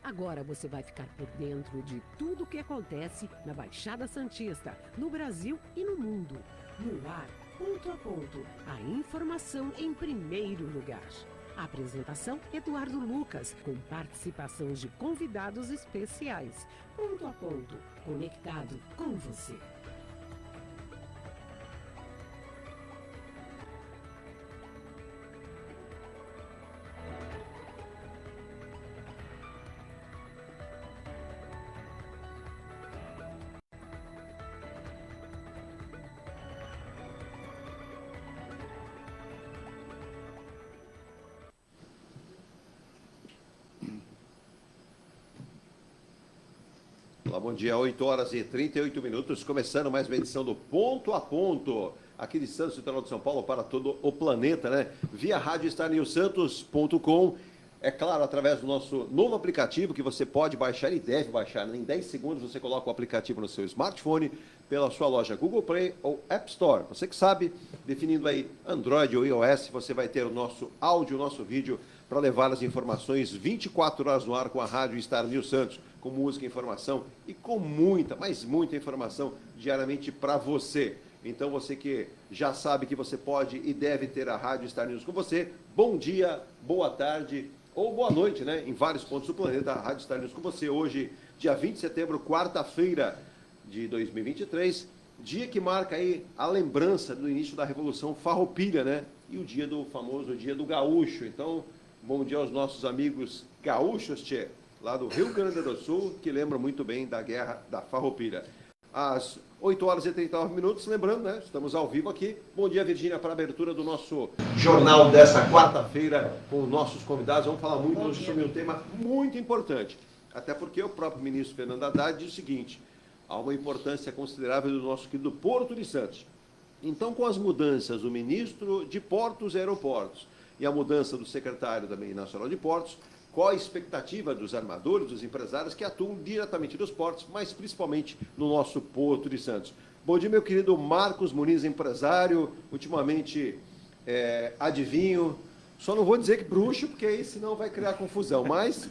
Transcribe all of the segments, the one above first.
Agora você vai ficar por dentro de tudo o que acontece na Baixada Santista, no Brasil e no mundo. No ar, ponto a ponto, a informação em primeiro lugar. A apresentação, Eduardo Lucas, com participação de convidados especiais. Ponto a ponto, conectado com você. Olá, bom dia, 8 horas e 38 minutos, começando mais uma edição do Ponto a Ponto, aqui de Santos, litoral de São Paulo, para todo o planeta, né? Via rádio starnewsantos.com, é claro, através do nosso novo aplicativo, que você pode baixar e deve baixar, né? Em 10 segundos você coloca o aplicativo no seu smartphone, pela sua loja Google Play ou App Store. Você que sabe, definindo aí Android ou iOS, você vai ter o nosso áudio, o nosso vídeo, para levar as informações 24 horas no ar com a Rádio Star News Santos, com música, informação e com muita, mas muita informação diariamente para você. Então, você que já sabe que você pode e deve ter a Rádio Star News com você, bom dia, boa tarde ou boa noite, né? Em vários pontos do planeta, a Rádio Star News com você hoje, dia 20 de setembro, quarta-feira de 2023, dia que marca aí a lembrança do início da Revolução Farroupilha, né? E o dia do famoso Dia do Gaúcho. Então, bom dia aos nossos amigos gaúchos, tchê, lá do Rio Grande do Sul, que lembram muito bem da Guerra da Farroupilha. Às 8 horas e 39 minutos, lembrando, né? Estamos ao vivo aqui. Bom dia, Virgínia, para a abertura do nosso jornal dessa quarta-feira, com nossos convidados. Vamos falar muito hoje sobre um tema muito importante. Até porque o próprio ministro Fernando Haddad diz o seguinte: há uma importância considerável do nosso querido Porto de Santos. Então, com as mudanças do ministro de Portos e Aeroportos e a mudança do secretário também nacional de Portos, qual a expectativa dos armadores, dos empresários que atuam diretamente nos portos, mas principalmente no nosso Porto de Santos? Bom dia, meu querido Marcos Muniz, empresário, ultimamente adivinho. Só não vou dizer que bruxo, porque aí senão vai criar confusão, mas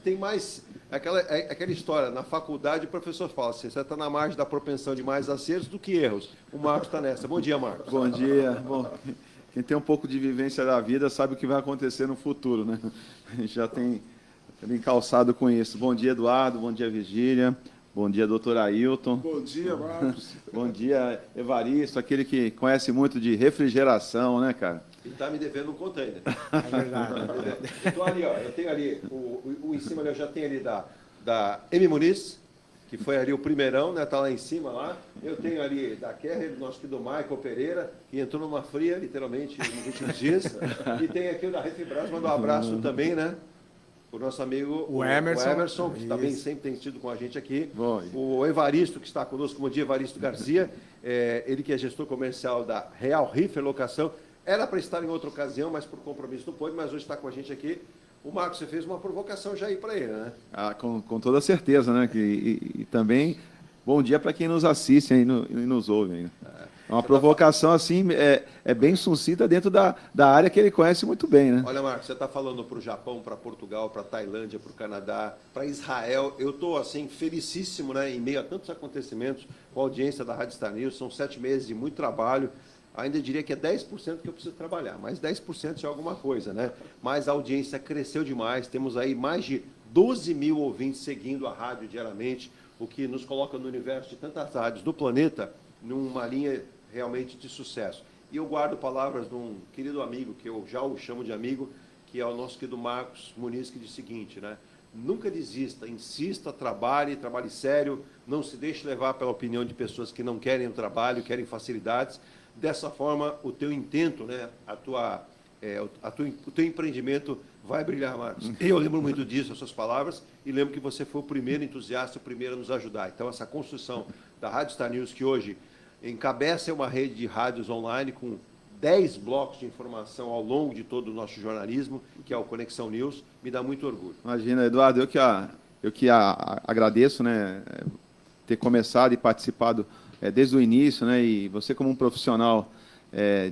tem mais aquela história, na faculdade o professor fala assim, você está na margem da propensão de mais acertos do que erros. O Marcos está nessa. Bom dia, Marcos. Bom dia. Bom, quem tem um pouco de vivência da vida sabe o que vai acontecer no futuro, né? A gente já tem calçado com isso. Bom dia, Eduardo. Bom dia, Virgínia. Bom dia, doutor Ailton. Bom dia, Marcos. Bom dia, Evaristo, aquele que conhece muito de refrigeração, né, cara? E está me devendo um container. É verdade. Então, ali, ó, eu tenho ali, o em cima ali, eu já tenho ali da M. Muniz, que foi ali o primeirão, né? Tá lá em cima lá. Eu tenho ali da Kerr, nosso querido Michael Pereira, que entrou numa fria, literalmente, nos últimos dias. E tem aqui o da Refibras, manda um abraço também, né? O nosso amigo o Emerson, que também sempre tem sido com a gente aqui. Bom. O Evaristo, que está conosco, bom dia, Evaristo Garcia. Ele que é gestor comercial da Real Riffer Locação. Era para estar em outra ocasião, mas por compromisso não pôde, mas hoje está com a gente aqui. O Marcos, você fez uma provocação já aí para ele, né? Com toda certeza, né? E também, bom dia para quem nos assiste e nos ouve. Né? Uma provocação assim, bem sucinta dentro da área que ele conhece muito bem, né? Olha, Marcos, você está falando para o Japão, para Portugal, para Tailândia, para o Canadá, para Israel. Eu estou, assim, felicíssimo, né? Em meio a tantos acontecimentos, com a audiência da Rádio Star News. São 7 meses de muito trabalho. Ainda diria que é 10% que eu preciso trabalhar, mas 10% é alguma coisa, né? Mas a audiência cresceu demais, temos aí mais de 12 mil ouvintes seguindo a rádio diariamente, o que nos coloca no universo de tantas rádios do planeta, numa linha realmente de sucesso. E eu guardo palavras de um querido amigo, que eu já o chamo de amigo, que é o nosso querido Marcos Muniz, que diz o seguinte, né? Nunca desista, insista, trabalhe sério, não se deixe levar pela opinião de pessoas que não querem o trabalho, querem facilidades. Dessa forma, o teu intento, né, o teu empreendimento vai brilhar, Marcos. Eu lembro muito disso, as suas palavras, e lembro que você foi o primeiro entusiasta, o primeiro a nos ajudar. Então, essa construção da Rádio Star News, que hoje encabeça uma rede de rádios online com 10 blocos de informação ao longo de todo o nosso jornalismo, que é o Conexão News, me dá muito orgulho. Imagina, Eduardo, eu que agradeço, né, ter começado e participado desde o início, né? E você como um profissional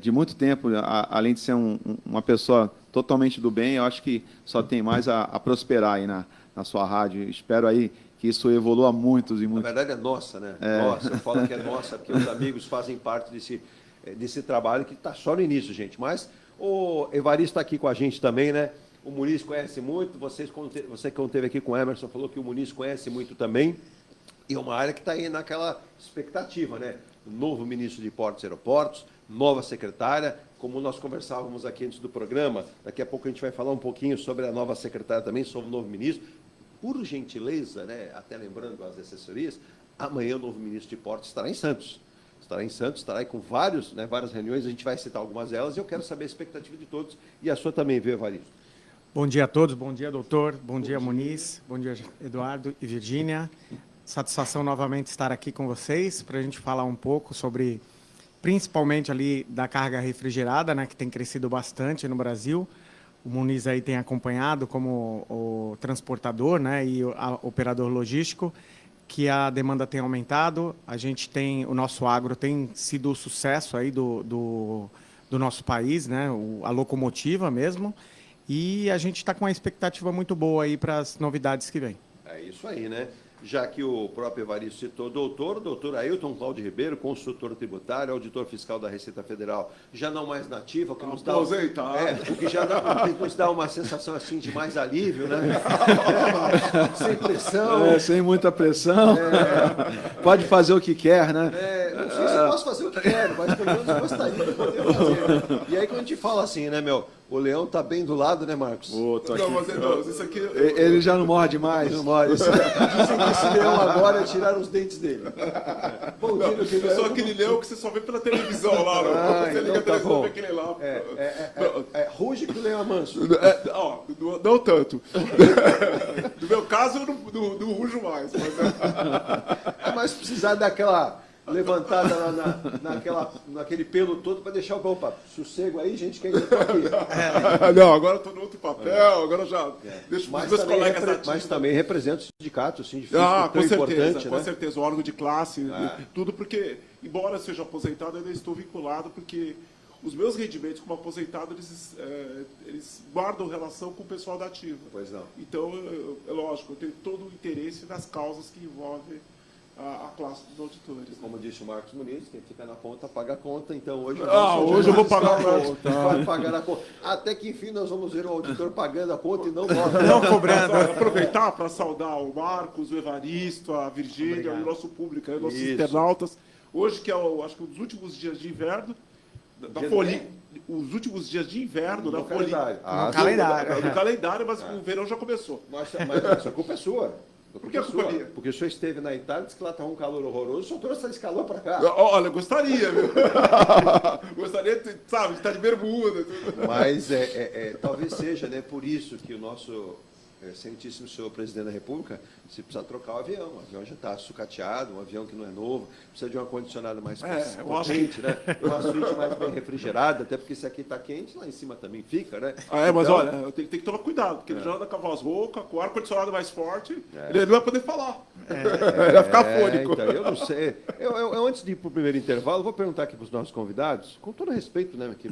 de muito tempo, além de ser uma pessoa totalmente do bem, eu acho que só tem mais a prosperar aí na sua rádio. Espero aí que isso evolua muitos e Na muitos. verdade é nossa, né? Nossa, eu falo que é nossa, porque os amigos fazem parte desse trabalho que está só no início, gente. Mas o Evaristo está aqui com a gente também, né? O Muniz conhece muito, você que esteve aqui com o Emerson falou que o Muniz conhece muito também. E é uma área que está aí naquela expectativa, né? Novo ministro de Portos e Aeroportos, nova secretária, como nós conversávamos aqui antes do programa, daqui a pouco a gente vai falar um pouquinho sobre a nova secretária também, sobre o novo ministro. Por gentileza, né, até lembrando as assessorias, amanhã o novo ministro de Portos estará em Santos. Estará aí com várias reuniões, a gente vai citar algumas delas, e eu quero saber a expectativa de todos, e a sua também, viu, Evaristo? Bom dia a todos, bom dia, doutor, bom dia, Muniz, bom dia, Eduardo e Virgínia. Satisfação novamente estar aqui com vocês para a gente falar um pouco sobre, principalmente ali da carga refrigerada, né, que tem crescido bastante no Brasil. O Muniz aí tem acompanhado como o transportador, né, e o operador logístico, que a demanda tem aumentado. O nosso agro tem sido o sucesso aí do nosso país, né, a locomotiva mesmo. E a gente está com uma expectativa muito boa aí para as novidades que vêm. É isso aí, né? Já que o próprio Evaristo citou doutor Ailton Cláudio Ribeiro, consultor tributário, auditor fiscal da Receita Federal, já não mais nativa, que nos dá, o que já nos dá uma sensação assim de mais alívio, né? Sem pressão. Sem muita pressão. Pode fazer o que quer, né? Não sei se eu posso fazer o que quero, mas pelo menos eu gostaria de poder fazer. E aí quando a gente fala assim, né, meu? O leão tá bem do lado, né, Marcos? Não, mas isso aqui... Ele já não morde mais. Não morde. Dizem que esse leão agora é tirar os dentes dele. Bom dia, meu querido. Eu sou aquele leão que você só vê pela televisão lá. Você liga a televisão e vê aquele lá. Ruge que o leão é manso. Não tanto. No meu caso, eu não rujo mais. É mais precisar daquela levantada naquele pelo todo para deixar o opa, sossego aí, gente, que ainda estou aqui. Não, agora estou no outro papel, agora já deixo os meus colegas ativos. Mas também representa o sindicato, assim, difícil, com certeza, importante, com né? certeza, o órgão de classe, tudo porque, embora eu seja aposentado, ainda estou vinculado, porque os meus rendimentos como aposentado, eles guardam relação com o pessoal da ativa. Pois não. Então, é lógico, eu tenho todo o interesse nas causas que envolvem a classe dos auditores. Como disse o Marcos Muniz, quem fica na ponta paga a conta, então hoje... Hoje eu vou pagar a conta. Vai pagar a conta. Até que enfim nós vamos ver o auditor pagando a conta e não nós. Não cobrando. Aproveitar para saudar o Marcos, o Evaristo, a Virgínia, o nosso público, os nossos internautas. Hoje, que é acho que um dos últimos dias de inverno, os últimos dias de inverno da Folia. Calendário. No calendário, mas o verão já começou. Mas essa culpa é sua. Por que a culpa é minha? Porque o senhor esteve na Itália, disse que lá estava um calor horroroso, o senhor trouxe esse calor para cá. Olha, gostaria, viu? Gostaria, sabe, de estar de bermuda. Tudo. Mas talvez seja, né, por isso que o nosso excelentíssimo senhor presidente da República, se precisar trocar o avião já está sucateado, um avião que não é novo, precisa de um ar-condicionado mais potente, né? Uma suíte mais bem refrigerada, até porque se aqui está quente, lá em cima também fica, né? Mas olha, eu tenho que tomar cuidado, porque ele já anda com a voz rouca, com o ar-condicionado mais forte, ele não vai poder falar. Ele vai ficar fônico. Então, eu não sei. Eu, antes de ir para o primeiro intervalo, vou perguntar aqui para os nossos convidados, com todo respeito, né, que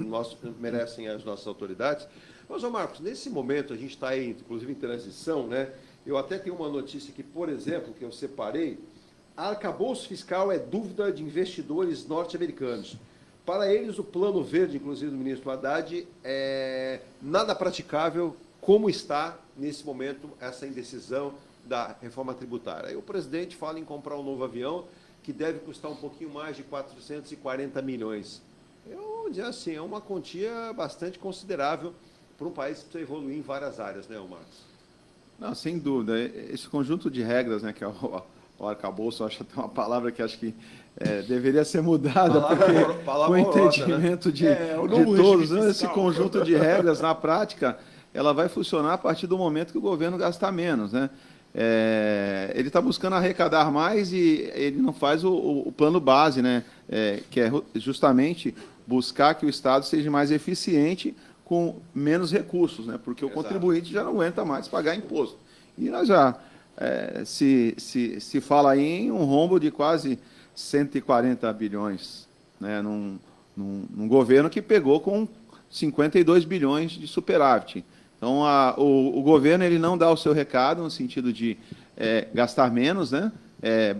merecem as nossas autoridades. Mas, Marcos, nesse momento a gente está aí, inclusive, em transição, né? Eu até tenho uma notícia aqui, por exemplo, que eu separei. Arcabouço fiscal é dúvida de investidores norte-americanos. Para eles, o plano verde, inclusive do ministro Haddad, é nada praticável como está, nesse momento, essa indecisão da reforma tributária. Aí o presidente fala em comprar um novo avião que deve custar um pouquinho mais de 440 milhões. Eu vou dizer assim, é uma quantia bastante considerável para um país que precisa evoluir em várias áreas, né, Marcos? Não, sem dúvida. Esse conjunto de regras, né, que é o arcabouço, acho até uma palavra que acho que deveria ser mudada, com o entendimento, né, de todos. Né, esse conjunto de regras, na prática, ela vai funcionar a partir do momento que o governo gastar menos, né? Ele está buscando arrecadar mais e ele não faz o plano base, né? Que é justamente buscar que o Estado seja mais eficiente com menos recursos, né? Porque o contribuinte já não aguenta mais pagar imposto. E nós já se fala aí em um rombo de quase 140 bilhões, né? Num governo que pegou com 52 bilhões de superávit. Então, o governo ele não dá o seu recado no sentido de gastar menos, né?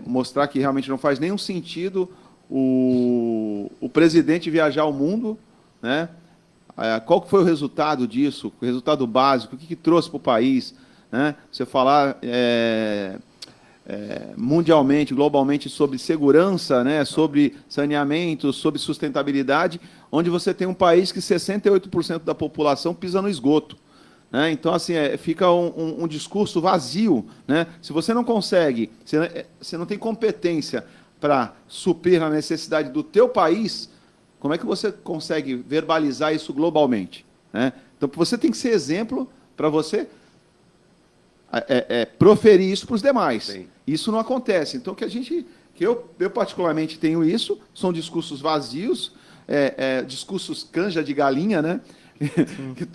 Mostrar que realmente não faz nenhum sentido o presidente viajar ao mundo, né? Qual que foi o resultado disso? O resultado básico, o que trouxe para o país? Né? Você falar mundialmente, globalmente, sobre segurança, né? Sobre saneamento, sobre sustentabilidade, onde você tem um país que 68% da população pisa no esgoto. Né? Então, assim, fica um discurso vazio. Né? Se você não consegue, você não tem competência para suprir a necessidade do teu país, como é que você consegue verbalizar isso globalmente? Né? Então, você tem que ser exemplo para você proferir isso para os demais. Sim. Isso não acontece. Então, que eu particularmente tenho isso, são discursos vazios, discursos canja de galinha, né? Que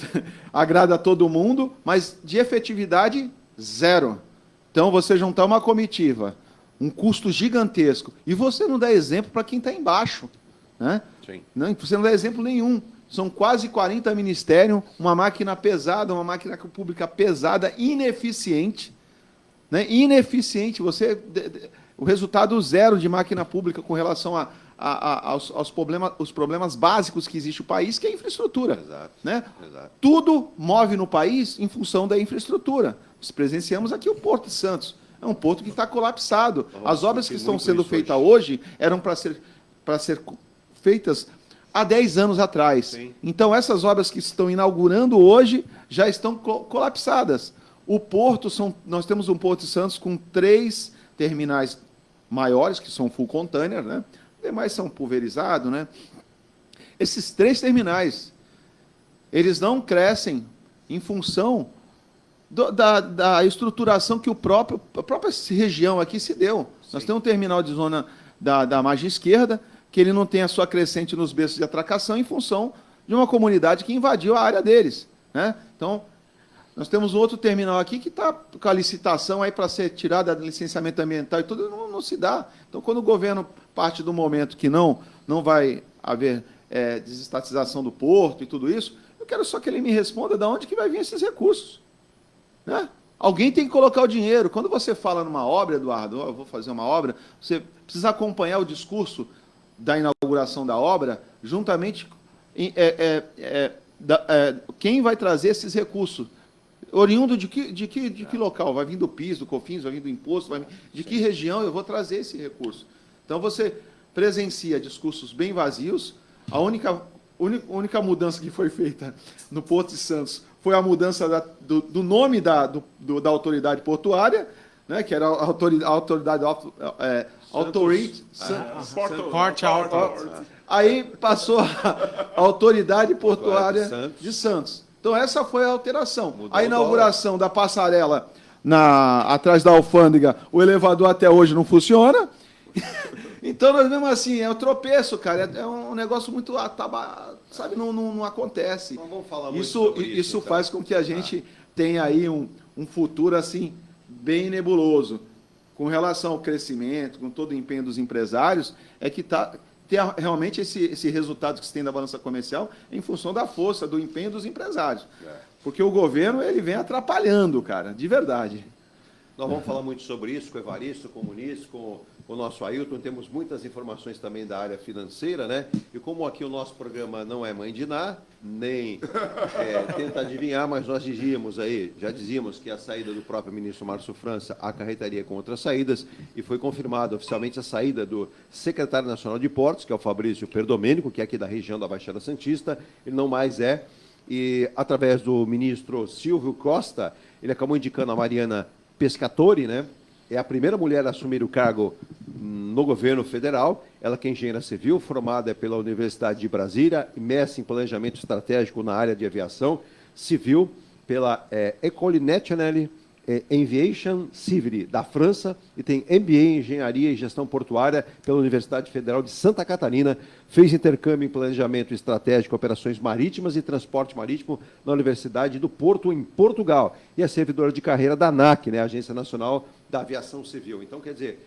agrada a todo mundo, mas de efetividade, zero. Então, você juntar uma comitiva, um custo gigantesco, e você não dá exemplo para quem está embaixo. Né? Sim. Não, você não dá exemplo nenhum. São quase 40 ministérios, uma máquina pesada, uma máquina pública pesada, ineficiente. Né? Ineficiente. O resultado zero de máquina pública com relação aos problemas básicos que existe no país, que é a infraestrutura. Exato. Né? Exato. Tudo move no país em função da infraestrutura. Nós presenciamos aqui o Porto de Santos. É um porto que está colapsado. As obras que estão sendo feitas hoje eram para ser feitas há 10 anos atrás. Sim. Então, essas obras que estão inaugurando hoje já estão colapsadas. O porto, nós temos um Porto de Santos com 3 terminais maiores, que são full container, né? Os demais são pulverizados. Né? Esses 3 terminais, eles não crescem em função da estruturação que a própria região aqui se deu. Sim. Nós temos um terminal de zona da margem esquerda, que ele não tem a sua crescente nos berços de atracação em função de uma comunidade que invadiu a área deles. Né? Então, nós temos um outro terminal aqui que está com a licitação aí para ser tirada do licenciamento ambiental e tudo, não se dá. Então, quando o governo parte do momento que não vai haver desestatização do porto e tudo isso, eu quero só que ele me responda de onde que vai vir esses recursos. Né? Alguém tem que colocar o dinheiro. Quando você fala numa obra, Eduardo, eu vou fazer uma obra, você precisa acompanhar o discurso da inauguração da obra, juntamente quem vai trazer esses recursos. Oriundo de que local? Vai vir do PIS, do COFINS, vai vir do imposto? De que região eu vou trazer esse recurso? Então, você presencia discursos bem vazios. A única mudança que foi feita no Porto de Santos foi a mudança do nome da autoridade portuária, né, que era a autoridade Port Authority. Aí passou a autoridade portuária de Santos. Então, essa foi a alteração. Mudou a inauguração da passarela atrás da alfândega, o elevador até hoje não funciona. Então, nós mesmo assim, é um tropeço, cara. É um negócio muito... Sabe, não acontece. Não vamos falar muito sobre isso então. Faz com que a gente tenha aí um futuro, assim, bem nebuloso. Com relação ao crescimento, com todo o empenho dos empresários, é que tem realmente esse resultado que se tem da balança comercial em função da força, do empenho dos empresários. Porque o governo ele vem atrapalhando, cara, de verdade. Nós vamos falar muito sobre isso com o Evaristo, com o Muniz, com o nosso Ailton. Temos muitas informações também da área financeira, né? E como aqui o nosso programa não é mãe de Ná, nem tenta adivinhar, mas nós já dizíamos que a saída do próprio ministro Márcio França acarretaria com outras saídas, e foi confirmada oficialmente a saída do secretário nacional de Portos, que é o Fabrício Perdomênico, que é aqui da região da Baixada Santista. Ele não mais é. E através do ministro Silvio Costa, ele acabou indicando a Mariana Pescatori, né? É a primeira mulher a assumir o cargo no governo federal. Ela que é engenheira civil, formada pela Universidade de Brasília, mestre em planejamento estratégico na área de aviação civil pela École Nationale Aviation Civil da França, e tem MBA em Engenharia e Gestão Portuária pela Universidade Federal de Santa Catarina. Fez intercâmbio em Planejamento Estratégico, Operações Marítimas e Transporte Marítimo na Universidade do Porto, em Portugal. E é servidora de carreira da ANAC, né, Agência Nacional da Aviação Civil. Então, quer dizer,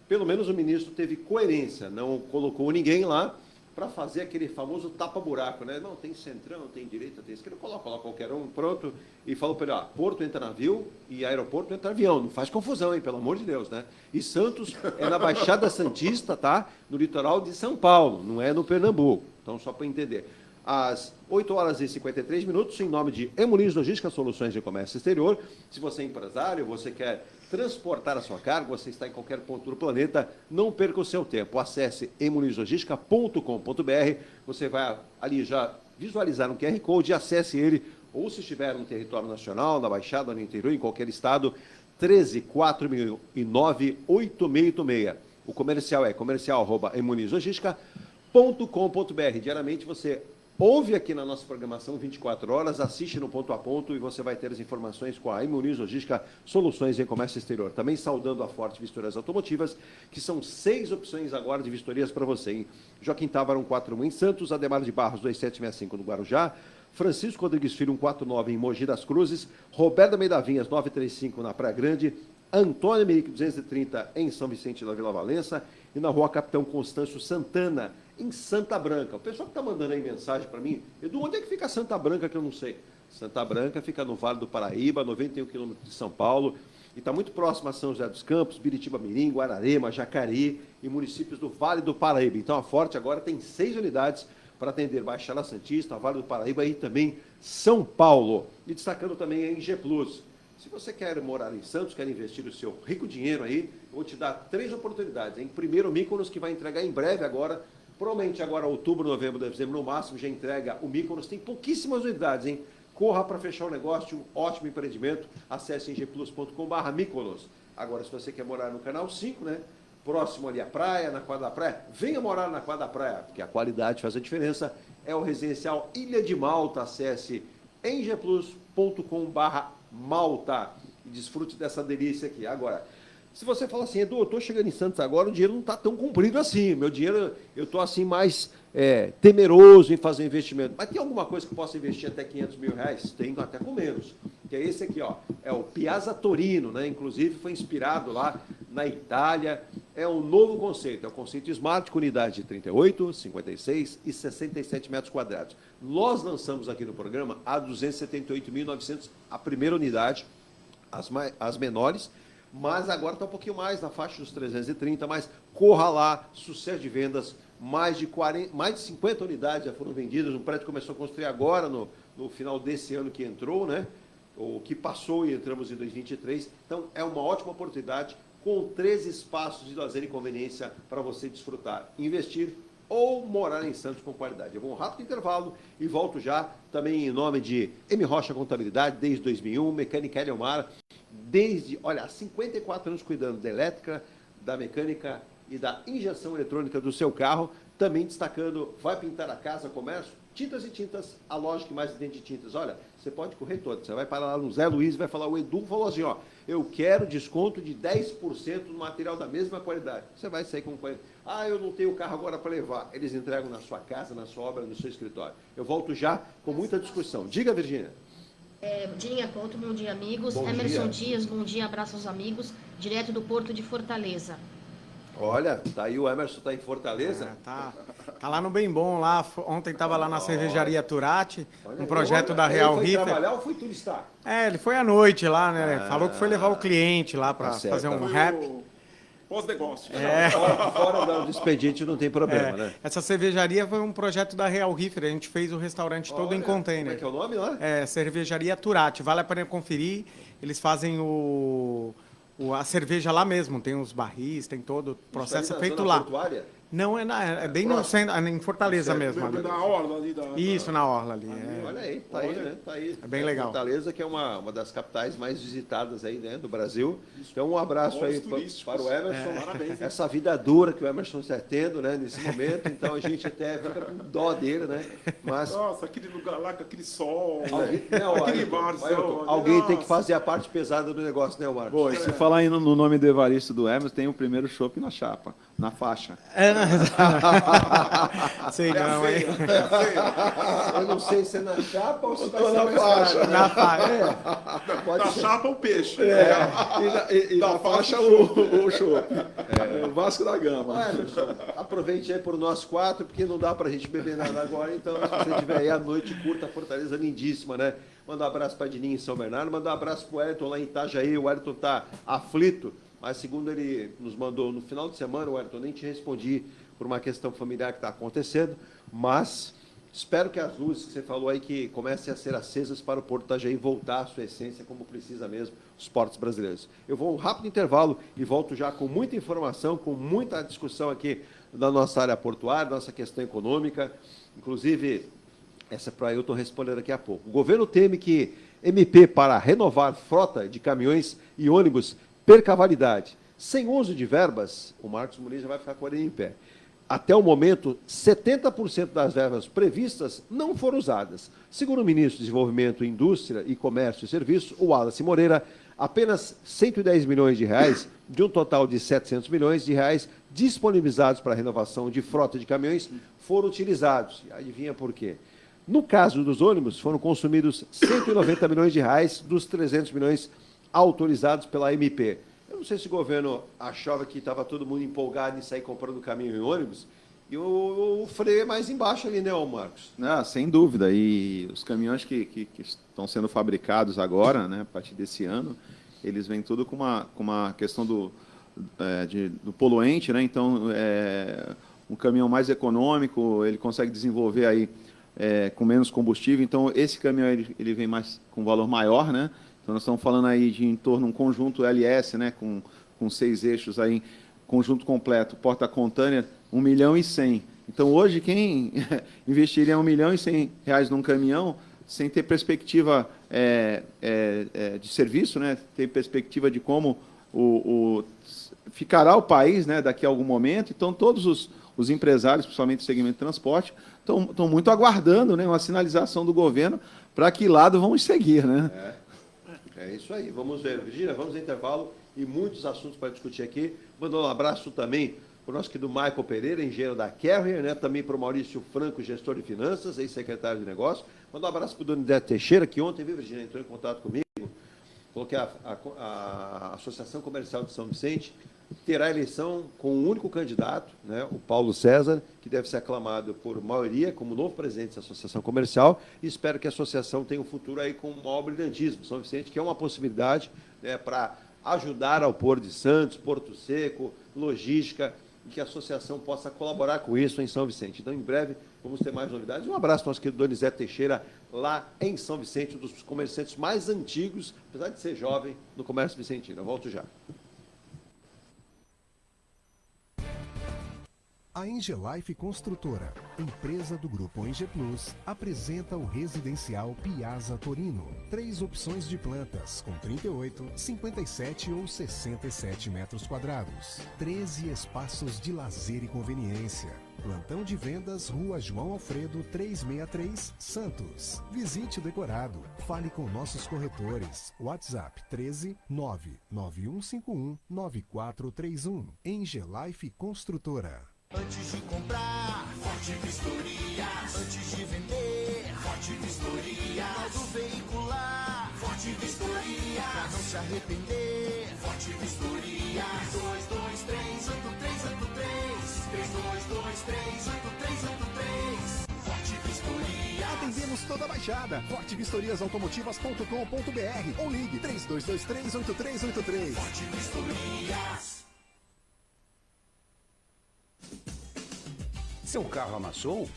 pelo menos o ministro teve coerência, não colocou ninguém lá para fazer aquele famoso tapa-buraco, né? Não, tem centrão, tem direita, tem esquerda, coloca qualquer um, pronto. E falou para ele, Porto entra navio e aeroporto entra avião. Não faz confusão, hein? Pelo amor de Deus, né? E Santos é na Baixada Santista, tá? No litoral de São Paulo, não é no Pernambuco. Então, só para entender. Às 8 horas e 53 minutos, em nome de Emuniz Logística Soluções de Comércio Exterior. Se você é empresário, você quer transportar a sua carga, você está em qualquer ponto do planeta, não perca o seu tempo. Acesse emunizlogistica.com.br, você vai ali já visualizar um QR Code, acesse ele, ou se estiver no território nacional, na Baixada, no interior, em qualquer estado, 13.409.8686. O comercial é comercial@emunizlogistica.com.br. Diariamente você ouve aqui na nossa programação 24 horas, assiste no Ponto a Ponto e você vai ter as informações com a Emuniz Logística Soluções em Comércio Exterior. Também saudando a Forte Vistorias Automotivas, que são 6 opções agora de vistorias para você, hein? Joaquim Távora 141 em Santos, Ademar de Barros 2765 no Guarujá, Francisco Rodrigues Filho 149 em Mogi das Cruzes, Roberto Meidavinhas 935 na Praia Grande, Antônio Merique 230 em São Vicente da Vila Valença e na Rua Capitão Constâncio Santana, em Santa Branca. O pessoal que está mandando aí mensagem para mim, Edu, onde é que fica Santa Branca que eu não sei? Santa Branca fica no Vale do Paraíba, 91 quilômetros de São Paulo, e está muito próximo a São José dos Campos, Biritiba Mirim, Guararema, Jacareí e municípios do Vale do Paraíba. Então a Forte agora tem 6 unidades para atender Baixada Santista, Vale do Paraíba e também São Paulo. E destacando também a G Plus. Se você quer morar em Santos, quer investir o seu rico dinheiro aí, eu vou te dar 3 oportunidades, hein? Primeiro, o Mykonos, que vai entregar em breve agora, provavelmente agora outubro, novembro, dezembro, no máximo, já entrega o Mykonos. Tem pouquíssimas unidades, hein? Corra para fechar o negócio, um ótimo empreendimento. Acesse ngplus.com/Mykonos. Agora, se você quer morar no Canal 5, né? Próximo ali à praia, na quadra da praia, venha morar na quadra da praia, porque a qualidade faz a diferença. É o residencial Ilha de Malta. Acesse ngplus.com/Malta e desfrute dessa delícia aqui. Agora, se você fala assim, Edu, eu estou chegando em Santos agora, o dinheiro não está tão comprido assim. Meu dinheiro, eu estou assim mais temeroso em fazer investimento. Mas tem alguma coisa que eu possa investir até 500 mil reais? Tem até com menos. Que é esse aqui, ó. É o Piazza Torino, né? Inclusive foi inspirado lá na Itália. É um novo conceito. É o conceito Smart com unidade de 38, 56 e 67 metros quadrados. Nós lançamos aqui no programa a 278.900 a primeira unidade, as menores. Mas agora está um pouquinho mais, na faixa dos 330, mas corra lá, sucesso de vendas, mais de 50 unidades já foram vendidas, um prédio começou a construir agora, no final desse ano que entrou, né? Ou que passou e entramos em 2023, então é uma ótima oportunidade, com 3 espaços de lazer e conveniência para você desfrutar, investir ou morar em Santos com qualidade. Eu vou um rápido intervalo e volto já, também em nome de M. Rocha Contabilidade, desde 2001, Mecânica Eliomar, desde, há 54 anos cuidando da elétrica, da mecânica e da injeção eletrônica do seu carro, também destacando, vai pintar a casa, comércio, Tintas e Tintas, a loja que mais vende tintas. Olha, você pode correr todo, você vai parar lá no Zé Luiz e vai falar, o Edu falou assim, eu quero desconto de 10% no material da mesma qualidade. Você vai sair com 40%. Eu não tenho carro agora para levar. Eles entregam na sua casa, na sua obra, no seu escritório. Eu volto já com muita discussão. Diga, Virgínia. Virgínia Couto, bom dia, amigos. Bom Emerson dia. Dias, bom dia, abraço aos amigos, direto do Porto de Fortaleza. Olha, tá aí o Emerson, tá em Fortaleza. Tá lá no Bem Bom, lá. Ontem estava lá na cervejaria Turati, um projeto olha, da Real ele foi River. trabalhar ou foi turistar? Ele foi à noite lá, né? Falou que foi levar o cliente lá para certo. fazer um Foi rap. o pós-negócio. Fora do expediente não tem problema, né? Essa cervejaria foi um projeto da Real River. A gente fez o restaurante todo em Como é container. que é o nome lá? Cervejaria Turati. Vale a pena conferir. Eles fazem a cerveja lá mesmo. Tem os barris, tem todo o processo Isso aí na feito zona lá. portuária? Não, é bem no centro, em Fortaleza Certo. mesmo. ali. Na orla ali Isso, na orla ali. Olha aí, tá aí, né? Tá aí. É bem legal. Fortaleza, que é uma das capitais mais visitadas aí, né, do Brasil. Então, um abraço aí para o Emerson. Parabéns. Essa vida dura que o Emerson está tendo, né, nesse momento. Então, a gente até fica com dó dele, né? Mas Nossa, aquele lugar lá com aquele sol, aquele barzão. alguém tem que fazer a parte pesada do negócio, né, Marcos? Pô, e se falar aí no nome do Evaristo do Emerson, tem o primeiro chopp na chapa. na faixa. Sei não, hein? Eu não sei se é na chapa ou se vai ser Na mais faixa. caro. Na faixa. Da chapa o peixe. E na faixa o chopp. O Vasco da Gama. Anderson, aproveite aí por nós 4, porque não dá pra gente beber nada agora, então se você tiver aí à noite, curta a Fortaleza lindíssima, né? Manda um abraço pra Dininho em São Bernardo, manda um abraço pro Wellington lá em Itajaí, o Wellington tá aflito, mas segundo ele nos mandou no final de semana, o Wellington, nem te respondi por uma questão familiar que está acontecendo, mas espero que as luzes que você falou aí que comecem a ser acesas para o Porto Itajaí voltar à sua essência como precisa mesmo os portos brasileiros. Eu vou um rápido intervalo e volto já com muita informação, com muita discussão aqui da nossa área portuária, nossa questão econômica, inclusive essa para eu estou respondendo daqui a pouco. O governo teme que MP para renovar frota de caminhões e ônibus perca a validade. Sem uso de verbas, o Marcos Muniz já vai ficar com a orelha em pé. Até o momento, 70% das verbas previstas não foram usadas. Segundo o ministro de Desenvolvimento, Indústria e Comércio e Serviços, o Wallace Moreira, apenas 110 milhões de reais, de um total de 700 milhões de reais disponibilizados para a renovação de frota de caminhões, foram utilizados. E adivinha por quê? No caso dos ônibus, foram consumidos 190 milhões de reais dos 300 milhões autorizados pela MP. Eu não sei se o governo achava que estava todo mundo empolgado em sair comprando caminhão e ônibus, e o freio é mais embaixo ali, né, Marcos? Sem dúvida. E os caminhões que estão sendo fabricados agora, né, a partir desse ano, eles vêm tudo com uma questão do poluente, né? Então, um caminhão mais econômico, ele consegue desenvolver aí com menos combustível. Então, esse caminhão ele vem mais com valor maior, né? Então, nós estamos falando aí de em torno de um conjunto LS, né, com 6 eixos aí, conjunto completo, porta-contêiner, 1,1 milhão. Então, hoje, quem investiria R$1,1 milhão num caminhão, sem ter perspectiva de serviço, né, ter perspectiva de como ficará o país, né, daqui a algum momento. Então, todos os empresários, principalmente do segmento de transporte, estão muito aguardando, né, uma sinalização do governo para que lado vamos seguir, né? É isso aí, vamos ver. Virgínia, vamos ao intervalo e muitos assuntos para discutir aqui. Mandando um abraço também para o nosso querido Michael Pereira, engenheiro da Carrier, né? Também para o Maurício Franco, gestor de finanças, ex-secretário de negócios. Mandar um abraço para o Donizete Teixeira, que ontem, viu, Virgínia, entrou em contato comigo, falou que a Associação Comercial de São Vicente terá eleição com um único candidato, né, o Paulo César, que deve ser aclamado por maioria como novo presidente da Associação Comercial, e espero que a associação tenha um futuro aí com o maior brilhantismo. São Vicente, que é uma possibilidade, né, para ajudar ao Porto de Santos, Porto Seco, logística, e que a associação possa colaborar com isso em São Vicente. Então, em breve, vamos ter mais novidades. Um abraço para o nosso querido Donizete Teixeira, lá em São Vicente, um dos comerciantes mais antigos, apesar de ser jovem, no comércio vicentino. Eu volto já. A Engelife Construtora, empresa do Grupo Enge Plus, apresenta o residencial Piazza Torino. 3 opções de plantas, com 38, 57 ou 67 metros quadrados. 13 espaços de lazer e conveniência. Plantão de vendas, Rua João Alfredo, 363, Santos. Visite o decorado. Fale com nossos corretores. WhatsApp 13 99151 9431. Engelife Construtora. Antes de comprar, Forte Vistoria. Antes de vender, Forte Vistoria. Auto veicular, Forte Vistoria. Pra não se arrepender, Forte Vistoria. 322383. 322383. Forte Vistoria. Atendemos toda a Baixada. fortevistoriasautomotivas.com.br ou ligue 32238383. Forte Vistorias. Seu carro amassou?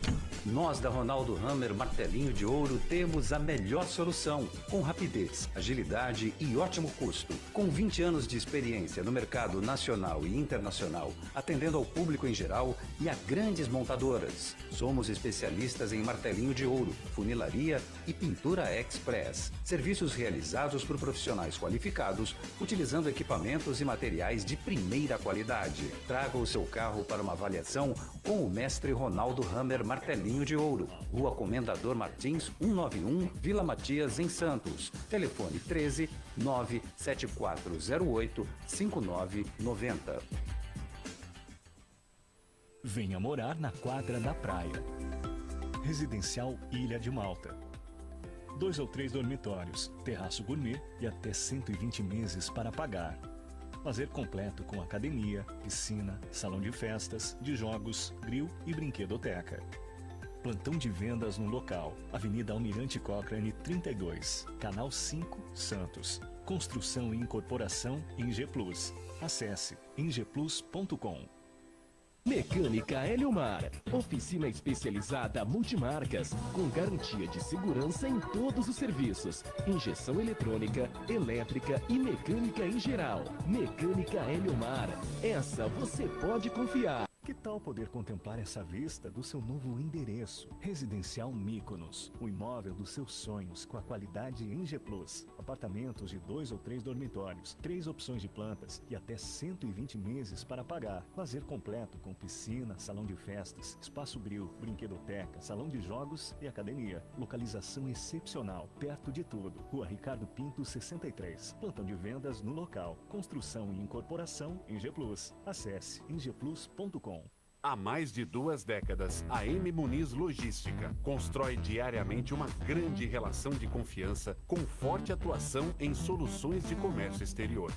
Nós da Ronaldo Hammer Martelinho de Ouro temos a melhor solução, com rapidez, agilidade e ótimo custo. Com 20 anos de experiência no mercado nacional e internacional, atendendo ao público em geral e a grandes montadoras. Somos especialistas em martelinho de ouro, funilaria e pintura express. Serviços realizados por profissionais qualificados, utilizando equipamentos e materiais de primeira qualidade. Traga o seu carro para uma avaliação com o mestre Ronaldo Hammer Martelinho de Ouro, Rua Comendador Martins, 191, Vila Matias, em Santos. Telefone 13 97408 5990. Venha morar na quadra da praia. Residencial Ilha de Malta. 2 ou 3 dormitórios, terraço gourmet e até 120 meses para pagar. Lazer completo com academia, piscina, salão de festas, de jogos, grill e brinquedoteca. Plantão de vendas no local. Avenida Almirante Cochrane 32, Canal 5, Santos. Construção e incorporação em G Plus. Acesse ingplus.com. Mecânica Heliomar, oficina especializada multimarcas, com garantia de segurança em todos os serviços, injeção eletrônica, elétrica e mecânica em geral. Mecânica Heliomar, essa você pode confiar. Que tal poder contemplar essa vista do seu novo endereço? Residencial Mykonos, o imóvel dos seus sonhos com a qualidade em G Plus. Apartamentos de 2 ou 3 dormitórios, 3 opções de plantas e até 120 meses para pagar. Lazer completo com piscina, salão de festas, espaço grill, brinquedoteca, salão de jogos e academia. Localização excepcional, perto de tudo. Rua Ricardo Pinto 63. Plantão de vendas no local. Construção e incorporação em G Plus. Acesse ingplus.com. Há mais de 2 décadas, a M. Muniz Logística constrói diariamente uma grande relação de confiança com forte atuação em soluções de comércio exterior.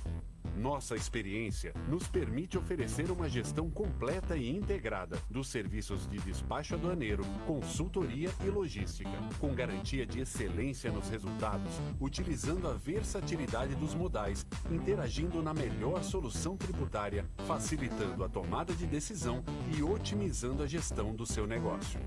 Nossa experiência nos permite oferecer uma gestão completa e integrada dos serviços de despacho aduaneiro, consultoria e logística, com garantia de excelência nos resultados, utilizando a versatilidade dos modais, interagindo na melhor solução tributária, facilitando a tomada de decisão e otimizando a gestão do seu negócio.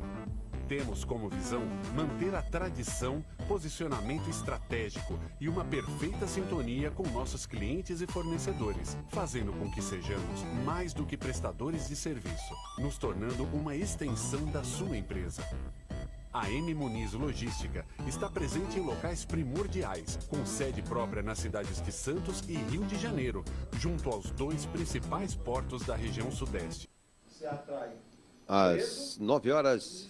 Temos como visão manter a tradição, posicionamento estratégico e uma perfeita sintonia com nossos clientes e fornecedores, fazendo com que sejamos mais do que prestadores de serviço, nos tornando uma extensão da sua empresa. A M. Muniz Logística está presente em locais primordiais, com sede própria nas cidades de Santos e Rio de Janeiro, junto aos 2 principais portos da região sudeste. Às 9 horas...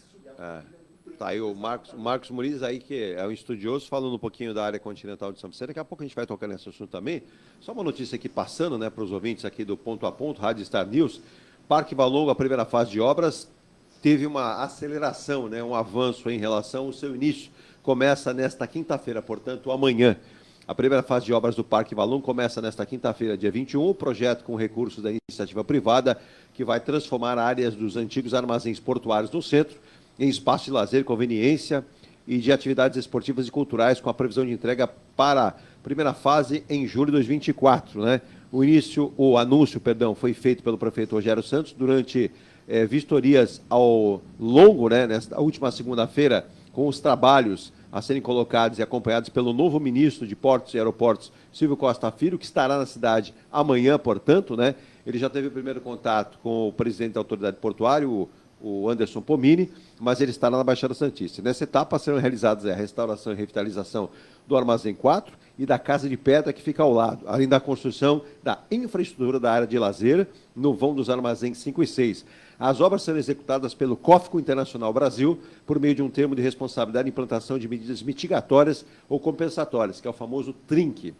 tá aí o Marcos Muniz aí, que é um estudioso, falando um pouquinho da área continental de São Vicente. Daqui a pouco a gente vai tocar nesse assunto também. Só uma notícia aqui passando, né, para os ouvintes aqui do Ponto a Ponto, Rádio Star News. Parque Valongo, a primeira fase de obras, teve uma aceleração, né, um avanço em relação ao seu início. Começa nesta quinta-feira, portanto, amanhã. A primeira fase de obras do Parque Valongo começa nesta quinta-feira, dia 21, o projeto com recursos da iniciativa privada, que vai transformar áreas dos antigos armazéns portuários no centro em espaço de lazer, conveniência e de atividades esportivas e culturais, com a previsão de entrega para a primeira fase em julho de 2024. Né? O anúncio, foi feito pelo prefeito Rogério Santos durante vistorias ao longo, né, nesta última segunda-feira, com os trabalhos a serem colocados e acompanhados pelo novo ministro de Portos e Aeroportos, Silvio Costa Filho, que estará na cidade amanhã, portanto, né? Ele já teve o primeiro contato com o presidente da autoridade portuária, o Anderson Pomini, mas ele estará na Baixada Santista. Nessa etapa serão realizadas a restauração e revitalização do Armazém 4 e da Casa de Pedra, que fica ao lado, além da construção da infraestrutura da área de lazer no vão dos Armazéns 5 e 6. As obras serão executadas pelo COFCO Internacional Brasil por meio de um termo de responsabilidade e implantação de medidas mitigatórias ou compensatórias, que é o famoso TRINC,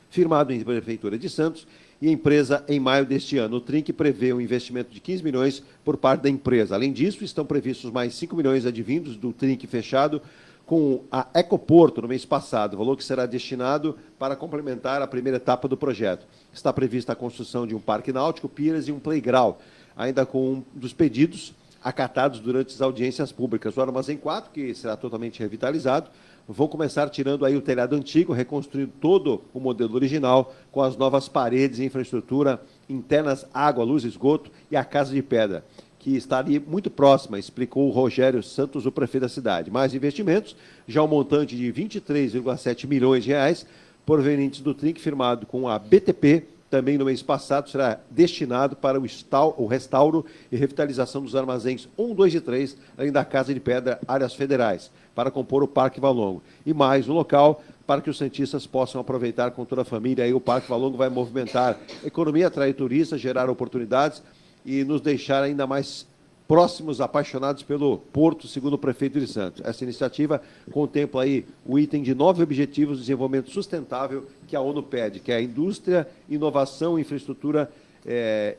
firmado em Prefeitura de Santos e empresa em maio deste ano. O TRINC prevê um investimento de 15 milhões por parte da empresa. Além disso, estão previstos mais 5 milhões advindos do TRINC fechado com a Ecoporto no mês passado, valor que será destinado para complementar a primeira etapa do projeto. Está prevista a construção de um parque náutico, piers e um playground, ainda com um dos pedidos acatados durante as audiências públicas. O Armazém 4, que será totalmente revitalizado, vão começar tirando aí o telhado antigo, reconstruindo todo o modelo original, com as novas paredes e infraestrutura internas, água, luz, esgoto e a Casa de Pedra, que está ali muito próxima, explicou o Rogério Santos, o prefeito da cidade. Mais investimentos, já um montante de 23,7 milhões de reais, provenientes do TRINC, firmado com a BTP, também no mês passado, será destinado para o restauro e revitalização dos armazéns 1, 2 e 3, além da Casa de Pedra, áreas federais, para compor o Parque Valongo. E mais um local para que os santistas possam aproveitar com toda a família. Aí o Parque Valongo vai movimentar a economia, atrair turistas, gerar oportunidades e nos deixar ainda mais próximos, apaixonados pelo Porto, segundo o prefeito de Santos. Essa iniciativa contempla aí o item de 9 objetivos de desenvolvimento sustentável que a ONU pede, que é a indústria, inovação, infraestrutura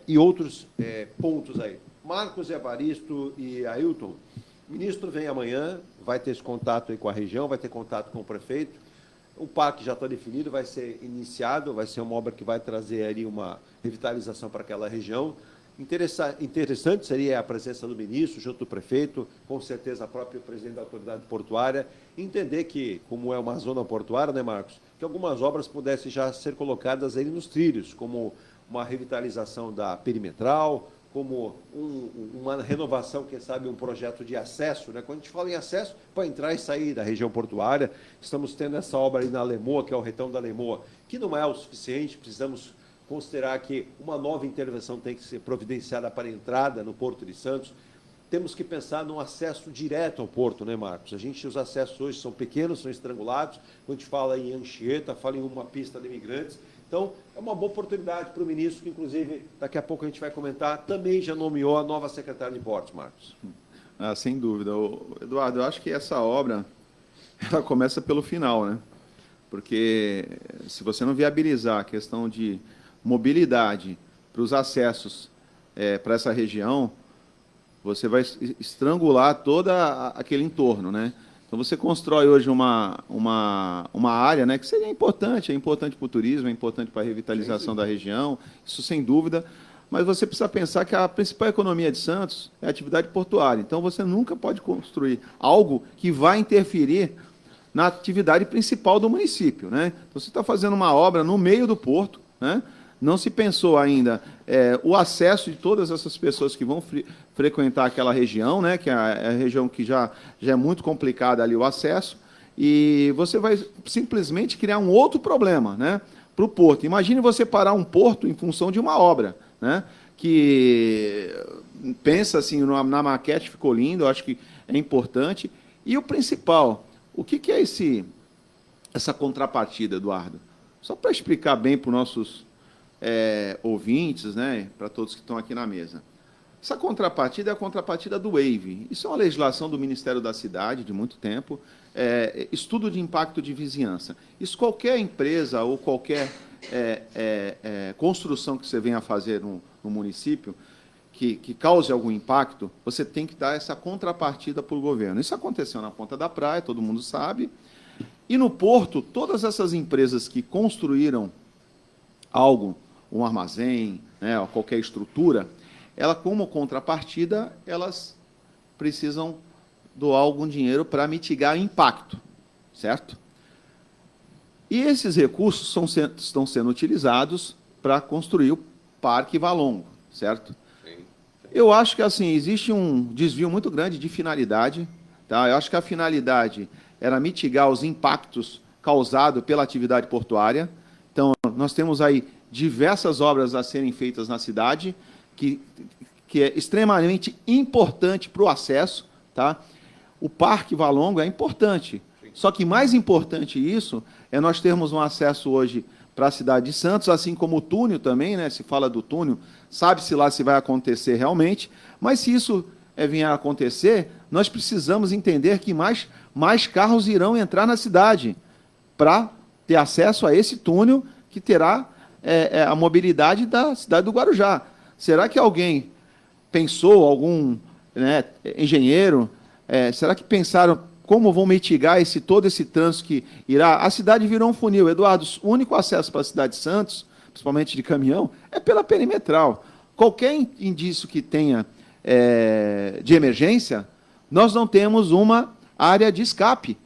e outros pontos aí. Marcos Evaristo e Ailton, o ministro vem amanhã, vai ter esse contato aí com a região, vai ter contato com o prefeito. O parque já está definido, vai ser iniciado, vai ser uma obra que vai trazer ali uma revitalização para aquela região. Interessante seria a presença do ministro, junto do prefeito, com certeza a própria presidente da autoridade portuária, entender que, como é uma zona portuária, né, Marcos, que algumas obras pudessem já ser colocadas aí nos trilhos, como uma revitalização da perimetral, como uma renovação, quem sabe, um projeto de acesso, né? Quando a gente fala em acesso, para entrar e sair da região portuária, estamos tendo essa obra aí na Lemoa, que é o retão da Lemoa, que não é o suficiente, precisamos considerar que uma nova intervenção tem que ser providenciada para a entrada no Porto de Santos. Temos que pensar num acesso direto ao porto, né, Marcos? Os acessos hoje são pequenos, são estrangulados. Quando a gente fala em Anchieta, fala em uma pista de imigrantes. Então, é uma boa oportunidade para o ministro, que, inclusive, daqui a pouco a gente vai comentar, também já nomeou a nova secretária de Portos, Marcos. Sem dúvida. Eduardo, eu acho que essa obra ela começa pelo final, né? Porque se você não viabilizar a questão de mobilidade para os acessos para essa região, você vai estrangular todo aquele entorno, né? Então, você constrói hoje uma área, né, que seria importante, é importante para o turismo, é importante para a revitalização da região, isso sem dúvida, mas você precisa pensar que a principal economia de Santos é a atividade portuária. Então, você nunca pode construir algo que vai interferir na atividade principal do município, né? Então, você está fazendo uma obra no meio do porto, né? Não se pensou ainda o acesso de todas essas pessoas que vão frequentar aquela região, né, que é a região que já é muito complicada ali o acesso, e você vai simplesmente criar um outro problema, né, para o porto. Imagine você parar um porto em função de uma obra, né, que pensa assim, na maquete ficou lindo, eu acho que é importante. E o principal, o que é essa contrapartida, Eduardo? Só para explicar bem para os nossos ouvintes, né, para todos que estão aqui na mesa. Essa contrapartida é a contrapartida do WAVE. Isso é uma legislação do Ministério da Cidade, de muito tempo, estudo de impacto de vizinhança. Isso qualquer empresa ou qualquer construção que você venha a fazer no município, que cause algum impacto, você tem que dar essa contrapartida para o governo. Isso aconteceu na Ponta da Praia, todo mundo sabe. E no Porto, todas essas empresas que construíram algo, um armazém, né, ou qualquer estrutura, ela, como contrapartida, elas precisam doar algum dinheiro para mitigar o impacto, certo? E esses recursos estão sendo utilizados para construir o Parque Valongo, certo? Sim. Eu acho que assim existe um desvio muito grande de finalidade, tá? Eu acho que a finalidade era mitigar os impactos causados pela atividade portuária. Então, nós temos aí diversas obras a serem feitas na cidade, que é extremamente importante para o acesso, tá? O Parque Valongo é importante, só que mais importante isso é nós termos um acesso hoje para a cidade de Santos, assim como o túnel também, né? Se fala do túnel, sabe-se lá se vai acontecer realmente, mas se isso vier a acontecer, nós precisamos entender que mais carros irão entrar na cidade para ter acesso a esse túnel que terá a mobilidade da cidade do Guarujá. Será que alguém pensou, algum engenheiro, será que pensaram como vão mitigar todo esse trânsito que irá? A cidade virou um funil. Eduardo, o único acesso para a cidade de Santos, principalmente de caminhão, é pela perimetral. Qualquer indício que tenha de emergência, nós não temos uma área de escape,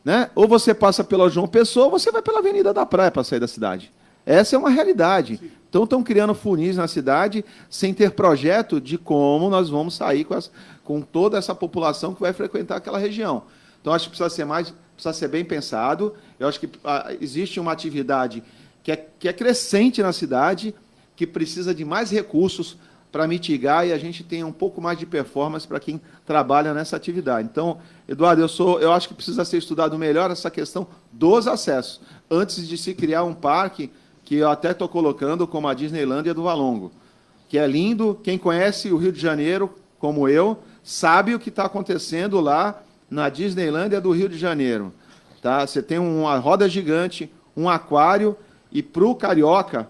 né? Ou você passa pela João Pessoa, ou você vai pela Avenida da Praia para sair da cidade. Essa é uma realidade. Sim. Então, estão criando funis na cidade sem ter projeto de como nós vamos sair com toda essa população que vai frequentar aquela região. Então, acho que precisa ser bem pensado. Eu acho que existe uma atividade que é crescente na cidade, que precisa de mais recursos para mitigar e a gente tenha um pouco mais de performance para quem trabalha nessa atividade. Então, Eduardo, eu acho que precisa ser estudado melhor essa questão dos acessos, antes de se criar um parque que eu até estou colocando como a Disneylândia do Valongo, que é lindo. Quem conhece o Rio de Janeiro, como eu, sabe o que está acontecendo lá na Disneylândia do Rio de Janeiro. Tá? Você tem uma roda gigante, um aquário, e para o carioca,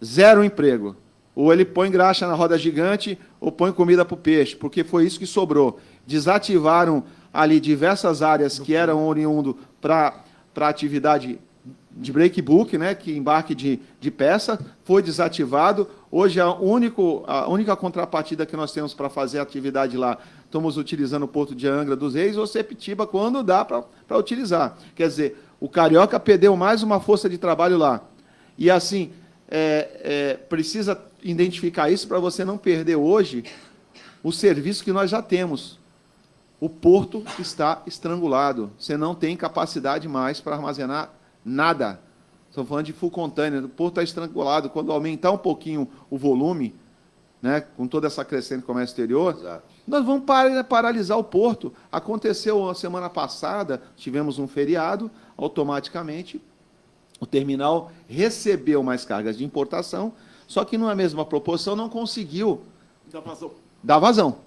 zero emprego. ou ele põe graxa na roda gigante, ou põe comida para o peixe, porque foi isso que sobrou. Desativaram ali diversas áreas que eram oriundo para atividade de breakbook, né, que embarque de peça, foi desativado. Hoje a única contrapartida que nós temos para fazer a atividade lá, estamos utilizando o Porto de Angra dos Reis ou Sepetiba quando dá para utilizar. Quer dizer, o Carioca perdeu mais uma força de trabalho lá. E assim, precisa identificar isso para você não perder hoje o serviço que nós já temos. O porto está estrangulado. Você não tem capacidade mais para armazenar nada. Estou falando de full container. O porto está estrangulado. Quando aumentar um pouquinho o volume, né, com toda essa crescente comércio exterior, exato, nós vamos paralisar o porto. Aconteceu a semana passada, tivemos um feriado, automaticamente o terminal recebeu mais cargas de importação, só que numa mesma proporção não conseguiu dar vazão.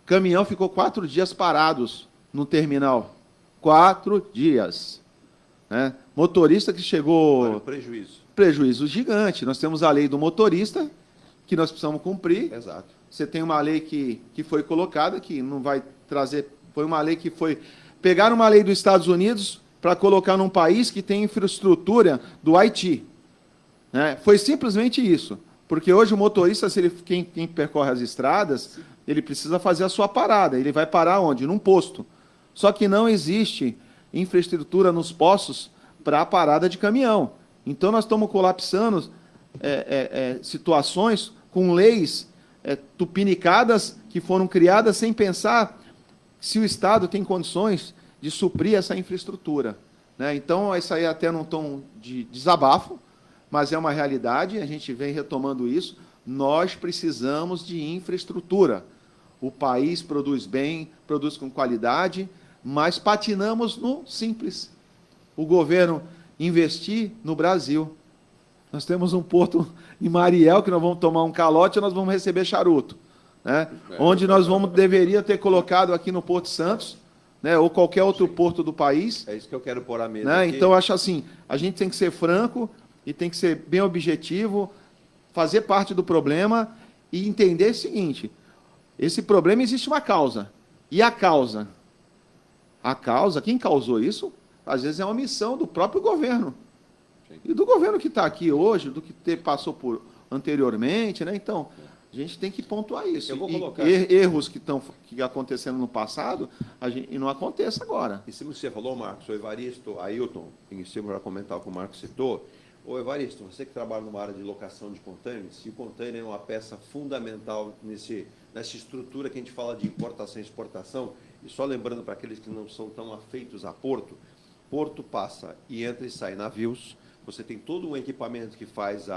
O caminhão ficou 4 dias parados no terminal. 4 dias. Né? Motorista que chegou... Olha o prejuízo. Prejuízo gigante. Nós temos a lei do motorista, que nós precisamos cumprir. Exato. Você tem uma lei que foi colocada, que não vai trazer... Foi uma lei que foi... Pegaram uma lei dos Estados Unidos para colocar num país que tem infraestrutura do Haiti. Né? Foi simplesmente isso. Porque hoje o motorista, se ele, quem percorre as estradas, ele precisa fazer a sua parada. Ele vai parar onde? Num posto. Só que não existe infraestrutura nos postos para a parada de caminhão. Então, nós estamos colapsando situações com leis tupinicadas que foram criadas sem pensar se o Estado tem condições de suprir essa infraestrutura. Né? Então, isso aí até num tom de desabafo, mas é uma realidade, a gente vem retomando isso. Nós precisamos de infraestrutura. O país produz bem, produz com qualidade, mas patinamos no simples. O governo investir no Brasil. Nós temos um porto em Mariel, que nós vamos tomar um calote e nós vamos receber charuto. Né? Onde nós deveria ter colocado aqui no Porto Santos, né? Ou qualquer outro porto do país. É isso que eu quero pôr à mesa. Né? Então, eu acho assim, a gente tem que ser franco e tem que ser bem objetivo, fazer parte do problema e entender o seguinte, esse problema existe uma causa. E a causa? A causa, quem causou isso, às vezes é uma omissão do próprio governo. Sim. E do governo que está aqui hoje, do que passou por anteriormente, né? Então, a gente tem que pontuar isso. Eu vou colocar erros que estão acontecendo no passado, e não aconteça agora. Em cima do que você falou, Marcos, o Evaristo, Ailton, em cima para comentar o que o Marcos citou. Ô Evaristo, você que trabalha numa área de locação de contêineres, e o container é uma peça fundamental nessa estrutura que a gente fala de importação e exportação, e só lembrando para aqueles que não são tão afeitos a porto passa e entra e sai navios, você tem todo um equipamento que faz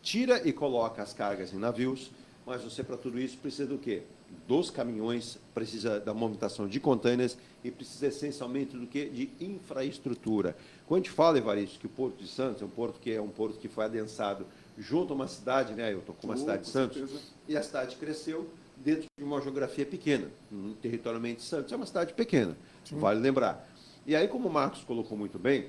tira e coloca as cargas em navios, mas você para tudo isso precisa do quê? Dos caminhões, precisa da movimentação de contêineres e precisa essencialmente do quê? De infraestrutura. Quando a gente fala, Evaristo, que o Porto de Santos é um porto que foi adensado junto a uma cidade, né, Ailton, como a cidade de Santos, certeza. E a cidade cresceu dentro de uma geografia pequena. Territorialmente, Santos é uma cidade pequena, sim, vale lembrar. E aí, como o Marcos colocou muito bem,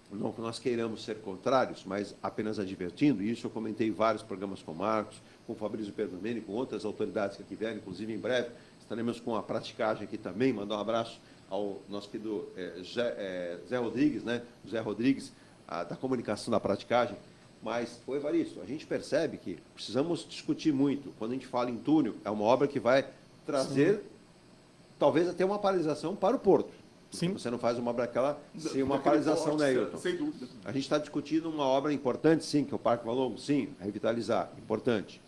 não que nós queiramos ser contrários, mas apenas advertindo, e isso eu comentei em vários programas com o Marcos, com o Fabrício Perdomeni, com outras autoridades que aqui vieram, inclusive em breve estaremos com a praticagem aqui também, mandar um abraço ao nosso querido Zé Rodrigues, né? Zé Rodrigues, da comunicação da praticagem. Mas, ô Evaristo, a gente percebe que precisamos discutir muito. Quando a gente fala em túnel, é uma obra que vai trazer, sim, talvez até uma paralisação para o porto. Sim. Você não faz uma obra daquela sem uma paralisação, né, Ailton? Sem dúvida. A gente está discutindo uma obra importante, sim, que é o Parque Valongo, sim, revitalizar, importante.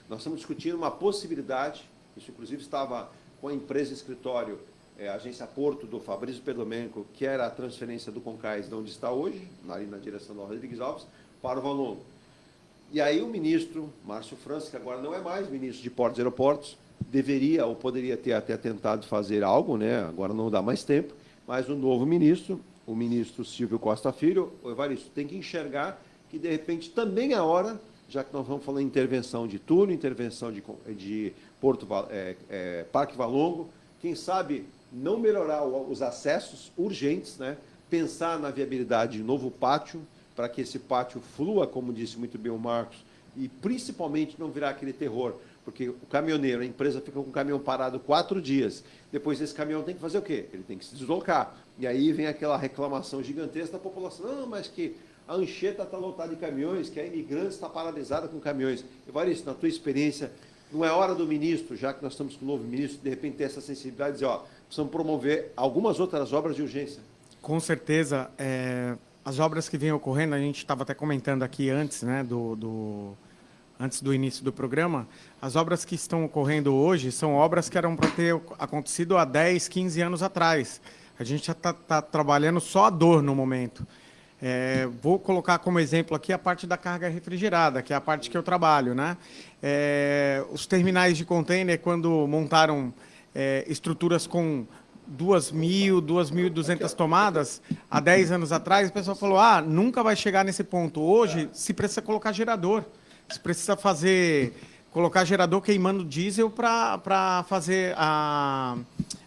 Nós estamos discutindo uma possibilidade, isso inclusive estava com a empresa escritório, a agência Porto do Fabrício Perdomênico, que era a transferência do Concais de onde está hoje, ali na direção do Rodrigues Alves, para o Valongo. E aí o ministro Márcio França, que agora não é mais ministro de Portos e Aeroportos, deveria ou poderia ter até tentado fazer algo, né? Agora não dá mais tempo, mas o novo ministro, o ministro Silvio Costa Filho, o Evaristo, tem que enxergar que, de repente, também é hora, já que nós vamos falar em intervenção de túnel, intervenção de Parque Valongo, quem sabe não melhorar os acessos urgentes, né? Pensar na viabilidade de novo pátio, para que esse pátio flua, como disse muito bem o Marcos, e principalmente não virar aquele terror, porque o caminhoneiro, a empresa fica com o caminhão parado 4 dias, depois esse caminhão tem que fazer o quê? Ele tem que se deslocar, e aí vem aquela reclamação gigantesca da população, não, mas que a Anchieta está lotada de caminhões, que a Imigrantes está paralisada com caminhões. Evaristo, na tua experiência, não é hora do ministro, já que nós estamos com o novo ministro, de repente ter essa sensibilidade e dizer, ó, precisamos promover algumas outras obras de urgência? Com certeza, as obras que vêm ocorrendo, a gente estava até comentando aqui antes, né, antes do início do programa, as obras que estão ocorrendo hoje são obras que eram para ter acontecido há 10, 15 anos atrás. A gente já está trabalhando só a dor no momento. Vou colocar como exemplo aqui a parte da carga refrigerada, que é a parte que eu trabalho, né? Os terminais de container, quando montaram estruturas com 2.000, 2.200 tomadas, há 10 anos atrás, o pessoal falou, nunca vai chegar nesse ponto. Hoje, se precisa colocar gerador. Se precisa colocar gerador queimando diesel para fazer a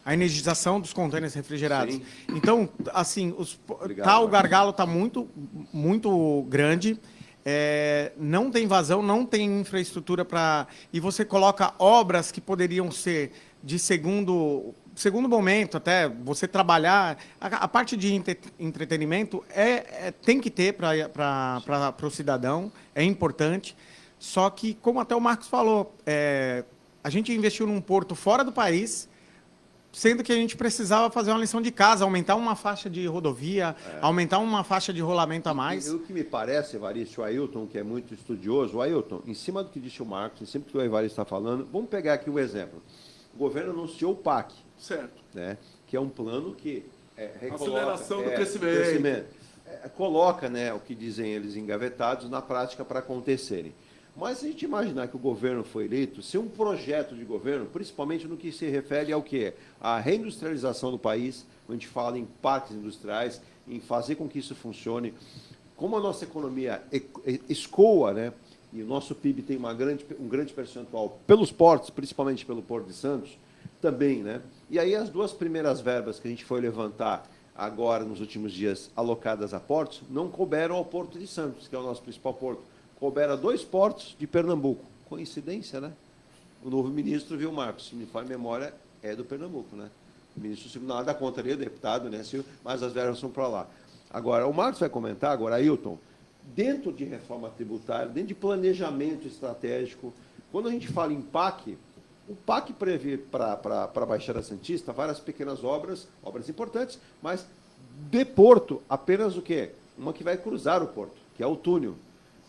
energização dos contêineres refrigerados. Sim. Então, assim, o gargalo está muito, muito grande, não tem vazão, não tem infraestrutura para... E você coloca obras que poderiam ser de segundo momento, até você trabalhar... A parte de entretenimento tem que ter para o cidadão, é importante. Só que, como até o Marcos falou, a gente investiu num porto fora do país, sendo que a gente precisava fazer uma lição de casa, aumentar uma faixa de rodovia, aumentar uma faixa de rolamento a mais. O que me parece, Evaristo, o Ailton, que é muito estudioso, o Ailton, em cima do que disse o Marcos, em cima do que o Evaristo está falando, vamos pegar aqui um exemplo. O governo anunciou o PAC, certo, né, que é um plano que aceleração do crescimento. Coloca, né, o que dizem eles engavetados na prática para acontecerem. Mas se a gente imaginar que o governo foi eleito, ser um projeto de governo, principalmente no que se refere ao quê? A reindustrialização do país, quando a gente fala em parques industriais, em fazer com que isso funcione, como a nossa economia escoa, né, e o nosso PIB tem um grande percentual pelos portos, principalmente pelo Porto de Santos, também, né? E aí as 2 primeiras verbas que a gente foi levantar agora, nos últimos dias, alocadas a portos, não couberam ao Porto de Santos, que é o nosso principal porto. Couberam a 2 portos de Pernambuco. Coincidência, né? O novo ministro, viu, Marcos? Se me falha a memória, é do Pernambuco, né? O ministro Silvio, nada contra ele, deputado, né, Silvio? Mas as verbas são para lá. Agora, o Marcos vai comentar, agora, Ailton, dentro de reforma tributária, dentro de planejamento estratégico, quando a gente fala em PAC, o PAC prevê para a Baixada Santista várias pequenas obras importantes, mas de porto, apenas o quê? Uma que vai cruzar o porto, que é o túnel.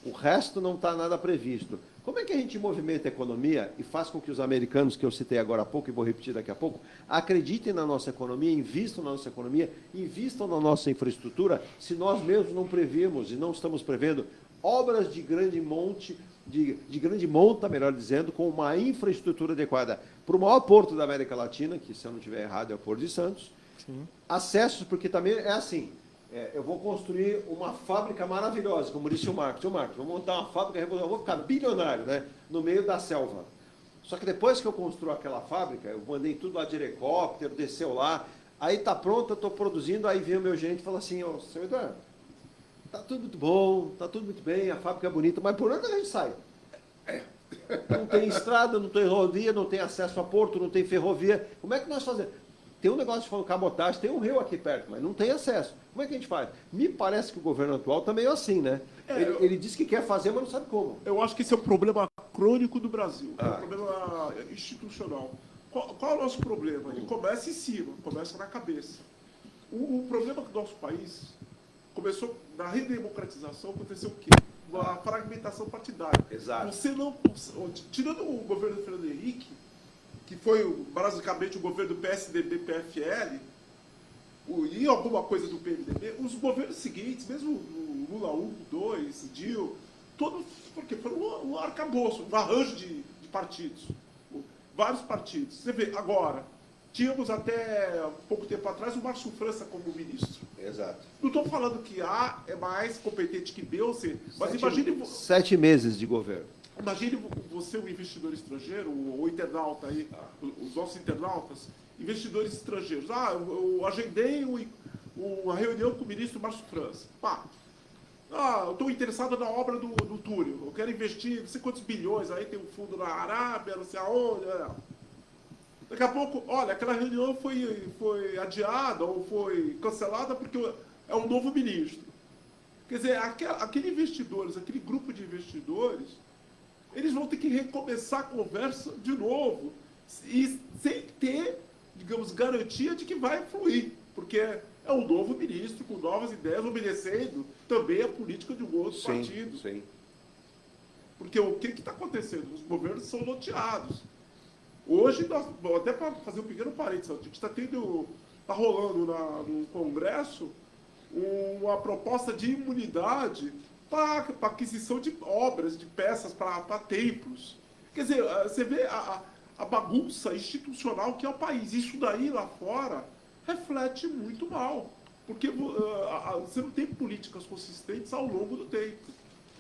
O resto não está nada previsto. Como é que a gente movimenta a economia e faz com que os americanos, que eu citei agora há pouco e vou repetir daqui a pouco, acreditem na nossa economia, invistam na nossa economia, invistam na nossa infraestrutura, se nós mesmos não previmos e não estamos prevendo obras de grande monte, de grande monta, melhor dizendo, com uma infraestrutura adequada para o maior porto da América Latina, que, se eu não estiver errado, é o Porto de Santos. Sim. Acessos, porque também é assim... eu vou construir uma fábrica maravilhosa, como disse o Marcos. O Marcos, vou montar uma fábrica, eu vou ficar bilionário, né, no meio da selva. Só que depois que eu construo aquela fábrica, eu mandei tudo lá de helicóptero, desceu lá, aí está pronto, eu estou produzindo, aí vem o meu gerente e fala assim, seu Eduardo, está tudo muito bom, está tudo muito bem, a fábrica é bonita, mas por onde a gente sai? Não tem estrada, não tem rodovia, não tem acesso a porto, não tem ferrovia. Como é que nós fazemos? Tem um negócio de cabotagem, tem um rio aqui perto, mas não tem acesso. Como é que a gente faz? Me parece que o governo atual está meio assim, né? Ele diz que quer fazer, mas não sabe como. Eu acho que esse é um problema crônico do Brasil, é um problema institucional. Qual é o nosso problema? Ele começa em cima, começa na cabeça. O problema do nosso país começou na redemocratização, aconteceu o quê? Uma fragmentação partidária. Exato. Você não, tirando o governo do Fernando Henrique, que foi basicamente o governo do PSDB-PFL, e alguma coisa do PMDB, os governos seguintes, mesmo o Lula 1, 2, Dil, todos, porque foi um arcabouço, um arranjo de partidos, vários partidos. Você vê, agora, tínhamos até pouco tempo atrás o Márcio França como ministro. Exato. Não estou falando que A é mais competente que B ou C, mas imagine... 7 meses de governo. Imagine você, um investidor estrangeiro, o internauta aí, os nossos internautas, investidores estrangeiros. Eu agendei uma reunião com o ministro Márcio França. Pá, eu estou interessado na obra do túnel, eu quero investir não sei quantos bilhões, aí tem um fundo na Arábia, não sei aonde. Daqui a pouco, olha, aquela reunião foi adiada ou foi cancelada porque é um novo ministro. Quer dizer, aquele grupo de investidores, eles vão ter que recomeçar a conversa de novo, e sem ter, digamos, garantia de que vai fluir, porque é um novo ministro com novas ideias, obedecendo também a política de um outro partido. Sim. Porque o que está acontecendo? Os governos são loteados. Hoje, até para fazer um pequeno parênteses, a gente está rolando no Congresso uma proposta de imunidade para aquisição de obras, de peças para templos. Quer dizer, você vê a bagunça institucional que é o país. Isso daí lá fora reflete muito mal, porque você não tem políticas consistentes ao longo do tempo.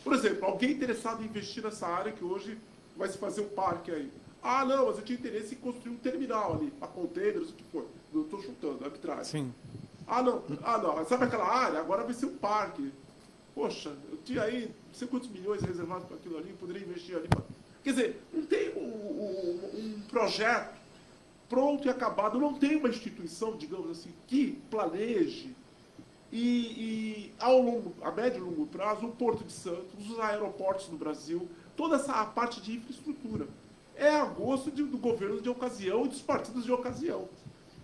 Por exemplo, alguém interessado em investir nessa área que hoje vai se fazer um parque aí. Não, mas eu tinha interesse em construir um terminal ali, para containers, o que for. Eu estou chutando, arbitragem. Sim. Não. Sabe aquela área? Agora vai ser um parque. Poxa, eu tinha aí não sei quantos milhões reservados para aquilo ali, poderia investir ali. Quer dizer, não tem um projeto pronto e acabado, não tem uma instituição, digamos assim, que planeje e a médio e longo prazo, o Porto de Santos, os aeroportos do Brasil, toda essa parte de infraestrutura. É a gosto do governo de ocasião e dos partidos de ocasião.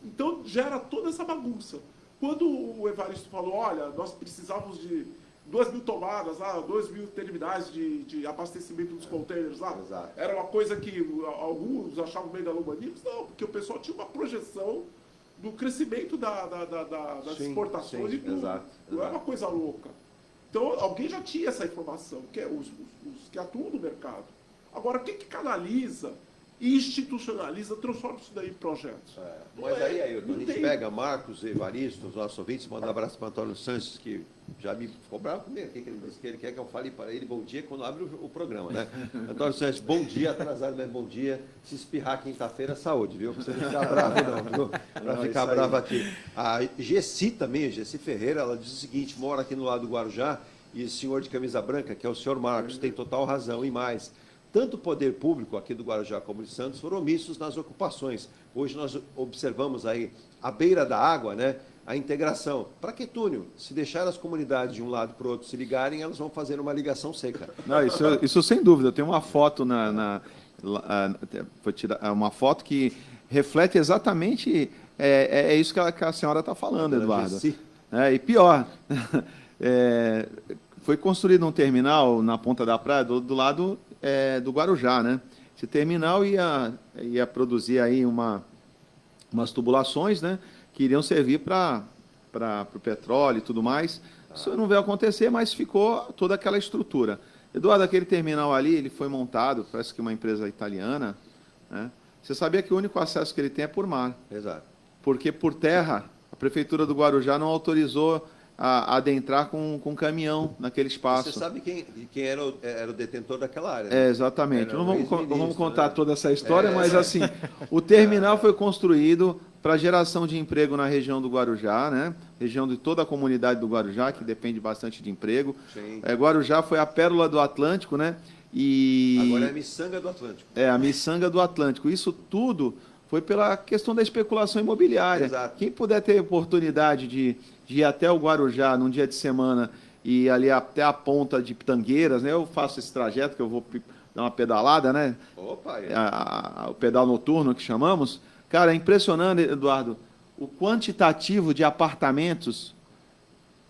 Então, gera toda essa bagunça. Quando o Evaristo falou, olha, nós precisávamos de 2.000 tomadas, 2.000 terminais de abastecimento dos containers lá, era uma coisa que alguns achavam megalomaníacos, não, porque o pessoal tinha uma projeção do crescimento das exportações e tudo. Não é uma coisa louca. Então, alguém já tinha essa informação, que é os que atuam no mercado. Agora, quem que canaliza, institucionaliza, transforma isso daí em projetos? Mas aí, Ailton, a gente pega Marcos e Evaristo, os nossos ouvintes, manda um abraço para Antônio Sanches, que já me ficou bravo comigo, que ele disse que ele quer que eu fale para ele bom dia quando abre o programa, né? Antônio Sanches, bom dia, atrasado, mas bom dia. Se espirrar quinta-feira, saúde, viu? Pra você não ficar bravo, não, viu? Para ficar bravo aqui. A Gessi também, Gessi Ferreira, ela diz o seguinte, mora aqui no lado do Guarujá, e o senhor de camisa branca, que é o senhor Marcos, tem total razão, e mais. Tanto o poder público aqui do Guarujá como de Santos foram omissos nas ocupações. Hoje nós observamos aí, à beira da água, né, a integração. Para que túnel? Se deixar as comunidades de um lado para o outro se ligarem, elas vão fazer uma ligação seca. Não, isso sem dúvida. Eu tenho uma foto uma foto que reflete exatamente isso que a senhora está falando, Eduardo. E pior, foi construído um terminal na ponta da praia do lado do Guarujá, né? Esse terminal ia produzir aí umas tubulações, né? Que iriam servir para o petróleo e tudo mais. Isso não veio acontecer, mas ficou toda aquela estrutura. Eduardo, aquele terminal ali, ele foi montado, parece que uma empresa italiana, né? Você sabia que o único acesso que ele tem é por mar. Exato. Porque por terra, a Prefeitura do Guarujá não autorizou a adentrar com caminhão naquele espaço. Você sabe quem era o detentor daquela área, né? Exatamente. Não vamos contar toda essa história, mas assim, o terminal foi construído para geração de emprego na região do Guarujá, né? Região de toda a comunidade do Guarujá, que depende bastante de emprego. Guarujá foi a pérola do Atlântico, né? Agora é a miçanga do Atlântico. A miçanga do Atlântico. Isso tudo foi pela questão da especulação imobiliária. Exato. Quem puder ter oportunidade de ir até o Guarujá num dia de semana e ali até a ponta de Pitangueiras, né? Eu faço esse trajeto que eu vou dar uma pedalada, né? Opa! O pedal noturno que chamamos. Cara, é impressionante, Eduardo, o quantitativo de apartamentos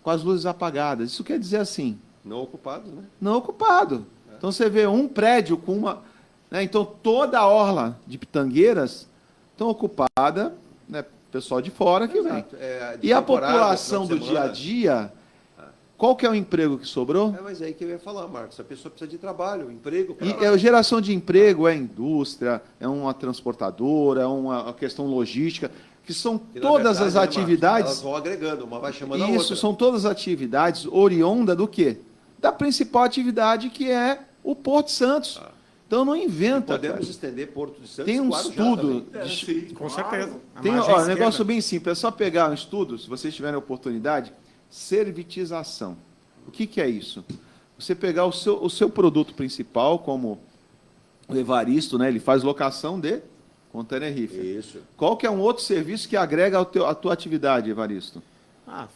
com as luzes apagadas. Isso quer dizer assim... Não ocupado, né? Não ocupado. Então você vê um prédio com uma... Né? Então toda a orla de Pitangueiras estão ocupada, né? Pessoal de fora que vem. E a população do dia a dia, qual que é o emprego que sobrou? Mas é aí que eu ia falar, Marcos. A pessoa precisa de trabalho, emprego. Geração de emprego é indústria, é uma transportadora, é uma questão logística, que são todas as atividades... Elas vão agregando, uma vai chamando a outra. Isso, são todas as atividades oriundas do quê? Da principal atividade que é o Porto de Santos. Então não inventa. Podemos estender Porto de Santos. Tem um estudo. Com certeza. Tem um negócio bem simples. É só pegar um estudo, se vocês tiverem oportunidade, servitização. O que é isso? Você pegar o seu produto principal, como o Evaristo, né? Ele faz locação de container reefer. Isso. Qual que é um outro serviço que agrega a tua atividade, Evaristo?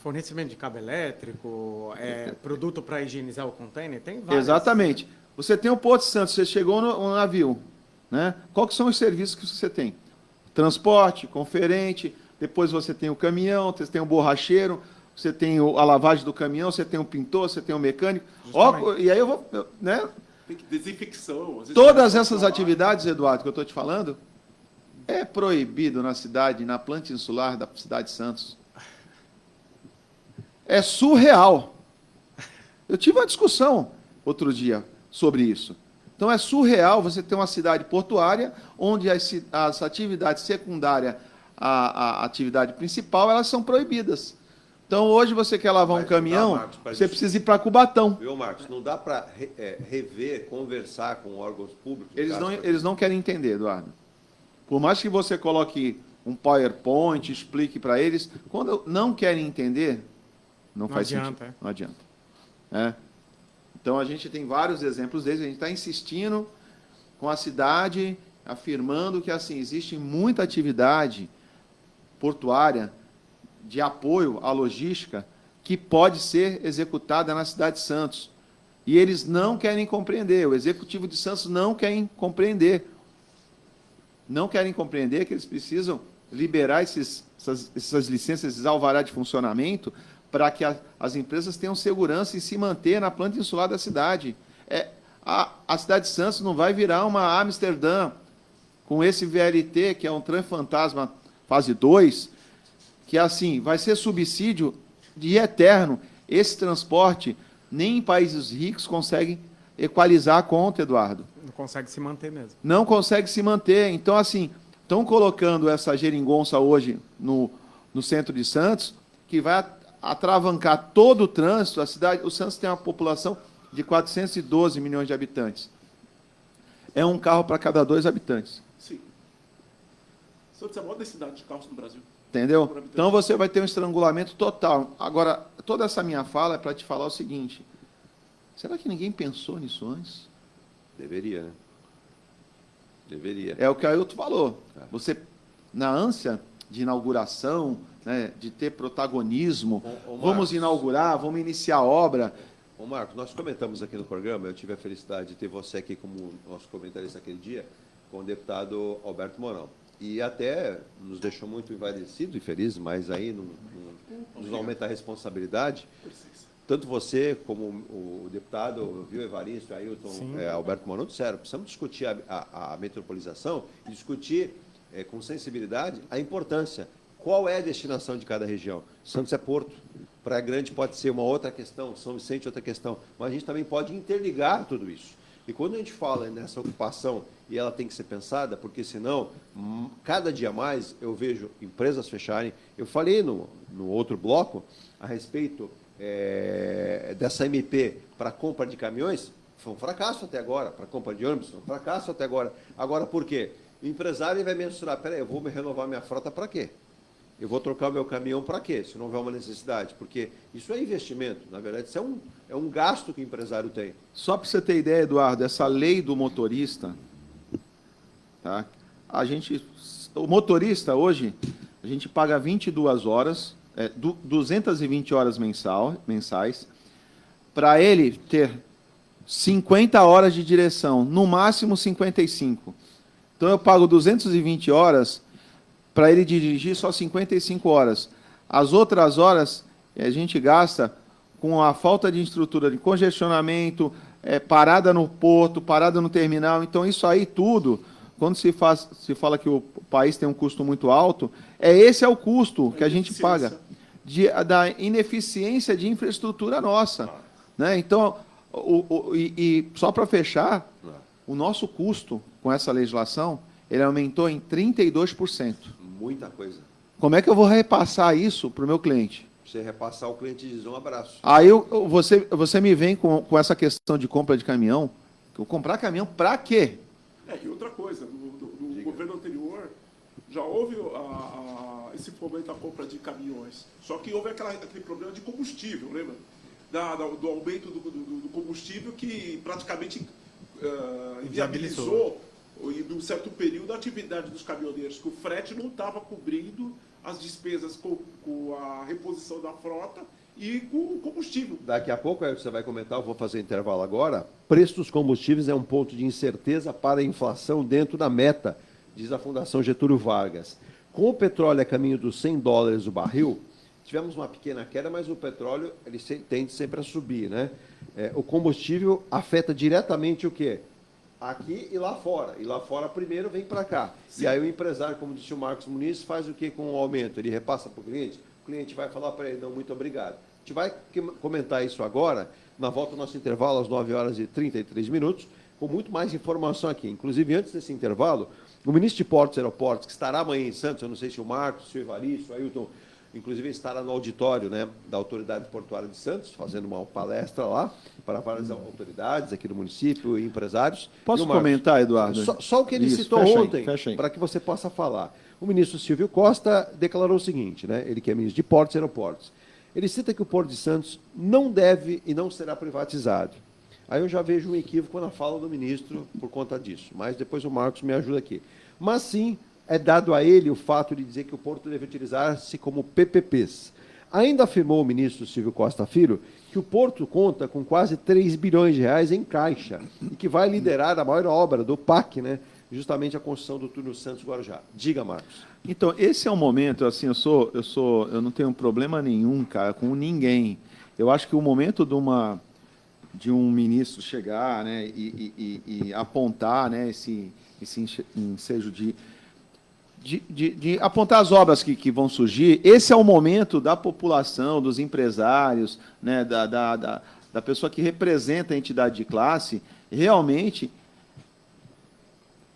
Fornecimento de cabo elétrico, produto para higienizar o container, tem vários. Exatamente. Você tem o Porto de Santos, você chegou no navio, né? Quais são os serviços que você tem? Transporte, conferente, depois você tem o caminhão, você tem o borracheiro, você tem a lavagem do caminhão, você tem o pintor, você tem o mecânico. E aí eu vou... Né? Tem que desinfecção. Todas essas atividades, Eduardo, que eu estou te falando, é proibido na cidade, na planta insular da cidade de Santos. É surreal. Eu tive uma discussão outro dia sobre isso. Então, é surreal você ter uma cidade portuária onde as atividades secundárias à atividade principal, elas são proibidas. Então, hoje você quer lavar um caminhão, Marcos, você precisa ir para Cubatão. Viu, Marcos? Não dá para rever, conversar com órgãos públicos? Eles não querem entender, Eduardo. Por mais que você coloque um PowerPoint, explique para eles, quando não querem entender, não faz adianta, sentido. Não adianta. Então, a gente tem vários exemplos deles. A gente está insistindo com a cidade, afirmando que assim existe muita atividade portuária de apoio à logística que pode ser executada na cidade de Santos. E eles não querem compreender. O Executivo de Santos não quer compreender. Não querem compreender que eles precisam liberar essas licenças, esses alvará de funcionamento, para que as empresas tenham segurança em se manter na planta insular da cidade. A cidade de Santos não vai virar uma Amsterdã com esse VLT, que é um trem fantasma fase 2, que assim vai ser subsídio de eterno. Esse transporte, nem em países ricos conseguem equalizar a conta, Eduardo. Não consegue se manter mesmo. Não consegue se manter. Então, assim, estão colocando essa geringonça hoje no centro de Santos, que vai atravancar todo o trânsito. O Santos tem uma população de 412 milhões de habitantes. É um carro para cada 2 habitantes. Sim. Santos é a maior densidade de carros do Brasil. Entendeu? Então você vai ter um estrangulamento total. Agora, toda essa minha fala é para te falar o seguinte: será que ninguém pensou nisso antes? Deveria, né? Deveria. É o que o Ailton falou. Você, na ânsia de inauguração, né, de ter protagonismo, vamos inaugurar, vamos iniciar a obra. Ô Marcos, nós comentamos aqui no programa, eu tive a felicidade de ter você aqui como nosso comentarista aquele dia, com o deputado Alberto Mourão. E até nos deixou muito envaidecidos e felizes, mas aí nos aumenta a responsabilidade. Tanto você como o deputado, viu, Evaristo, Ailton, Alberto Mourão, disseram, precisamos discutir a metropolização e discutir com sensibilidade a importância. Qual é a destinação de cada região? Santos é Porto. Praia Grande pode ser uma outra questão, São Vicente outra questão, mas a gente também pode interligar tudo isso. E quando a gente fala nessa ocupação, e ela tem que ser pensada, porque senão, cada dia mais, eu vejo empresas fecharem. Eu falei no outro bloco a respeito dessa MP para compra de caminhões, foi um fracasso até agora, para compra de ônibus, foi um fracasso até agora. Agora, por quê? O empresário vai mensurar, peraí, eu vou me renovar minha frota para quê? Eu vou trocar o meu caminhão para quê? Se não houver uma necessidade. Porque isso é investimento. Na verdade, isso é um gasto que o empresário tem. Só para você ter ideia, Eduardo, essa lei do motorista, tá? O motorista hoje, a gente paga 22 horas, 220 horas mensais, para ele ter 50 horas de direção, no máximo 55. Então, eu pago 220 horas para ele dirigir só 55 horas. As outras horas a gente gasta com a falta de estrutura de congestionamento, parada no porto, parada no terminal. Então, isso aí tudo, quando se fala que o país tem um custo muito alto, esse é o custo que a gente paga da ineficiência de infraestrutura nossa. Né? Então, só para fechar, o nosso custo com essa legislação, ele aumentou em 32%. Muita coisa. Como é que eu vou repassar isso para o meu cliente? Você repassar, o cliente diz um abraço. Aí você me vem com essa questão de compra de caminhão. Eu comprar caminhão para quê? E outra coisa, no governo anterior já houve esse fomento à compra de caminhões. Só que houve aquele problema de combustível, lembra? do aumento do combustível que praticamente inviabilizou, em um certo período, a atividade dos caminhoneiros, que o frete não estava cobrindo as despesas com a reposição da frota e com o combustível. Daqui a pouco você vai comentar, eu vou fazer intervalo agora. Preço dos combustíveis é um ponto de incerteza para a inflação dentro da meta, diz a Fundação Getúlio Vargas. Com o petróleo a caminho dos $100 o barril, tivemos uma pequena queda, mas o petróleo ele tende sempre a subir, né? O combustível afeta diretamente o quê? Aqui e lá fora. E lá fora primeiro vem para cá. Sim. E aí o empresário, como disse o Marcos Muniz, faz o quê com o aumento? Ele repassa para o cliente vai falar para ele, não, muito obrigado. A gente vai comentar isso agora, na volta do nosso intervalo, às 9h33, com muito mais informação aqui. Inclusive, antes desse intervalo, o ministro de Portos e Aeroportos, que estará amanhã em Santos, eu não sei se o Marcos, se o Evaristo, o Ailton, inclusive estará no auditório, né, da Autoridade Portuária de Santos, fazendo uma palestra lá para várias autoridades aqui do município e empresários. Posso comentar, Eduardo? Só o que ele citou ontem, para que você possa falar. O ministro Silvio Costa declarou o seguinte, né, ele que é ministro de Portos e Aeroportos. Ele cita que o Porto de Santos não deve e não será privatizado. Aí eu já vejo um equívoco na fala do ministro por conta disso, mas depois o Marcos me ajuda aqui. Mas sim, é dado a ele o fato de dizer que o Porto deve utilizar-se como PPPs. Ainda afirmou o ministro Silvio Costa Filho que o Porto conta com quase 3 bilhões de reais em caixa e que vai liderar a maior obra do PAC, né, justamente a construção do túnel Santos-Guarujá. Diga, Marcos. Então, esse é um momento, assim, eu não tenho problema nenhum, cara, com ninguém. Eu acho que o momento de um ministro chegar, né, e apontar, né, esse ensejo de apontar as obras que vão surgir, esse é o momento da população, dos empresários, né, da pessoa que representa a entidade de classe, realmente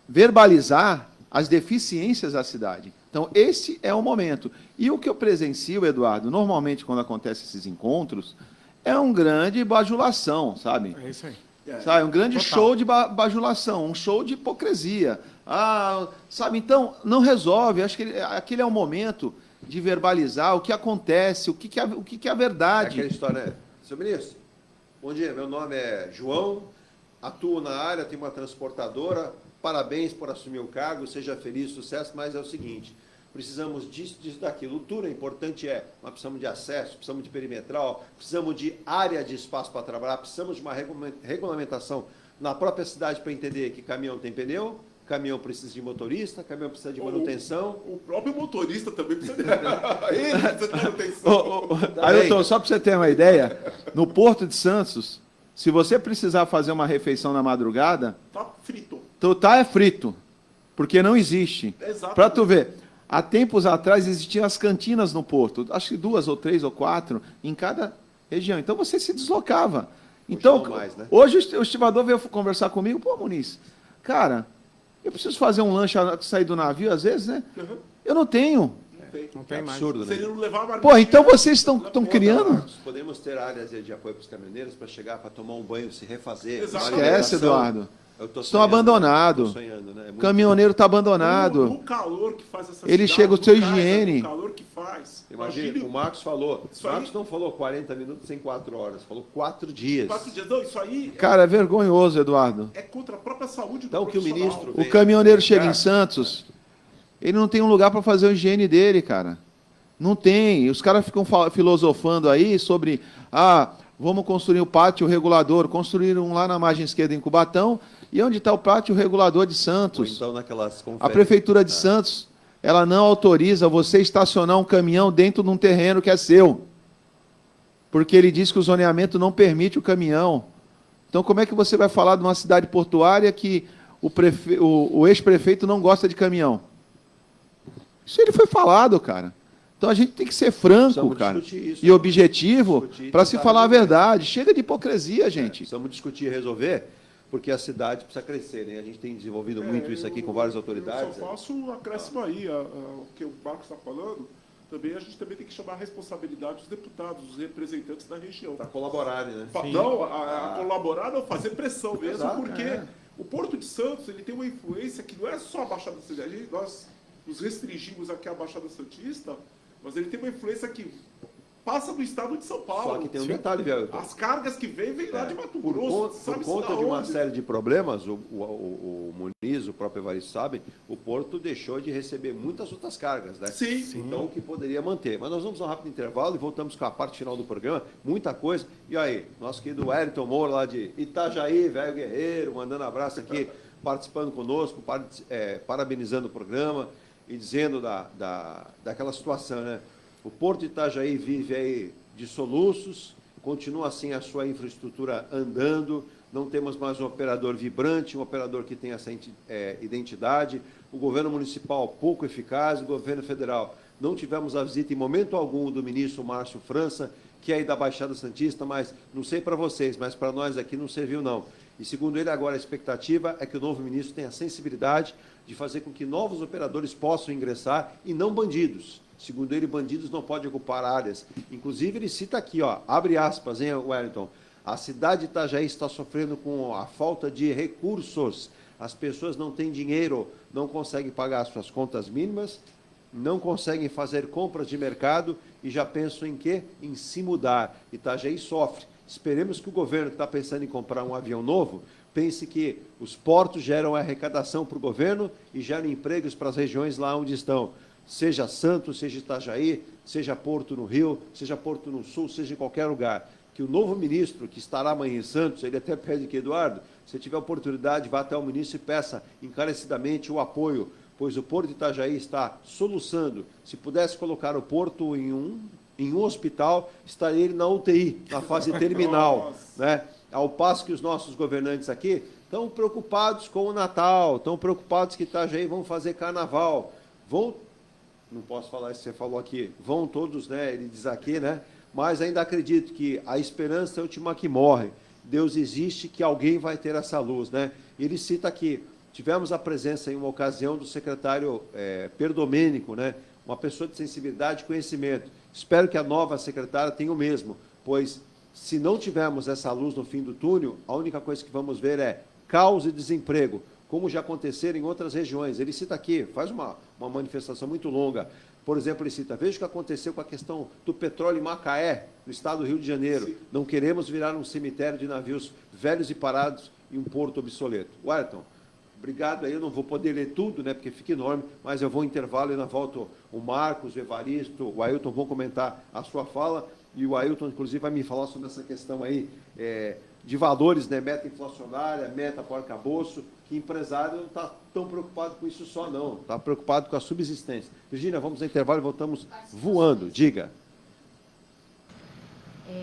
verbalizar as deficiências da cidade. Então, esse é o momento. E o que eu presencio, Eduardo, normalmente quando acontecem esses encontros, é um grande bajulação, sabe? É isso aí. Sabe? Um grande show de bajulação, um show de hipocrisia. Sabe? Então, não resolve. Acho que aquele é o momento de verbalizar o que acontece, o que é a verdade. Aquela história, seu ministro, bom dia, meu nome é João, atuo na área, tenho uma transportadora, parabéns por assumir o cargo, seja feliz, sucesso, mas é o seguinte, precisamos disso, daquilo. O túnel importante mas precisamos de acesso, precisamos de perimetral, precisamos de área de espaço para trabalhar, precisamos de uma regulamentação na própria cidade para entender que caminhão tem pneu, caminhão precisa de motorista, caminhão precisa de manutenção. O próprio motorista também precisa de manutenção. Ailton, só para você ter uma ideia, no Porto de Santos, se você precisar fazer uma refeição na madrugada... Tá frito. É frito, porque não existe. Para tu ver, há tempos atrás existiam as cantinas no Porto, acho que 2 ou 3 ou 4 em cada região. Então você se deslocava. Então, mais, né? Hoje o estivador veio conversar comigo, pô, Muniz, cara, eu preciso fazer um lanche sair do navio às vezes, né? Uhum. Eu não tenho. Não tem mais. Absurdo, né? Pô, então vocês estão criando? Podemos ter áreas de apoio para os caminhoneiros para chegar, para tomar um banho, se refazer. Esquece, Eduardo. Estão abandonados. Né? O caminhoneiro está abandonado. No calor que faz essa ele chega o seu higiene. O calor que faz. Imagina, o Marcos falou. O Marcos não falou 40 minutos em 4 horas, falou 4 dias. 4 dias. Não, isso aí... Cara, é vergonhoso, Eduardo. É contra a própria saúde do então, que o ministro... O caminhoneiro chega em Santos, ele não tem um lugar para fazer a higiene dele, cara. Não tem. Os caras ficam filosofando aí sobre... vamos construir o pátio regulador. Construíram lá na margem esquerda em Cubatão. E onde está o pátio regulador de Santos? Ou então naquelas a Prefeitura de Santos, ela não autoriza você estacionar um caminhão dentro de um terreno que é seu. Porque ele diz que o zoneamento não permite o caminhão. Então, como é que você vai falar de uma cidade portuária que o ex-prefeito não gosta de caminhão? Isso ele foi falado, cara. Então, a gente tem que ser franco, cara, e objetivo para se falar a verdade. Chega de hipocrisia, gente. Precisamos discutir e resolver. Porque a cidade precisa crescer, né? A gente tem desenvolvido muito isso aqui com várias autoridades. Eu só faço um acréscimo aí, o que o Marcos está falando, a gente também tem que chamar a responsabilidade dos deputados, dos representantes da região. Para colaborarem, né? Não, a colaborar, não, fazer pressão mesmo, exato, porque o Porto de Santos ele tem uma influência que não é só a Baixada Santista. Nós nos restringimos aqui à Baixada Santista, mas ele tem uma influência que passa no estado de São Paulo. Só que tem um detalhe, velho. As cargas que vêm lá de Mato Grosso. Por conta de uma série de problemas, o Muniz, o próprio Evaristo sabe, o Porto deixou de receber muitas outras cargas, né? Sim. Então, que poderia manter. Mas nós vamos a um rápido intervalo e voltamos com a parte final do programa. Muita coisa. E aí, nosso querido Wellington Moura, lá de Itajaí, velho guerreiro, mandando abraço aqui, participando conosco, parabenizando o programa e dizendo daquela situação, né? O Porto de Itajaí vive aí de soluços, continua assim a sua infraestrutura andando, não temos mais um operador vibrante, um operador que tenha essa identidade, o governo municipal pouco eficaz, o governo federal. Não tivemos a visita em momento algum do ministro Márcio França, que é aí da Baixada Santista, mas não sei para vocês, mas para nós aqui não serviu não. E segundo ele, agora a expectativa é que o novo ministro tenha a sensibilidade de fazer com que novos operadores possam ingressar e não bandidos. Segundo ele, bandidos não podem ocupar áreas. Inclusive, ele cita aqui, ó, abre aspas, hein, Wellington? A cidade de Itajaí está sofrendo com a falta de recursos. As pessoas não têm dinheiro, não conseguem pagar suas contas mínimas, não conseguem fazer compras de mercado e já pensam em quê? Em se mudar. Itajaí sofre. Esperemos que o governo que está pensando em comprar um avião novo pense que os portos geram arrecadação para o governo e geram empregos para as regiões lá onde estão. Seja Santos, seja Itajaí, seja Porto no Rio, seja Porto no Sul, seja em qualquer lugar. Que o novo ministro, que estará amanhã em Santos, ele até pede que, Eduardo, se tiver oportunidade, vá até o ministro e peça encarecidamente o apoio, pois o Porto de Itajaí está soluçando. Se pudesse colocar o Porto em um hospital, estaria ele na UTI, na fase terminal, né? Ao passo que os nossos governantes aqui estão preocupados com o Natal, estão preocupados que Itajaí vão fazer carnaval, não posso falar isso que você falou aqui, vão todos, né? Ele diz aqui, né? Mas ainda acredito que a esperança é a última que morre. Deus existe, que alguém vai ter essa luz, né? Ele cita aqui, tivemos a presença em uma ocasião do secretário Perdomênico, né? Uma pessoa de sensibilidade e conhecimento. Espero que a nova secretária tenha o mesmo, pois se não tivermos essa luz no fim do túnel, a única coisa que vamos ver é caos e desemprego, como já aconteceram em outras regiões. Ele cita aqui, faz uma manifestação muito longa. Por exemplo, ele cita, veja o que aconteceu com a questão do petróleo em Macaé, no estado do Rio de Janeiro. Sim. Não queremos virar um cemitério de navios velhos e parados e um porto obsoleto. Wellington, obrigado aí, eu não vou poder ler tudo, né, porque fica enorme, mas eu vou ao intervalo e na volta o Marcos, o Evaristo, o Ailton vão comentar a sua fala, e o Ailton, inclusive, vai me falar sobre essa questão aí de valores, né, meta inflacionária, meta por arcabouço, que empresário não está tão preocupado com isso só, não. Está preocupado com a subsistência. Virgínia, vamos ao intervalo e voltamos voando. Diga.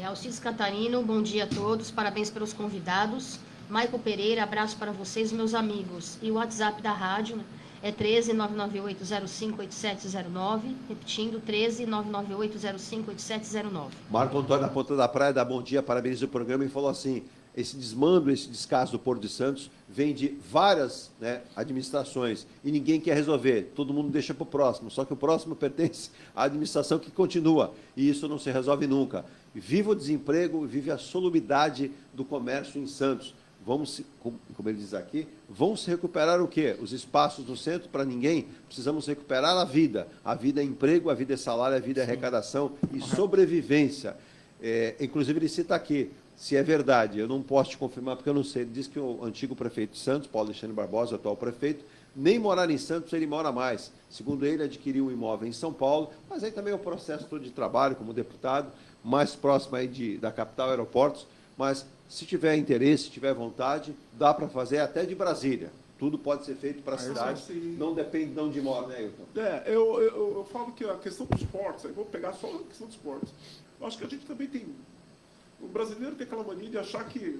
Alcides Catarino, bom dia a todos. Parabéns pelos convidados. Maico Pereira, abraço para vocês, meus amigos. E o WhatsApp da rádio, né, é 13-99805-8709. Repetindo, 13-99805-8709. Marco Antônio, da Ponta da Praia, dá bom dia, parabéns do programa, e falou assim, esse desmando, esse descaso do Porto de Santos vem de várias, né, administrações e ninguém quer resolver, todo mundo deixa para o próximo, só que o próximo pertence à administração que continua e isso não se resolve nunca. Viva o desemprego, vive a salubridade do comércio em Santos. Vamos, como ele diz aqui, vão se recuperar o quê? Os espaços no centro para ninguém, precisamos recuperar a vida. A vida é emprego, a vida é salário, a vida é arrecadação e sobrevivência. Inclusive ele cita aqui, se é verdade, eu não posso te confirmar porque eu não sei, ele diz que o antigo prefeito de Santos, Paulo Alexandre Barbosa, atual prefeito, nem morar em Santos ele mora mais. Segundo ele, adquiriu um imóvel em São Paulo, mas aí também é o processo todo de trabalho como deputado, mais próximo aí da capital, aeroportos, mas se tiver interesse, se tiver vontade, dá para fazer até de Brasília. Tudo pode ser feito para a cidade, não depende de onde mora, né, Ailton? Eu falo que a questão dos portos, eu vou pegar só a questão dos portos. Eu acho que a gente também tem... O brasileiro tem aquela mania de achar que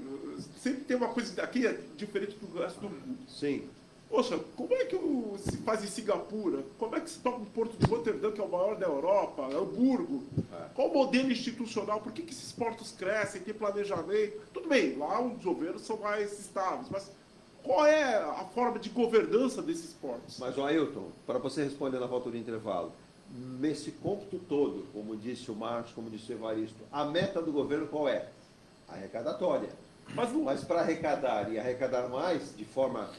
sempre tem uma coisa daqui diferente do resto do mundo. Sim. Poxa, como é que se faz em Singapura? Como é que se toca no Porto de Roterdã, que é o maior da Europa, Hamburgo? Qual o modelo institucional? Por que esses portos crescem, tem planejamento? Tudo bem, lá os governos são mais estáveis, mas qual é a forma de governança desses portos? Mas, Ailton, para você responder na volta do intervalo, nesse cômputo todo, como disse o Marcos, como disse o Evaristo, a meta do governo qual é? Arrecadatória. Mas para arrecadar e arrecadar mais, de forma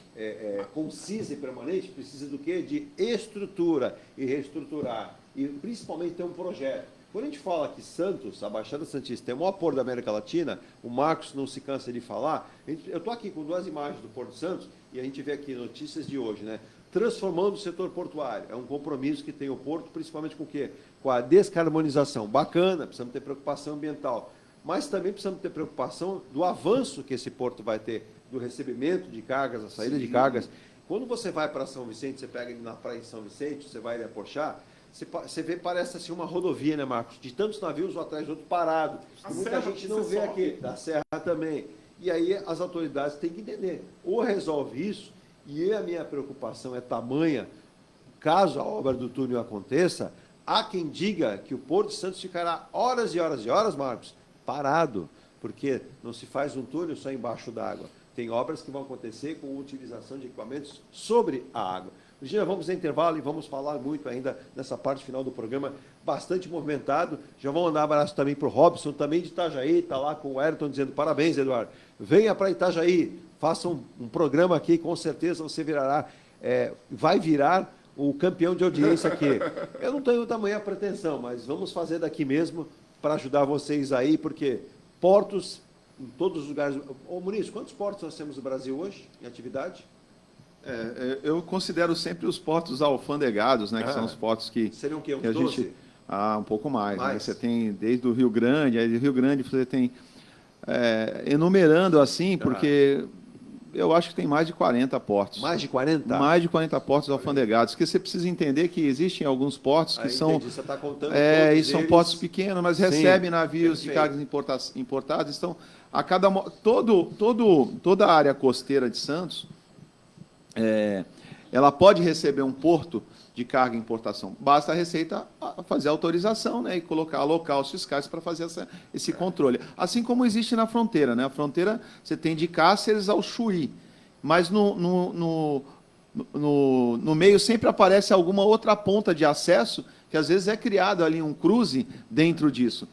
concisa e permanente, precisa do quê? De estrutura e reestruturar. e principalmente ter um projeto. Quando a gente fala que Santos, a Baixada Santista, tem o maior porto da América Latina, o Marcos não se cansa de falar. Eu estou aqui com 2 imagens do Porto Santos e a gente vê aqui notícias de hoje, né? Transformando o setor portuário. É um compromisso que tem o Porto, principalmente com o quê? Com a descarbonização. Bacana, precisamos ter preocupação ambiental. Mas também precisamos ter preocupação do avanço que esse porto vai ter, do recebimento de cargas, a saída de cargas. Quando você vai para São Vicente, você pega ali na praia em São Vicente, você vai ali a Porchá, você vê, parece assim uma rodovia, né, Marcos? De tantos navios um atrás do outro parado. Muita gente não vê aqui, da Serra também. E aí as autoridades têm que entender. Ou resolve isso, e a minha preocupação é tamanha, caso a obra do túnel aconteça, há quem diga que o Porto de Santos ficará horas e horas e horas, Marcos, parado, porque não se faz um túnel só embaixo d'água. Tem obras que vão acontecer com utilização de equipamentos sobre a água. Virgínia, vamos a intervalo e vamos falar muito ainda nessa parte final do programa, bastante movimentado. Já vou mandar um abraço também para o Robson, também de Itajaí, está lá com o Ayrton dizendo parabéns, Eduardo. Venha para Itajaí, faça um programa aqui, com certeza você virará, vai virar o campeão de audiência aqui. Eu não tenho tamanha pretensão, mas vamos fazer daqui mesmo para ajudar vocês aí, porque portos em todos os lugares. Ô, Muniz, quantos portos nós temos no Brasil hoje em atividade? Eu considero sempre os portos alfandegados, né, que são os portos que... Seriam o quê? Uns que a 12? gente, um pouco mais. Né? Você tem desde o Rio Grande, aí do Rio Grande você tem... enumerando assim, porque eu acho que tem mais de 40 portos. Mais de 40? Mais de 40 portos alfandegados, porque você precisa entender que existem alguns portos que são... Entendi, você está contando e são portos pequenos, mas recebem navios de cargas importadas. Então, toda a área costeira de Santos... ela pode receber um porto de carga e importação. Basta a Receita fazer a autorização, né, e alocar os fiscais para fazer esse controle. Assim como existe na fronteira. Né? A fronteira, você tem de Cáceres ao Chuí, mas no meio sempre aparece alguma outra ponta de acesso, que às vezes é criado ali um cruze dentro disso.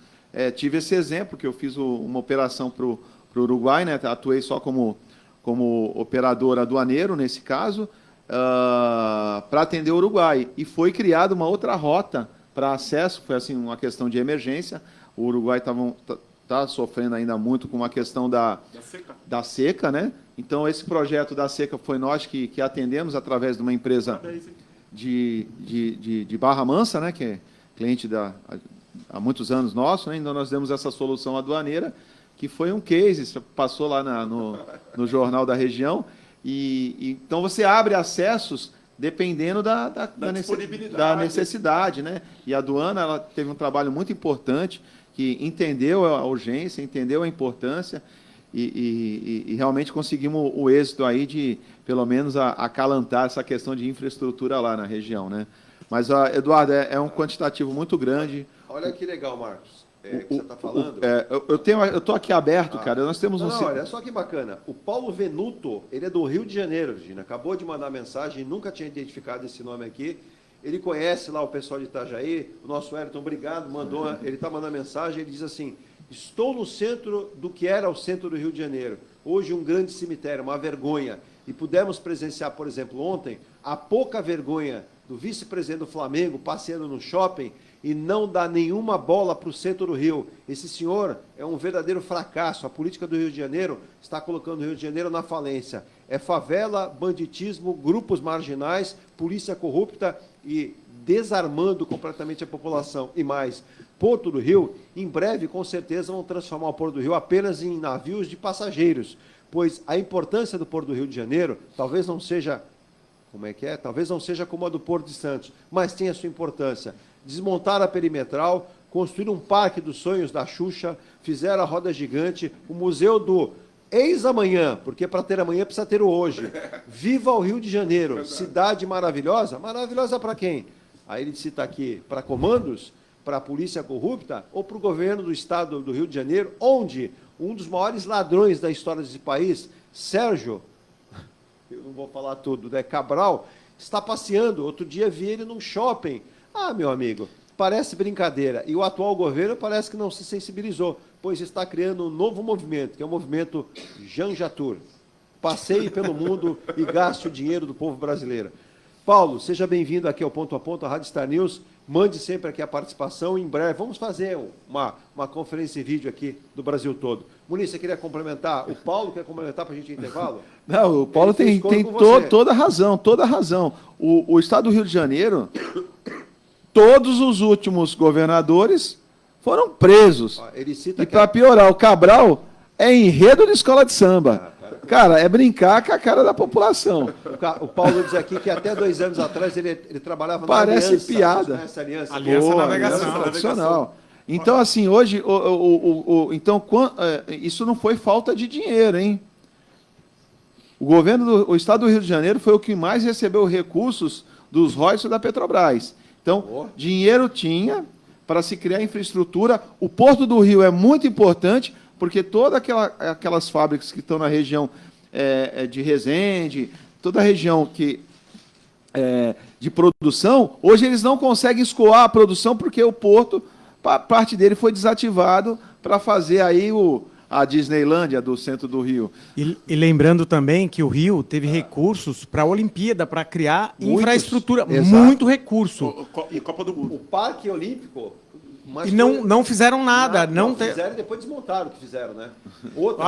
Tive esse exemplo, que eu fiz uma operação para o Uruguai, né, atuei só como operador aduaneiro, nesse caso, para atender o Uruguai. E foi criada uma outra rota para acesso, foi assim uma questão de emergência. O Uruguai está sofrendo ainda muito com a questão da seca, né? Então, esse projeto da seca foi nós que atendemos através de uma empresa de Barra Mansa, né? Que é cliente há muitos anos nosso, né? Então, nós demos essa solução aduaneira, que foi um case, passou lá no jornal da região, então você abre acessos dependendo da necessidade, né? E a aduana, ela teve um trabalho muito importante, que entendeu a urgência, entendeu a importância, e realmente conseguimos o êxito aí de, pelo menos, acalantar essa questão de infraestrutura lá na região, né? Mas, Eduardo, é um quantitativo muito grande. Olha que legal, Marcos. Que você está falando. Eu estou aqui aberto, cara. Nós temos olha só que bacana. O Paulo Venuto, ele é do Rio de Janeiro, Virginia. Acabou de mandar mensagem, nunca tinha identificado esse nome aqui. Ele conhece lá o pessoal de Itajaí. O nosso Ayrton, obrigado, ele está mandando mensagem. Ele diz assim: estou no centro do que era o centro do Rio de Janeiro. Hoje um grande cemitério, uma vergonha. E pudemos presenciar, por exemplo, ontem, a pouca vergonha do vice-presidente do Flamengo passeando no shopping e não dá nenhuma bola para o centro do Rio. Esse senhor é um verdadeiro fracasso. A política do Rio de Janeiro está colocando o Rio de Janeiro na falência. É favela, banditismo, grupos marginais, polícia corrupta e desarmando completamente a população. E mais, Porto do Rio, em breve, com certeza, vão transformar o Porto do Rio apenas em navios de passageiros, pois a importância do Porto do Rio de Janeiro talvez não seja... Talvez não seja como a do Porto de Santos, mas tem a sua importância. Desmontaram a perimetral, construíram um parque dos sonhos da Xuxa, fizeram a roda gigante, o museu do ex-amanhã, porque para ter amanhã precisa ter o hoje. Viva o Rio de Janeiro, cidade maravilhosa. Maravilhosa para quem? Aí ele cita aqui, para comandos, para a polícia corrupta ou para o governo do estado do Rio de Janeiro, onde um dos maiores ladrões da história desse país, Sérgio, eu não vou falar tudo, né? Cabral, está passeando. Outro dia vi ele num shopping. Meu amigo, parece brincadeira. E o atual governo parece que não se sensibilizou, pois está criando um novo movimento, que é o movimento Janjatur. Passeie pelo mundo e gaste o dinheiro do povo brasileiro. Paulo, seja bem-vindo aqui ao Ponto a Ponto, a Rádio Star News. Mande sempre aqui a participação. Em breve, vamos fazer uma conferência em vídeo aqui do Brasil todo. Muniz, você queria complementar? O Paulo quer complementar para a gente ir intervalo? Não, o Paulo tem toda a razão. O Estado do Rio de Janeiro, todos os últimos governadores foram presos. E para piorar, o Cabral é enredo de escola de samba. Cara, é brincar com a cara da população. O Paulo diz aqui que até 2 anos atrás ele trabalhava Parece na Aliança. piada. Aliança Navegação. Tradicional. Então, assim, hoje, isso não foi falta de dinheiro, hein? O Estado do Rio de Janeiro foi o que mais recebeu recursos dos royalties da Petrobras. Então, dinheiro tinha para se criar infraestrutura. O Porto do Rio é muito importante, porque todas aquelas fábricas que estão na região de Resende, toda a região de produção, hoje eles não conseguem escoar a produção porque o porto, parte dele foi desativado para fazer aí a Disneylândia do centro do Rio. E lembrando também que o Rio teve recursos para a Olimpíada, para criar infraestrutura, muito recurso. E Copa do Mundo. O Parque Olímpico... E não fizeram nada. Não fizeram e depois desmontaram o que fizeram, né?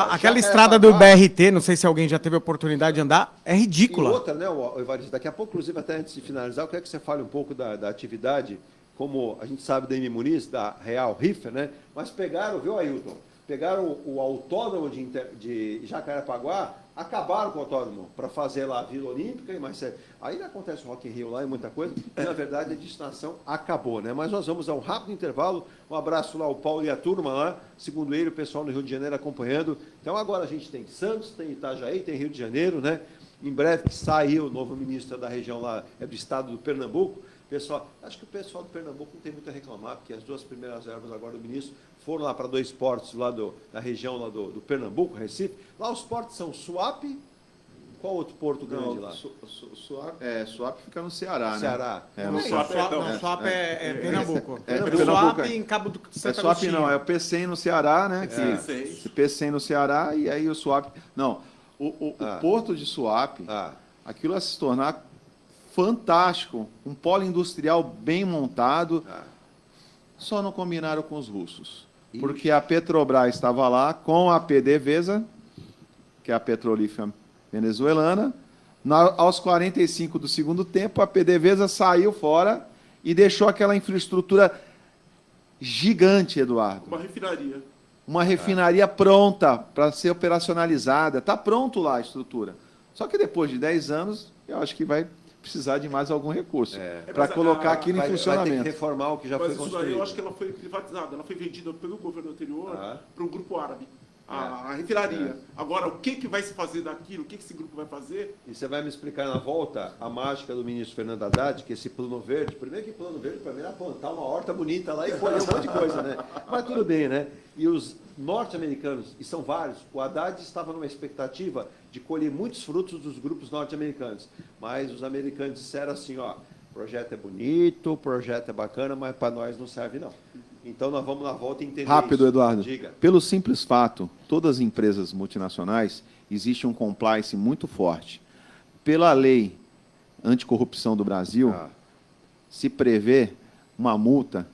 Aquela estrada do BRT, não sei se alguém já teve a oportunidade de andar, é ridícula. E outra, né, Evaristo? Daqui a pouco, inclusive, até antes de finalizar, eu quero que você fale um pouco da atividade, como a gente sabe da M. Muniz, da Real Riffer, né? Mas pegaram, viu, Ailton? Pegaram o autódromo de Jacarepaguá, acabaram com o autódromo para fazer lá a Vila Olímpica, mas aí acontece o Rock in Rio lá e muita coisa, e, na verdade a destinação acabou, né? Mas nós vamos a um rápido intervalo, um abraço lá ao Paulo e a turma lá, segundo ele, o pessoal no Rio de Janeiro acompanhando. Então agora a gente tem Santos, tem Itajaí, tem Rio de Janeiro, né? Em breve que saiu o novo ministro da região lá, do estado do Pernambuco. Pessoal, acho que o pessoal do Pernambuco não tem muito a reclamar, porque as 2 primeiras ervas agora do ministro foram lá para 2 portos lá da região lá do Pernambuco, Recife. Lá os portos são Suape, qual outro porto grande lá? Suape fica no Ceará, né? Ceará. Suape é Pernambuco. Pernambuco em Cabo do Santa Suape Lucía. não, é o Pecém no Ceará, né? Pecém no Ceará e aí o Suape... Não, o porto de Suape, aquilo a se tornar fantástico, um polo industrial bem montado, só não combinaram com os russos. Porque a Petrobras estava lá com a PDVSA, que é a petrolífera venezuelana. Aos 45 do segundo tempo, a PDVSA saiu fora e deixou aquela infraestrutura gigante, Eduardo. Uma refinaria. Uma refinaria pronta para ser operacionalizada. Está pronto lá a estrutura. Só que depois de 10 anos, eu acho que vai precisar de mais algum recurso para colocar aquilo em funcionamento. Vai ter que reformar o que já foi construído. Aí eu acho que ela foi privatizada, ela foi vendida pelo governo anterior para um grupo árabe, a refinaria. Agora, o que vai se fazer daquilo, o que esse grupo vai fazer? E você vai me explicar na volta a mágica do ministro Fernando Haddad, que esse plano verde, primeiro que plano verde para mim era plantar uma horta bonita lá e colher um monte de coisa, né? Mas tudo bem, né? E os norte-americanos, e são vários, o Haddad estava numa expectativa de colher muitos frutos dos grupos norte-americanos. Mas os americanos disseram assim, ó, o projeto é bonito, o projeto é bacana, mas para nós não serve não. Então nós vamos na volta entender Rápido, isso. Eduardo. Diga. Pelo simples fato, todas as empresas multinacionais, existe um compliance muito forte. Pela lei anticorrupção do Brasil, se prevê uma multa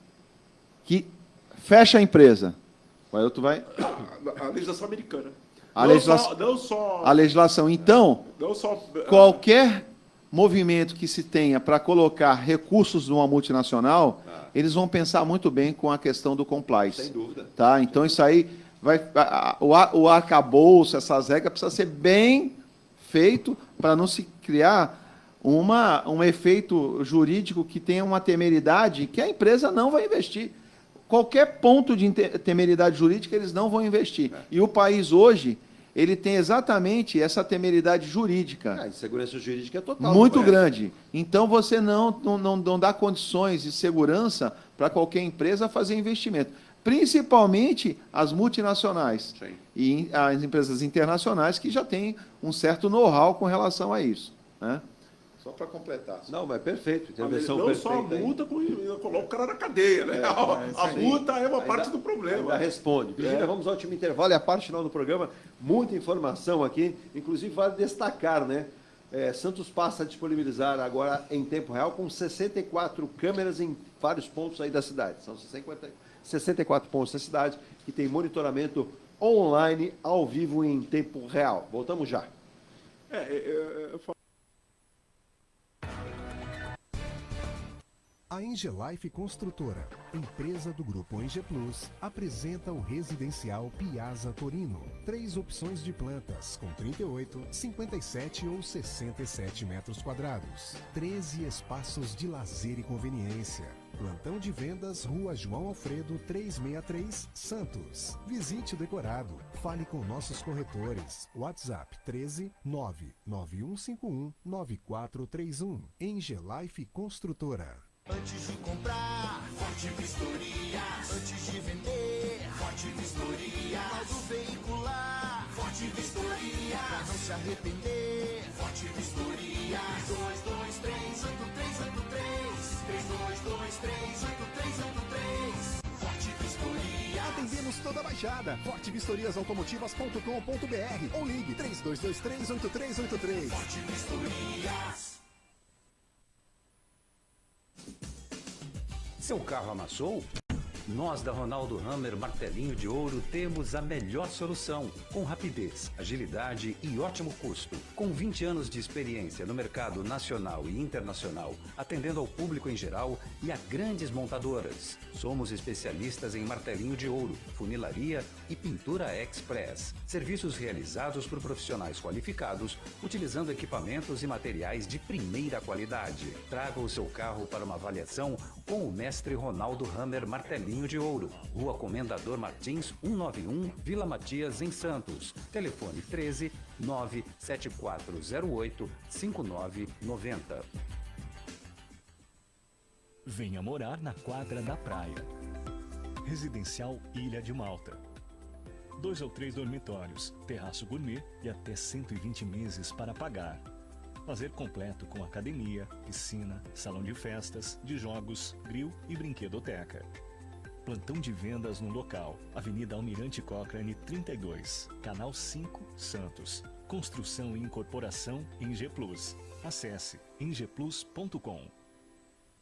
que fecha a empresa. O Ailton vai... A legislação americana. A legislação. Então, qualquer movimento que se tenha para colocar recursos numa multinacional, eles vão pensar muito bem com a questão do compliance. Sem dúvida. Tá? Então, isso aí, o arcabouço, essas regras, precisa ser bem feito para não se criar um efeito jurídico que tenha uma temeridade que a empresa não vai investir. Qualquer ponto de temeridade jurídica, eles não vão investir. E o país hoje, ele tem exatamente essa temeridade jurídica. A insegurança jurídica é total. Muito grande. Então, você não dá condições de segurança para qualquer empresa fazer investimento. Principalmente as multinacionais. Sim. E as empresas internacionais que já têm um certo know-how com relação a isso, né? Só para completar. Não, mas perfeito. Não só a multa, coloca o cara na cadeia, né? A multa é uma parte do problema. Ainda responde. Virgínia, vamos ao último intervalo e a parte final do programa. Muita informação aqui. Inclusive, vale destacar, né? Santos passa a disponibilizar agora em tempo real com 64 câmeras em vários pontos aí da cidade. São 64 pontos da cidade que tem monitoramento online, ao vivo, em tempo real. Voltamos já. A Engelife Construtora, empresa do Grupo Enge Plus, apresenta o residencial Piazza Torino. 3 opções de plantas, com 38, 57 ou 67 metros quadrados. 13 espaços de lazer e conveniência. Plantão de vendas, Rua João Alfredo, 363, Santos. Visite o decorado. Fale com nossos corretores. WhatsApp 13 99151 9431. Engelife Construtora. Antes de comprar, Forte Vistoria. Antes de vender, Forte Vistoria. Laudo veicular, Forte Vistoria. Pra não se arrepender, Forte Vistoria. 3223-8383. 3223-8383. Forte Vistoria. Atendemos toda a Baixada. fortevistoriasautomotivas.com.br ou ligue 3223-8383. Forte Vistorias. Seu carro amassou? Nós da Ronaldo Hammer Martelinho de Ouro temos a melhor solução, com rapidez, agilidade e ótimo custo. Com 20 anos de experiência no mercado nacional e internacional, atendendo ao público em geral e a grandes montadoras. Somos especialistas em martelinho de ouro, funilaria e pintura express. Serviços realizados por profissionais qualificados, utilizando equipamentos e materiais de primeira qualidade. Traga o seu carro para uma avaliação com o mestre Ronaldo Hammer Martelinho de Ouro, Rua Comendador Martins, 191, Vila Matias, em Santos. Telefone 13 97408 5990. Venha morar na quadra da praia. Residencial Ilha de Malta. 2 ou 3 dormitórios, terraço gourmet e até 120 meses para pagar. Lazer completo com academia, piscina, salão de festas, de jogos, grill e brinquedoteca. Plantão de vendas no local. Avenida Almirante Cochrane 32, Canal 5, Santos. Construção e incorporação Enge Plus. Acesse engeplus.com.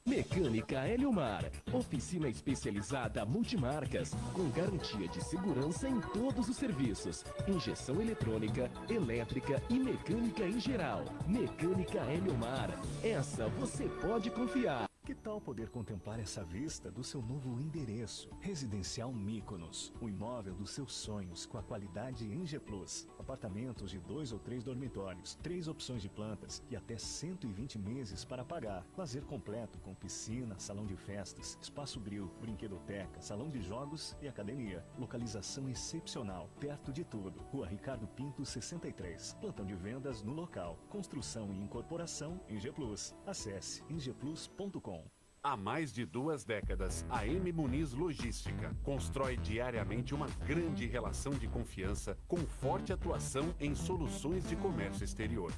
Mecânica Eliomar, oficina especializada multimarcas, com garantia de segurança em todos os serviços, injeção eletrônica, elétrica e mecânica em geral. Mecânica Eliomar, essa você pode confiar. Que tal poder contemplar essa vista do seu novo endereço? Residencial Mykonos, o imóvel dos seus sonhos com a qualidade Enge Plus. Apartamentos de 2 ou 3 dormitórios, 3 opções de plantas e até 120 meses para pagar. Lazer completo com piscina, salão de festas, espaço grill, brinquedoteca, salão de jogos e academia. Localização excepcional, perto de tudo. Rua Ricardo Pinto 63. Plantão de vendas no local. Construção e incorporação Enge Plus. Acesse engeplus.com. Há mais de 2 décadas, a M Muniz Logística constrói diariamente uma grande relação de confiança com forte atuação em soluções de comércio exterior.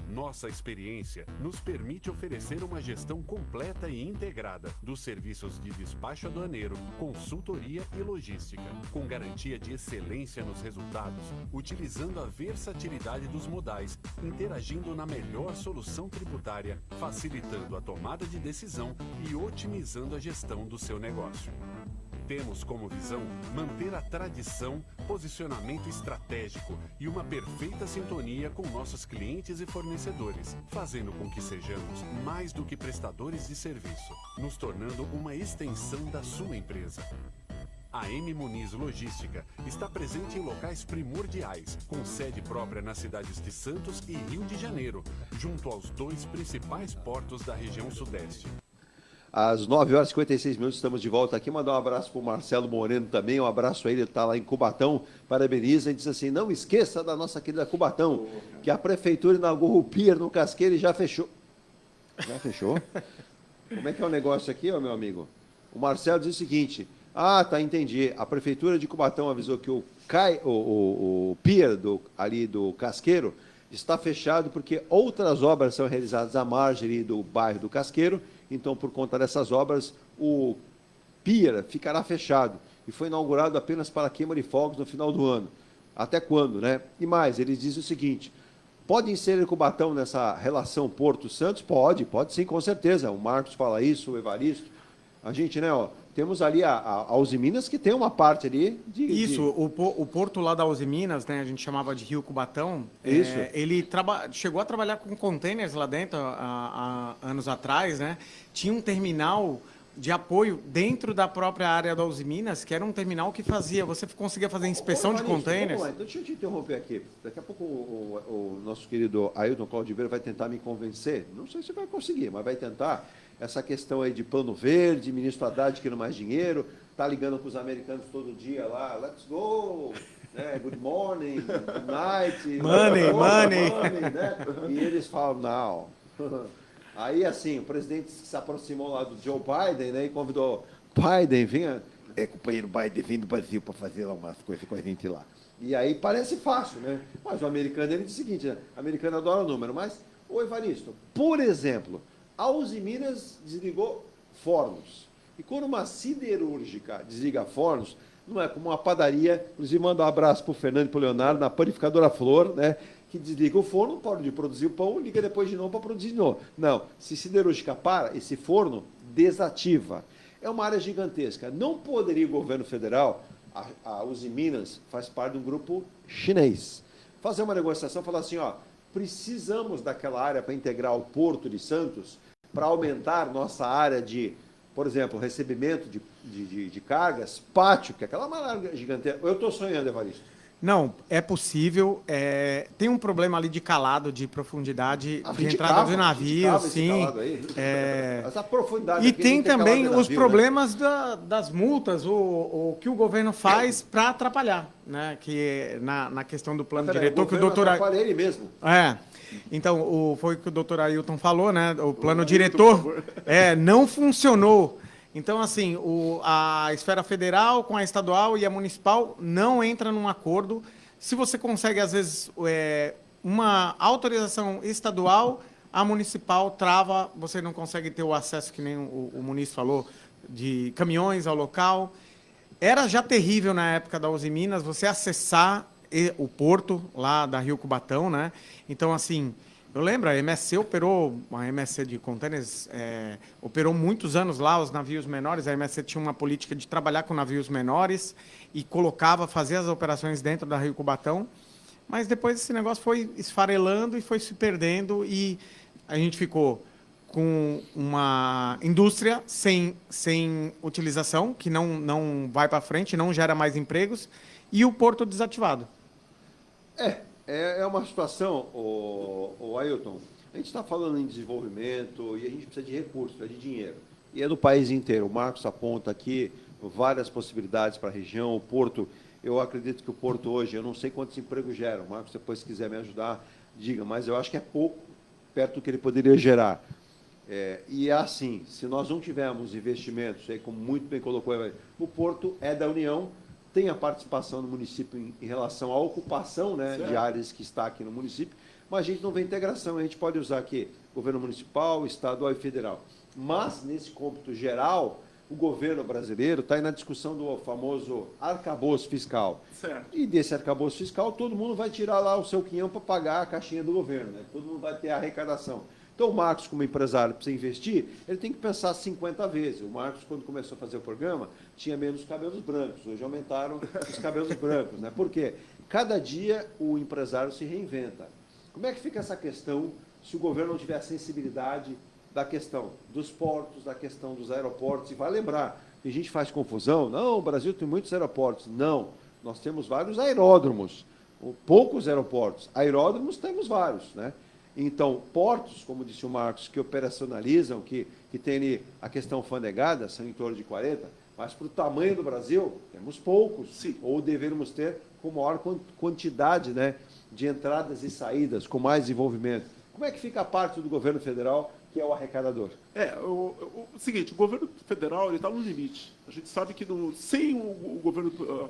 Nossa experiência nos permite oferecer uma gestão completa e integrada dos serviços de despacho aduaneiro, consultoria e logística, com garantia de excelência nos resultados, utilizando a versatilidade dos modais, interagindo na melhor solução tributária, facilitando a tomada de decisão e otimizando a gestão do seu negócio. Temos como visão manter a tradição, posicionamento estratégico e uma perfeita sintonia com nossos clientes e fornecedores, fazendo com que sejamos mais do que prestadores de serviço, nos tornando uma extensão da sua empresa. A M Muniz Logística está presente em locais primordiais, com sede própria nas cidades de Santos e Rio de Janeiro, junto aos 2 principais portos da região sudeste. Às 9h56, estamos de volta aqui. Mandar um abraço para o Marcelo Moreno também, um abraço a ele, ele está lá em Cubatão, parabeniza e diz assim, não esqueça da nossa querida Cubatão, que a prefeitura inaugurou o pier no Casqueiro e já fechou. Já fechou? Como é que é o negócio aqui, ó, meu amigo? O Marcelo diz o seguinte, entendi, a prefeitura de Cubatão avisou que o pier ali do Casqueiro está fechado porque outras obras são realizadas à margem ali do bairro do Casqueiro. Então, por conta dessas obras, o pier ficará fechado e foi inaugurado apenas para queima de fogos no final do ano. Até quando, né? E mais, eles dizem o seguinte, Pode inserir Cubatão nessa relação Porto-Santos? Pode sim, com certeza. O Marcos fala isso, o Evaristo. A gente, né, ó, temos ali a Uzi Minas, que tem uma parte ali de... Isso, o porto lá da Uzi Minas, né, a gente chamava de Rio Cubatão. Isso. Ele chegou a trabalhar com containers lá dentro há anos atrás, né? Tinha um terminal de apoio dentro da própria área da Uzi Minas, que era um terminal que você conseguia fazer inspeção de containers. Vamos lá, então deixa eu te interromper aqui. Daqui a pouco o nosso querido Ailton Claudiveiro vai tentar me convencer. Não sei se vai conseguir, mas vai tentar. Essa questão aí de plano verde, ministro Haddad querendo mais dinheiro, tá ligando com os americanos todo dia lá, let's go, né? Good morning, good night, money, né? E eles falam, não. Aí, assim, o presidente se aproximou lá do Joe Biden, né, e convidou, Biden, venha, companheiro Biden, vem do Brasil para fazer lá umas coisas com a gente lá. E aí parece fácil, né? Mas o americano, ele diz o seguinte, né? O americano adora o número, mas, ô Evaristo, por exemplo, a Uzi Minas desligou fornos. E quando uma siderúrgica desliga fornos, não é como uma padaria, inclusive manda um abraço para o Fernando e para o Leonardo, na panificadora Flor, né? Que desliga o forno, pode de produzir o pão, liga depois de novo para produzir de novo. Não, se siderúrgica para, esse forno desativa. É uma área gigantesca. Não poderia o governo federal, a Uzi Minas faz parte de um grupo chinês, fazer uma negociação, falar assim, ó, precisamos daquela área para integrar o Porto de Santos, para aumentar nossa área de, por exemplo, recebimento de cargas, pátio, que é aquela área gigantesca. Eu estou sonhando, Evaristo. Não, é possível. Tem um problema ali de calado, de profundidade, de entrada do navio, sim. Essa profundidade e tem também os problemas das multas, o que o governo faz para atrapalhar, né? Que na questão do plano diretor, que o doutor atrapalha ele mesmo. Então, foi o que o doutor Ailton falou, né? O plano diretor não funcionou. Então, assim, a esfera federal com a estadual e a municipal não entra num acordo. Se você consegue, às vezes, uma autorização estadual, a municipal trava, você não consegue ter o acesso, que nem o Muniz falou, de caminhões ao local. Era já terrível na época da Uzi Minas você acessar o porto lá da Rio Cubatão, né? Então, assim... Eu lembro, a MSC a MSC de containers operou muitos anos lá, os navios menores. A MSC tinha uma política de trabalhar com navios menores e fazia as operações dentro da Rio Cubatão. Mas depois esse negócio foi esfarelando e foi se perdendo e a gente ficou com uma indústria sem utilização, que não vai para frente, não gera mais empregos, e o porto desativado. É uma situação, o Ailton, a gente está falando em desenvolvimento e a gente precisa de recursos, precisa de dinheiro. E é no país inteiro. O Marcos aponta aqui várias possibilidades para a região. O Porto, eu acredito que o Porto hoje, eu não sei quantos empregos geram. Marcos, depois se quiser me ajudar, diga, mas eu acho que é pouco perto do que ele poderia gerar. E é assim, se nós não tivermos investimentos, aí, como muito bem colocou, o Porto é da União, tem a participação do município em relação à ocupação, né, de áreas que está aqui no município, mas a gente não vê integração. A gente pode usar aqui governo municipal, estadual e federal. Mas, nesse cômputo geral, o governo brasileiro está aí na discussão do famoso arcabouço fiscal. Certo. E desse arcabouço fiscal, todo mundo vai tirar lá o seu quinhão para pagar a caixinha do governo, né? Todo mundo vai ter a arrecadação. Então, o Marcos, como empresário, precisa investir, ele tem que pensar 50 vezes. O Marcos, quando começou a fazer o programa, tinha menos cabelos brancos. Hoje aumentaram os cabelos brancos, né? Por quê? Cada dia o empresário se reinventa. Como é que fica essa questão se o governo não tiver a sensibilidade da questão dos portos, da questão dos aeroportos? E vai lembrar, a gente faz confusão. Não, o Brasil tem muitos aeroportos. Não, nós temos vários aeródromos. Poucos aeroportos. Aeródromos temos vários, né? Então, portos, como disse o Marcos, que operacionalizam, que tem ali a questão alfandegada, são em torno de 40, mas para o tamanho do Brasil, temos poucos, sim, ou deveríamos ter com maior quantidade, né, de entradas e saídas, com mais desenvolvimento. Como é que fica a parte do governo federal, que é o arrecadador? O seguinte, o governo federal está no limite. A gente sabe que sem o governo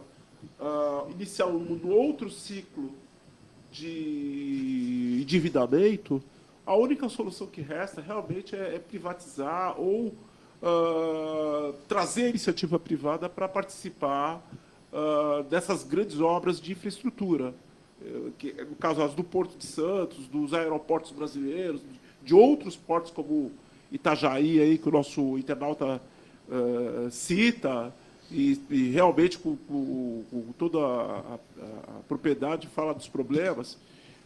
iniciar um outro ciclo de endividamento, a única solução que resta realmente é privatizar ou trazer a iniciativa privada para participar dessas grandes obras de infraestrutura. no caso as do Porto de Santos, dos aeroportos brasileiros, de outros portos como Itajaí, aí, que o nosso internauta cita, e realmente com toda a propriedade fala dos problemas,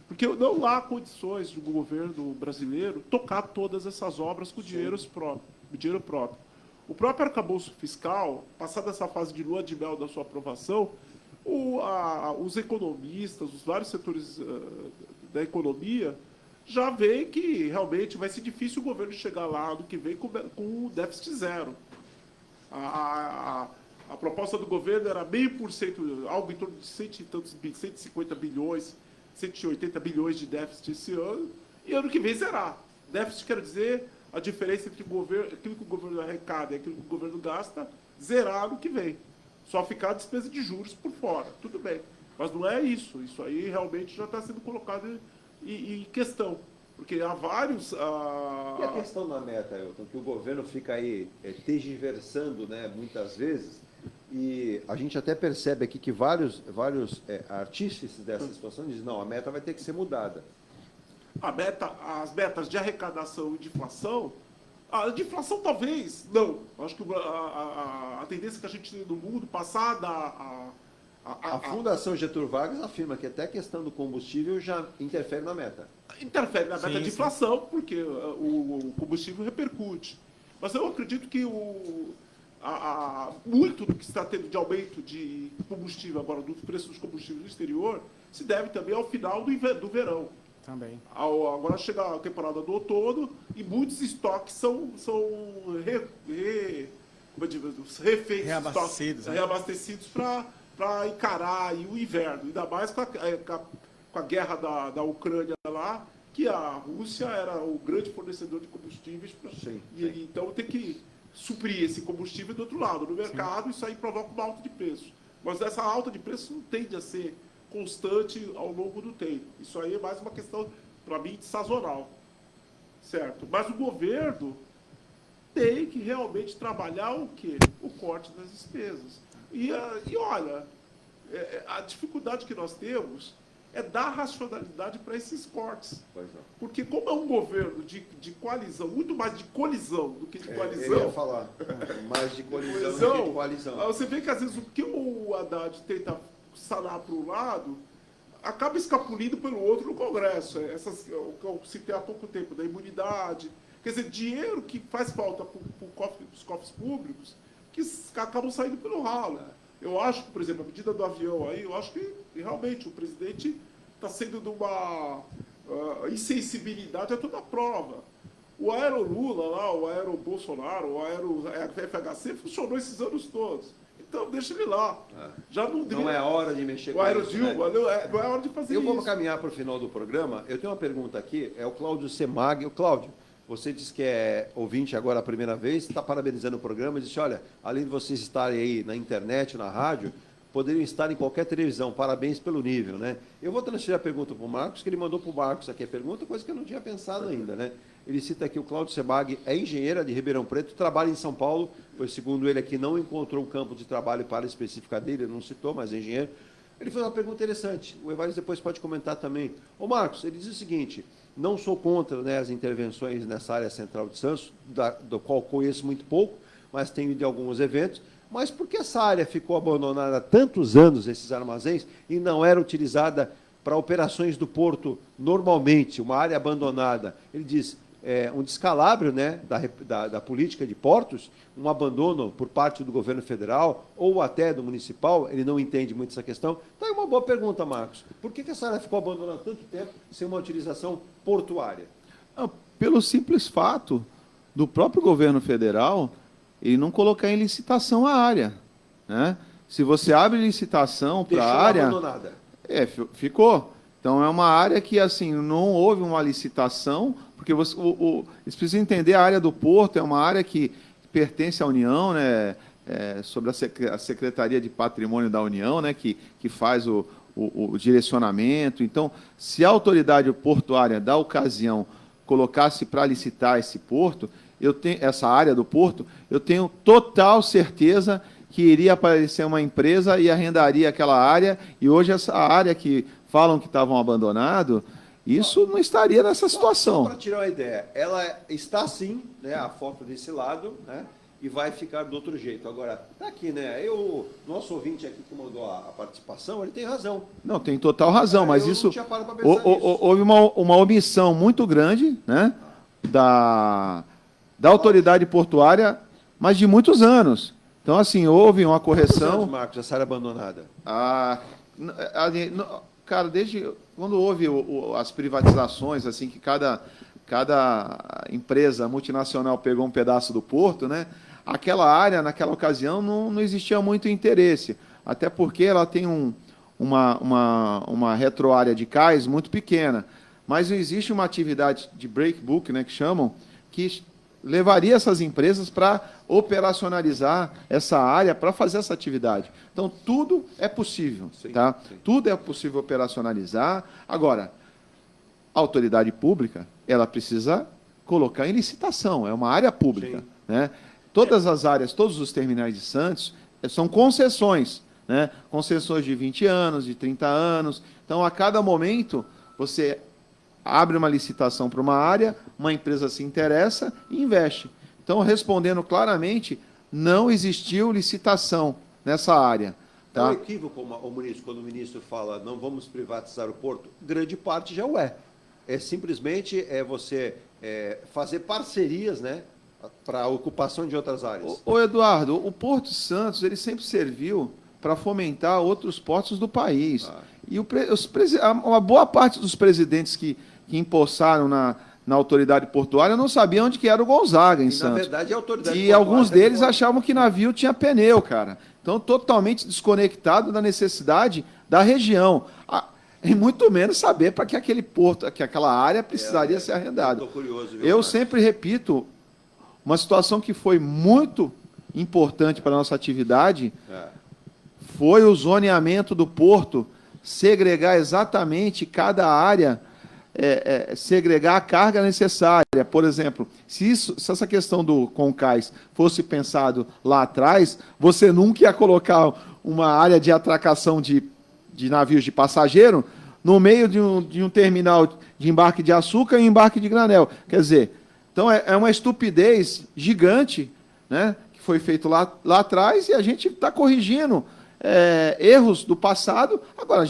porque não há condições do governo brasileiro tocar todas essas obras com dinheiro próprio. O próprio arcabouço fiscal, passada essa fase de lua de mel da sua aprovação, os economistas, os vários setores da economia, já veem que realmente vai ser difícil o governo chegar lá no que vem com o déficit zero. A proposta do governo era 0,5%, algo em torno de 150 bilhões, 180 bilhões de déficit esse ano, e ano que vem zerar. Déficit quer dizer a diferença entre aquilo que o governo arrecada e aquilo que o governo gasta, zerar ano que vem. Só ficar a despesa de juros por fora. Tudo bem. Mas não é isso. Isso aí realmente já está sendo colocado em questão. Porque há vários... E a questão da meta, Ailton, que o governo fica aí tergiversando, né, muitas vezes, e a gente até percebe aqui que vários artífices dessa situação dizem, não, a meta vai ter que ser mudada. As metas de arrecadação e de inflação, a de inflação talvez, não. Acho que a tendência que a gente tem no mundo, passada a Fundação Getúlio Vargas afirma que até a questão do combustível já interfere na meta. Interfere na meta de inflação, porque o combustível repercute. Mas eu acredito que muito do que está tendo de aumento de combustível agora, dos preços dos combustíveis no exterior, se deve também ao final do verão. Também. Agora chega a temporada do outono e muitos estoques são reabastecidos para encarar aí o inverno. Ainda mais com a guerra da Ucrânia lá, que a Rússia era o grande fornecedor de combustíveis. Então tem que suprir esse combustível do outro lado. No mercado, isso aí provoca uma alta de preço. Mas essa alta de preço não tende a ser constante ao longo do tempo. Isso aí é mais uma questão, para mim, sazonal. Certo? Mas o governo tem que realmente trabalhar o quê? O corte das despesas. E olha, a dificuldade que nós temos é dar racionalidade para esses cortes. Porque como é um governo de coalizão, muito mais de colisão do que de coalizão... Eu ia falar, mais de colisão do que de coalizão. Você vê que às vezes o que o Haddad tenta sanar para um lado, acaba escapulindo pelo outro no Congresso. O que eu citei há pouco tempo, da imunidade. Quer dizer, dinheiro que faz falta para os cofres públicos, que acabam saindo pelo ralo. Eu acho que, por exemplo, a medida do avião aí, eu acho que realmente o presidente está sendo de uma insensibilidade a toda a prova. O Aero Lula lá, o Aero Bolsonaro, o Aero FHC funcionou esses anos todos. Então, deixa ele lá. Já não é hora de mexer com isso, né? Não é hora de fazer isso. Eu vou caminhar para o final do programa. Eu tenho uma pergunta aqui, é o Cláudio Semag. O Cláudio, você disse que é ouvinte agora a primeira vez, está parabenizando o programa, e disse, olha, além de vocês estarem aí na internet, na rádio, poderiam estar em qualquer televisão. Parabéns pelo nível, né? Eu vou transferir a pergunta para o Marcos, que ele mandou para o Marcos aqui a pergunta, coisa que eu não tinha pensado ainda, né? Ele cita aqui o Cláudio Sebag, é engenheiro de Ribeirão Preto, trabalha em São Paulo, pois, segundo ele aqui, não encontrou um campo de trabalho para a específica dele, ele não citou, mas é engenheiro. Ele fez uma pergunta interessante, o Evaristo depois pode comentar também. Ô Marcos, ele diz o seguinte, não sou contra, né, as intervenções nessa área central de Santos, do qual conheço muito pouco, mas tenho ido de alguns eventos, mas por que essa área ficou abandonada há tantos anos, esses armazéns, e não era utilizada para operações do porto normalmente, uma área abandonada? Ele diz, um descalabro, né, da política de portos, um abandono por parte do governo federal ou até do municipal, ele não entende muito essa questão. Então é uma boa pergunta, Marcos. Por que essa área ficou abandonada há tanto tempo sem uma utilização portuária? Pelo simples fato do próprio governo federal ele não colocar em licitação a área, né? Se você abre licitação para a área... abandonada. Ficou. Então, é uma área que, assim, não houve uma licitação, porque eles precisam entender a área do porto, é uma área que pertence à União, né? Sobre a Secretaria de Patrimônio da União, né? Que faz o direcionamento. Então, se a autoridade portuária da ocasião colocasse para licitar esse porto, essa área do porto, eu tenho total certeza que iria aparecer uma empresa e arrendaria aquela área, e hoje essa área que falam que estavam abandonados, isso não estaria nessa situação. Só para tirar uma ideia, ela está sim, né, a foto desse lado, né, e vai ficar do outro jeito. Agora, tá aqui, né? Nosso ouvinte aqui que mandou a participação, ele tem razão. Não, tem total razão, mas eu isso não tinha parado pra pensar nisso. houve uma omissão muito grande, né, da autoridade portuária, mas de muitos anos. Então, assim, houve uma correção. Quantos, Marcos, essa área abandonada? Cara, desde quando houve as privatizações, assim, que cada empresa multinacional pegou um pedaço do porto, né? Aquela área, naquela ocasião, não existia muito interesse, até porque ela tem uma retroárea de cais muito pequena, mas existe uma atividade de breakbook, né, que chamam, que levaria essas empresas para operacionalizar essa área, para fazer essa atividade. Então, tudo é possível, tá? Sim. Tudo é possível operacionalizar. Agora, a autoridade pública, ela precisa colocar em licitação, é uma área pública, né? Todas as áreas, todos os terminais de Santos são concessões, né? Concessões de 20 anos, de 30 anos. Então, a cada momento, você abre uma licitação para uma área, uma empresa se interessa e investe. Então, respondendo claramente, não existiu licitação nessa área. Tá? É um equívoco, Muniz, quando o ministro fala não vamos privatizar o porto, grande parte já o é. É simplesmente você fazer parcerias, né, para a ocupação de outras áreas. Ô Eduardo, o Porto Santos ele sempre serviu para fomentar outros portos do país. E uma boa parte dos presidentes que empossaram na autoridade portuária não sabiam onde que era o Gonzaga, em Santos. Na verdade, a autoridade e alguns deles achavam que navio tinha pneu, cara. Então, totalmente desconectado da necessidade da região. E muito menos saber para que aquele porto, que aquela área precisaria ser arrendada. Estou curioso, viu, eu sempre repito, uma situação que foi muito importante para a nossa atividade foi o zoneamento do porto, segregar exatamente cada área, segregar a carga necessária. Por exemplo, se essa questão do Concais fosse pensado lá atrás, você nunca ia colocar uma área de atracação de navios de passageiro no meio de um terminal de embarque de açúcar e embarque de granel. Quer dizer, então é uma estupidez gigante, né, que foi feito lá atrás, e a gente está corrigindo erros do passado. Agora,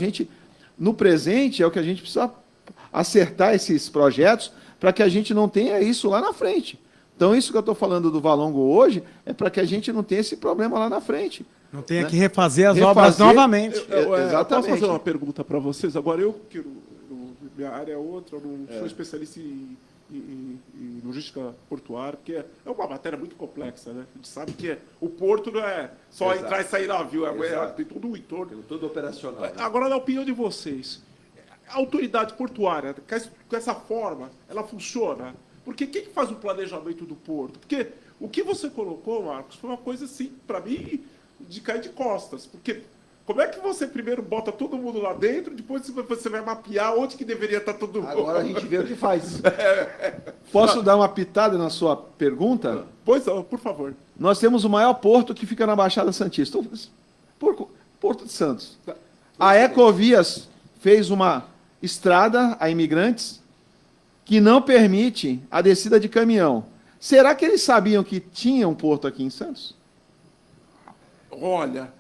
no presente, é o que a gente precisa acertar esses projetos para que a gente não tenha isso lá na frente. Então, isso que eu estou falando do Valongo hoje é para que a gente não tenha esse problema lá na frente. Não tenha que refazer as obras novamente. Eu posso fazer uma pergunta para vocês? Agora, minha área é outra, eu não sou especialista em logística portuária, porque é uma matéria muito complexa, né? A gente sabe que o porto não é só entrar e sair navio, tem todo um entorno. Tem todo operacional. Né? Agora, na opinião de vocês, a autoridade portuária, com essa forma, ela funciona? Porque quem faz o planejamento do porto? Porque o que você colocou, Marcos, foi uma coisa assim, para mim, de cair de costas. Porque como é que você primeiro bota todo mundo lá dentro, depois você vai mapear onde que deveria estar todo mundo? Agora a gente vê o que faz. Posso dar uma pitada na sua pergunta? Pois não, por favor. Nós temos o maior porto que fica na Baixada Santista, Porto de Santos. A Ecovias fez uma estrada a imigrantes que não permite a descida de caminhão. Será que eles sabiam que tinha um porto aqui em Santos? Olha,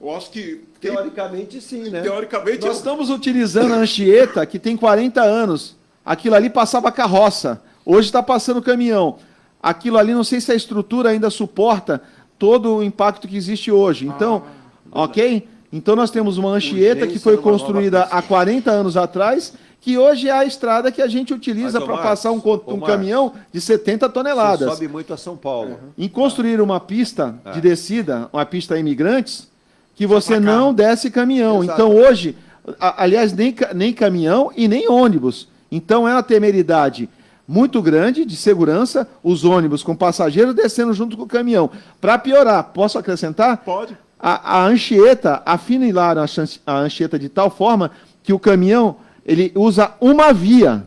eu acho que... Teoricamente, sim, né? Teoricamente... Nós estamos utilizando a Anchieta, que tem 40 anos. Aquilo ali passava carroça. Hoje está passando caminhão. Aquilo ali, não sei se a estrutura ainda suporta todo o impacto que existe hoje. Então, ok? Então, nós temos uma Anchieta que foi construída há 40 anos atrás, que hoje é a estrada que a gente utiliza para passar um caminhão de 70 toneladas. Você sobe muito a São Paulo. Em construir uma pista de descida, uma pista a imigrantes, que você não desce caminhão. Exato. Então, hoje, aliás, nem caminhão e nem ônibus. Então, é uma temeridade muito grande de segurança, os ônibus com passageiros descendo junto com o caminhão. Para piorar, posso acrescentar? Pode. A Anchieta, afinilaram a Anchieta de tal forma que o caminhão ele usa uma via.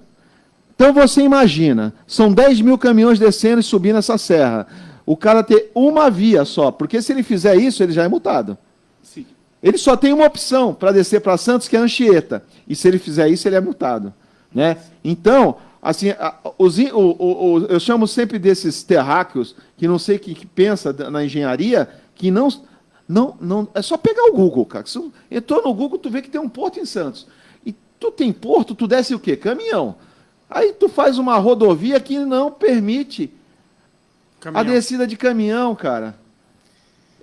Então você imagina, são 10 mil caminhões descendo e subindo essa serra. O cara ter uma via só, porque se ele fizer isso, ele já é multado. Sim. ele só tem uma opção para descer para Santos, que é Anchieta. E se ele fizer isso, ele é multado. Né? Então, assim, eu chamo sempre desses terráqueos, que não sei o que pensa na engenharia, que não, é só pegar o Google, cara. Se entrou no Google, tu vê que tem um porto em Santos. E tu tem porto, tu desce o quê? Caminhão. Aí tu faz uma rodovia que não permite a descida de caminhão, cara.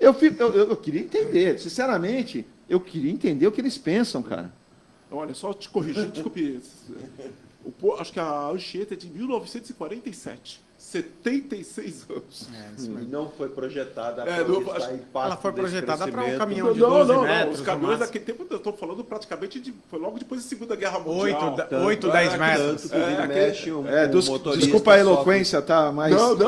Eu queria entender, sinceramente, eu queria entender o que eles pensam, cara. Olha, só te corrigir, desculpe. Acho que a Anchieta é de 1947. 76 anos. E não foi projetada ela foi projetada para um caminhão de 12 metros. Os caminhões daquele tempo, eu estou falando praticamente foi logo depois da Segunda Guerra Mundial. 8, 10 metros. Desculpa a eloquência, tá? Mas não.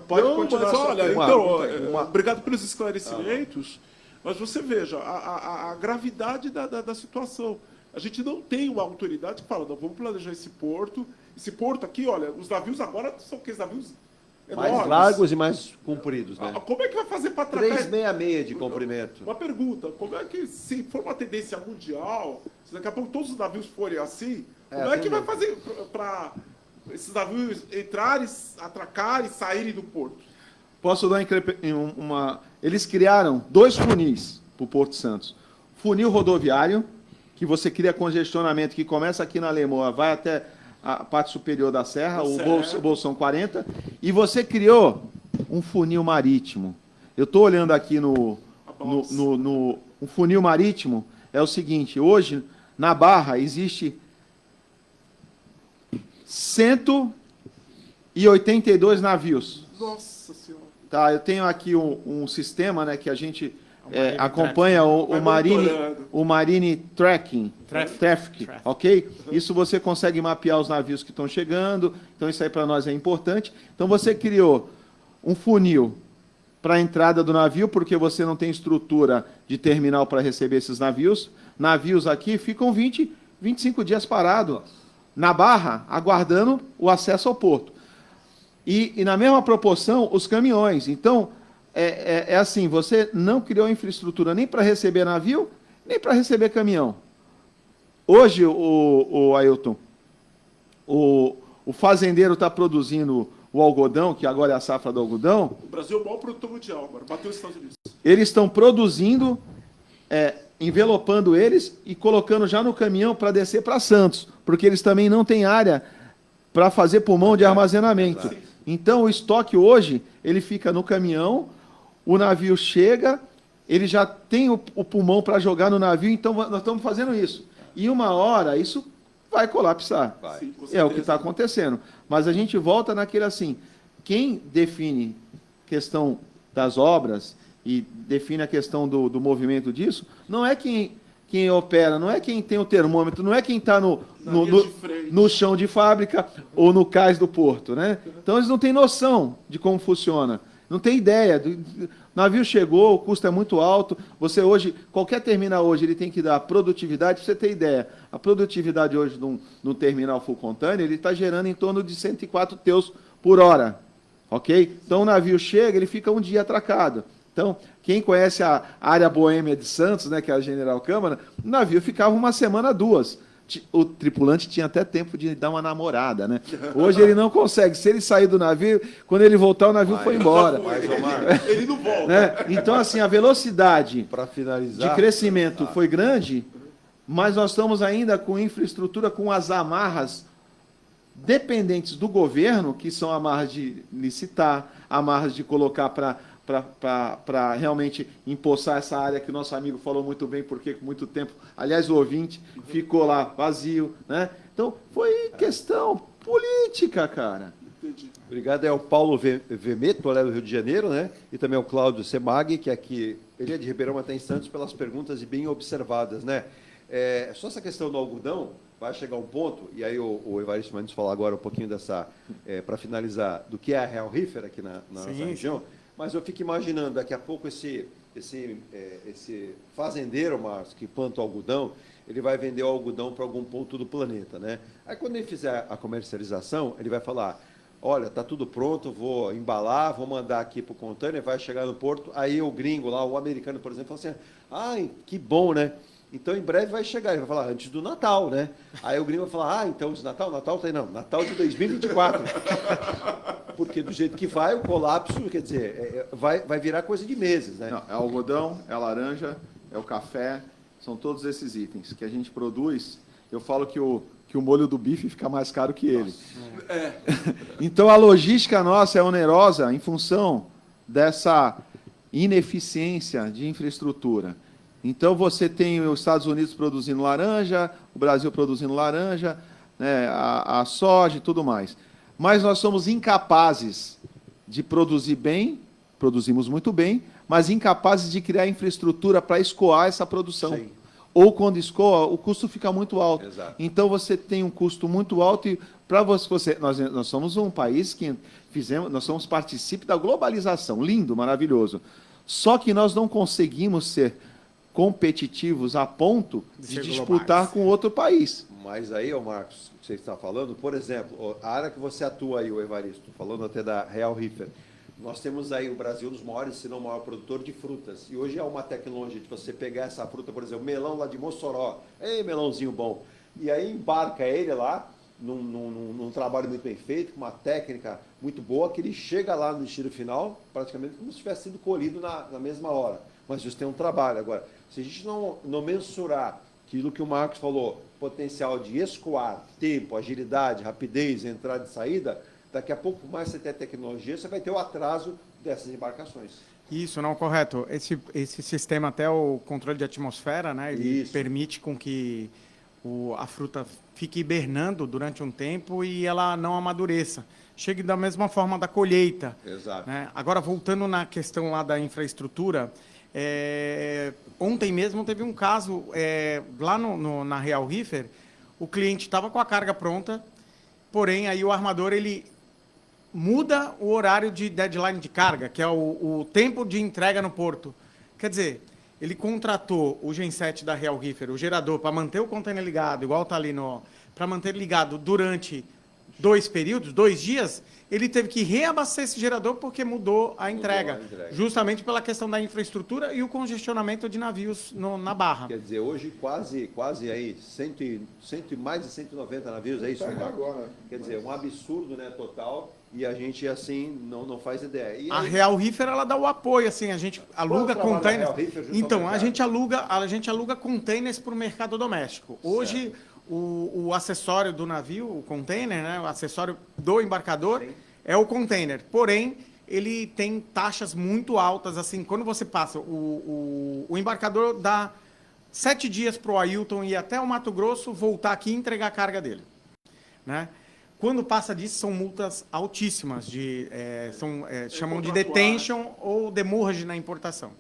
Pode continuar. Mas olha, então, obrigado pelos esclarecimentos. Mas você veja a gravidade da situação. A gente não tem uma autoridade que fala, não, vamos planejar esse porto. Esse porto aqui, olha, os navios agora são aqueles navios enormes. Mais largos e mais compridos, né? Como é que vai fazer para atracar? 366 de comprimento. Uma pergunta, como é que, se for uma tendência mundial, se daqui a pouco todos os navios forem assim, como é que vai fazer para esses navios entrarem, atracarem e saírem do porto? Posso dar uma... Eles criaram 2 funis para o Porto Santos. Funil rodoviário, que você cria congestionamento, que começa aqui na Lemoa, vai até a parte superior da serra, o Bolsão 40, e você criou um funil marítimo. Eu estou olhando aqui um funil marítimo, é o seguinte, hoje, na Barra, existe 182 navios. Nossa Senhora. Tá, eu tenho aqui um sistema, né, que a gente acompanha o Marine Traffic, ok? Isso você consegue mapear os navios que estão chegando, então isso aí para nós é importante. Então você criou um funil para a entrada do navio, porque você não tem estrutura de terminal para receber esses navios. Navios aqui ficam 25 dias parados na Barra, aguardando o acesso ao porto. E na mesma proporção, os caminhões. Então, é assim, você não criou infraestrutura nem para receber navio, nem para receber caminhão. Hoje, o Ailton, o fazendeiro está produzindo o algodão, que agora é a safra do algodão. O Brasil é o maior produtor mundial agora, bateu os Estados Unidos. Eles estão produzindo, envelopando eles e colocando já no caminhão para descer para Santos, porque eles também não têm área para fazer pulmão de armazenamento. Então, o estoque hoje, ele fica no caminhão, o navio chega, ele já tem o pulmão para jogar no navio, então nós estamos fazendo isso. E uma hora, isso vai colapsar. Sim, é o que está acontecendo. Mas a gente volta naquele assim, quem define questão das obras e define a questão do movimento disso, não é quem opera, não é quem tem o termômetro, não é quem está no chão de fábrica ou no cais do porto, né? Então eles não têm noção de como funciona, não tem ideia. O navio chegou, o custo é muito alto. Você hoje, qualquer terminal hoje, ele tem que dar produtividade, para você ter ideia. A produtividade hoje no terminal full container, ele está gerando em torno de 104 teus por hora, ok? Então o navio chega, ele fica um dia atracado. Então, quem conhece a área boêmia de Santos, né, que é a General Câmara, o navio ficava uma semana, 2. O tripulante tinha até tempo de dar uma namorada, né? Hoje ele não consegue. Se ele sair do navio, quando ele voltar, o navio foi embora. Ele não volta. Né? Então, assim, a velocidade de crescimento foi grande, mas nós estamos ainda com infraestrutura, com as amarras dependentes do governo, que são amarras de licitar, amarras de colocar para realmente empossar essa área que o nosso amigo falou muito bem, porque com muito tempo, aliás, o ouvinte ficou lá vazio, né? Então, foi questão política, cara. Entendi. Obrigado, é o Paulo Vemeto, do Rio de Janeiro, né? E também o Cláudio Semag, que aqui, ele é de Ribeirão, mas está em Santos, pelas perguntas e bem observadas, né? Só essa questão do algodão, vai chegar um ponto, e aí o Evaristo vai nos falar agora um pouquinho dessa, para finalizar, do que é a Real Rifer aqui na nossa região. Mas eu fico imaginando, daqui a pouco, esse fazendeiro, Márcio, que planta o algodão, ele vai vender o algodão para algum ponto do planeta, né? Aí, quando ele fizer a comercialização, ele vai falar, olha, tá tudo pronto, vou embalar, vou mandar aqui pro container, vai chegar no porto, aí o gringo lá, o americano, por exemplo, fala assim, ai, que bom, né? Então, em breve vai chegar, ele vai falar, antes do Natal, né? Aí o gringo vai falar, então, de Natal? Natal tem, não, Natal de 2024. Porque do jeito que vai, o colapso, quer dizer, vai virar coisa de meses, né? Não, é o algodão, é a laranja, é o café, são todos esses itens que a gente produz. Eu falo que o molho do bife fica mais caro que ele. Então, a logística nossa é onerosa em função dessa ineficiência de infraestrutura. Então, você tem os Estados Unidos produzindo laranja, o Brasil produzindo laranja, né, a soja e tudo mais. Mas nós somos incapazes de produzir bem, produzimos muito bem, mas incapazes de criar infraestrutura para escoar essa produção. Sim. Ou quando escoa, o custo fica muito alto. Exato. Então, você tem um custo muito alto e para você... Nós somos um país que nós somos partícipe da globalização. Lindo, maravilhoso. Só que nós não conseguimos ser competitivos a ponto de disputar com outro país. Mas aí, Marcos, que você está falando, por exemplo, a área que você atua aí, o Evaristo, falando até da Real Rifer, nós temos aí o Brasil um dos maiores, se não o maior produtor de frutas. E hoje há uma tecnologia de você pegar essa fruta, por exemplo, melão lá de Mossoró, melãozinho bom, e aí embarca ele lá, num trabalho muito bem feito, com uma técnica muito boa, que ele chega lá no destino final, praticamente como se tivesse sido colhido na mesma hora. Mas isso tem um trabalho. Agora, se a gente não mensurar aquilo que o Marcos falou, potencial de escoar, tempo, agilidade, rapidez, entrada e saída, daqui a pouco mais você tem tecnologia, você vai ter o atraso dessas embarcações. Isso, não, correto. Esse sistema, até o controle de atmosfera, né, ele permite com que a fruta fique hibernando durante um tempo e ela não amadureça. Chegue da mesma forma da colheita. Exato. Né? Agora, voltando na questão lá da infraestrutura, ontem mesmo teve um caso lá na Real Rifer, o cliente estava com a carga pronta, porém aí o armador ele muda o horário de deadline de carga, que é o tempo de entrega no porto. Quer dizer, ele contratou o genset da Real Rifer, o gerador, para manter o container ligado, igual está ali para manter ligado durante 2 dias, ele teve que reabastecer esse gerador porque mudou a entrega, justamente pela questão da infraestrutura e o congestionamento de navios na barra. Quer dizer, hoje quase aí mais de 190 navios, é isso? Agora. Quer dizer, um absurdo, né, total, e a gente assim não faz ideia. E a Real Rifer, ela dá o apoio, assim, a gente aluga containers. Então, a gente aluga containers para o mercado doméstico. Hoje, o acessório do navio, o container, né, o acessório do embarcador, é o container. Porém, ele tem taxas muito altas. Assim, quando você passa, o embarcador dá 7 dias para o Ailton ir até o Mato Grosso, voltar aqui e entregar a carga dele. Né? Quando passa disso, são multas altíssimas, chamam de detention ou demurrage na importação.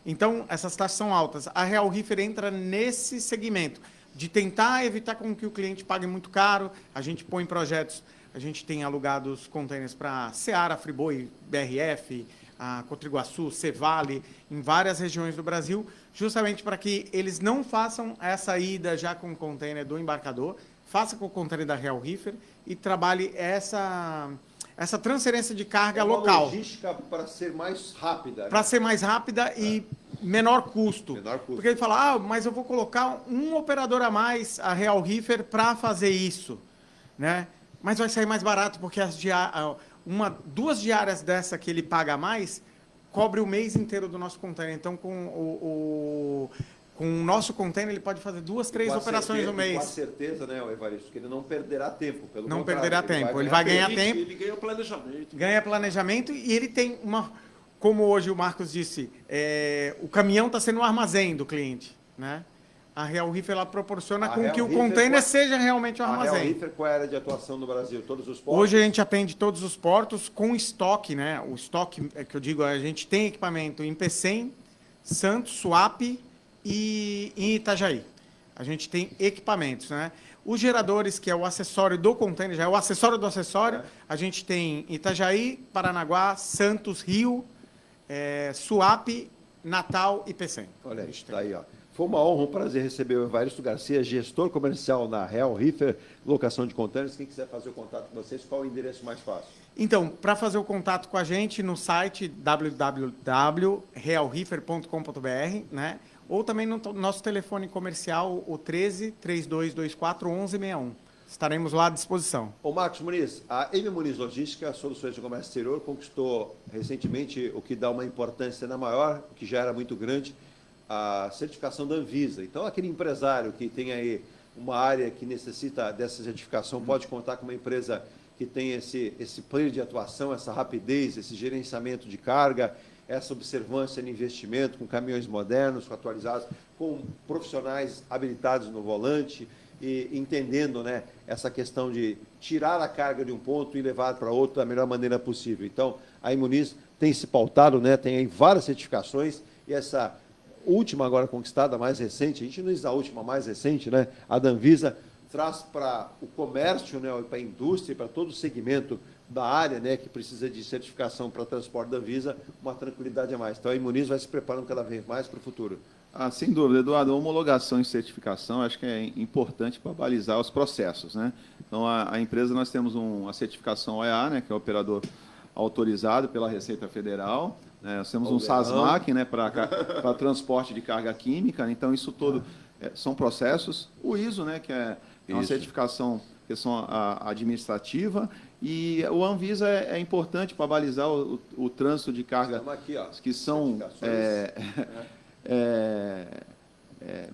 Então, essas taxas são altas. A Real Rifer entra nesse segmento de tentar evitar com que o cliente pague muito caro. A gente põe projetos, a gente tem alugados containers para Seara, Friboi, BRF, a Cotriguaçu, Cevale, em várias regiões do Brasil, justamente para que eles não façam essa ida já com o container do embarcador, faça com o container da Real Rifer e trabalhe essa transferência de carga local. Logística para ser mais rápida. Né? Para ser mais rápida e menor custo. Porque ele fala, mas eu vou colocar um operador a mais, a Real Rifer, para fazer isso. Né? Mas vai sair mais barato, porque 2 diárias dessa que ele paga a mais, cobre o mês inteiro do nosso container. Então, com o nosso container, ele pode fazer 2, 3 operações no mês. Com certeza, né, Evaristo, que ele não perderá tempo. Não perderá tempo. Ele vai ganhar tempo. Ele ganha planejamento. Ganha planejamento e ele tem como hoje o Marcos disse, o caminhão está sendo um armazém do cliente. Né? A Real Rifer ela proporciona com que o container seja realmente um armazém. A Real Rifer, qual é a área de atuação no Brasil? Todos os portos? Hoje a gente atende todos os portos com estoque. Né? O estoque, que eu digo, a gente tem equipamento em Pecém, Santos, Suape e em Itajaí. A gente tem equipamentos, né? Os geradores, que é o acessório do container, já é o acessório do acessório, a gente tem Itajaí, Paranaguá, Santos, Rio, Suape, Natal e Pecém. Olha aí, está aí, ó. Foi uma honra, um prazer receber o Evaristo Garcia, gestor comercial na Real Reefer, locação de contêineres. Quem quiser fazer o contato com vocês, qual é o endereço mais fácil? Então, para fazer o contato com a gente no site www.realreefer.com.br, né? Ou também no nosso telefone comercial, o 13-3224-1161. Estaremos lá à disposição. Ô Marcos Muniz, a M Muniz Logística, Soluções de Comércio Exterior, conquistou recentemente o que dá uma importância ainda maior, que já era muito grande, a certificação da Anvisa. Então, aquele empresário que tem aí uma área que necessita dessa certificação pode contar com uma empresa que tem esse plano de atuação, essa rapidez, esse gerenciamento de carga, essa observância no investimento, com caminhões modernos, atualizados, com profissionais habilitados no volante e entendendo, né, essa questão de tirar a carga de um ponto e levar para outro da melhor maneira possível. Então, a Imuniz tem se pautado, né, tem aí várias certificações e essa última agora conquistada, a mais recente, a gente não diz a última, a mais recente, né, a da Anvisa, traz para o comércio, né, para a indústria, para todo o segmento da área, né, que precisa de certificação para transporte da Anvisa, uma tranquilidade a mais. Então, a Imuniz vai se preparando cada vez mais para o futuro. Ah, sem dúvida, Eduardo. A homologação e certificação acho que é importante para balizar os processos, né? Então, a empresa, nós temos uma certificação OEA, né, que é o operador autorizado pela Receita Federal. Né? Nós temos um SASMAC, né, para transporte de carga química. Né? Então, isso tudo são processos. O ISO, né, que é uma certificação questão administrativa. E o Anvisa é importante para balizar o trânsito de carga, aqui, ó, que são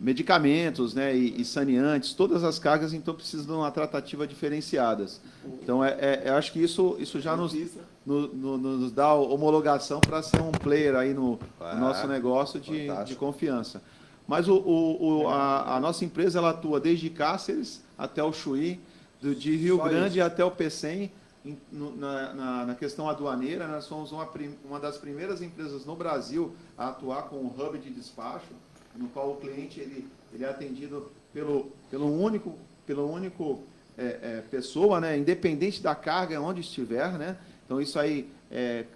medicamentos, né, e saneantes, todas as cargas, então, precisam de uma tratativa diferenciadas. Então, eu acho que isso já nos dá homologação para ser um player aí no nosso negócio de confiança. Mas a nossa empresa ela atua desde Cáceres até o Chuí, de Rio Grande até o Pecém, na questão aduaneira. Nós somos uma das primeiras empresas no Brasil a atuar com um hub de despacho, no qual o cliente ele é atendido pelo único pessoa, né, independente da carga, onde estiver. Né? Então, isso aí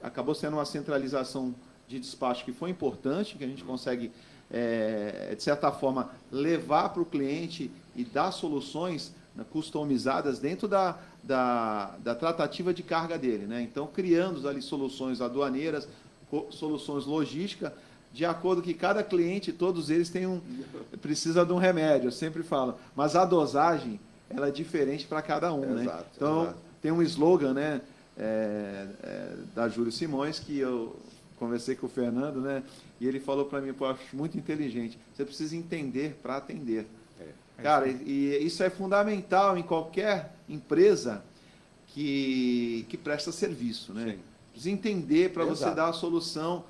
acabou sendo uma centralização de despacho que foi importante, que a gente consegue, de certa forma, levar para o cliente e dar soluções customizadas dentro da tratativa de carga dele. Né? Então, criando ali soluções aduaneiras, soluções logísticas, de acordo que cada cliente, todos eles precisa de um remédio, eu sempre falo, mas a dosagem ela é diferente para cada um. Exato, né? Então, tem um slogan, né, da Júlio Simões, que eu conversei com o Fernando, né, e ele falou para mim, pô, eu acho muito inteligente, você precisa entender para atender. Cara, e isso é fundamental em qualquer empresa que presta serviço, né? Precisa entender para você dar a solução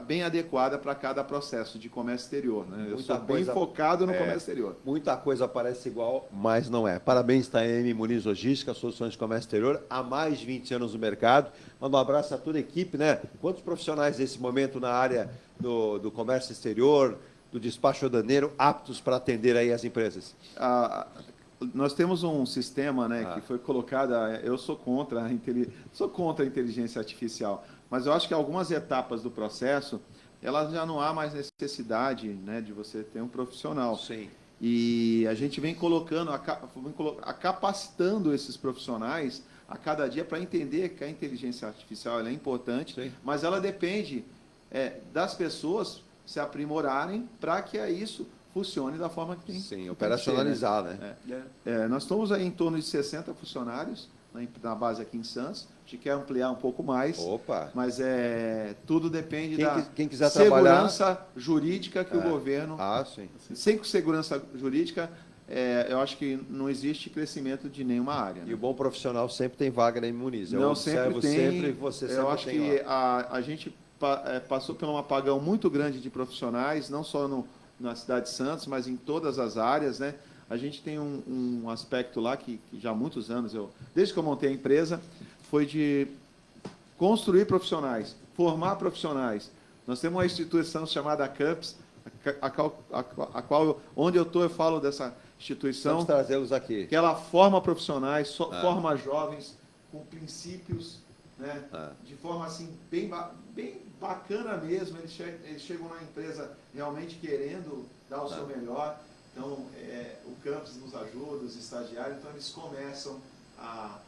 bem adequada para cada processo de comércio exterior, né? Eu sou bem focado no comércio exterior. Muita coisa parece igual, mas não é. Parabéns, M Muniz Logística, Soluções de Comércio Exterior, há mais de 20 anos no mercado. Manda um abraço a toda a equipe, né? Quantos profissionais nesse momento na área do comércio exterior, do despacho aduaneiro, aptos para atender aí as empresas? Nós temos um sistema, né, que foi colocado. Eu sou contra a inteligência artificial, mas eu acho que algumas etapas do processo, elas já não há mais necessidade, né, de você ter um profissional. Sim. E a gente vem capacitando esses profissionais a cada dia para entender que a inteligência artificial ela é importante, mas ela depende das pessoas se aprimorarem para que isso funcione da forma que tem. Sim, operacionalizar, né? Nós estamos aí em torno de 60 funcionários na base aqui em Santos. A gente quer ampliar um pouco mais. Opa! Mas tudo depende quem quiser segurança jurídica que o governo... sim. Sem segurança jurídica, eu acho que não existe crescimento de nenhuma área. E o bom profissional sempre tem vaga na Imuniz. Não, sempre tem. Você sempre eu acho que a gente passou por um apagão muito grande de profissionais, não só na cidade de Santos, mas em todas as áreas, né? A gente tem um aspecto lá que já há muitos anos, desde que eu montei a empresa, foi de construir profissionais, formar profissionais. Nós temos uma instituição chamada CAMPS, onde eu falo dessa instituição. Vamos trazê-los aqui. Que ela forma profissionais, forma jovens com princípios né? De forma assim, bem bacana mesmo. Eles chegam na empresa realmente querendo dar o seu melhor. Então, o campus nos ajuda, os estagiários, então eles começam a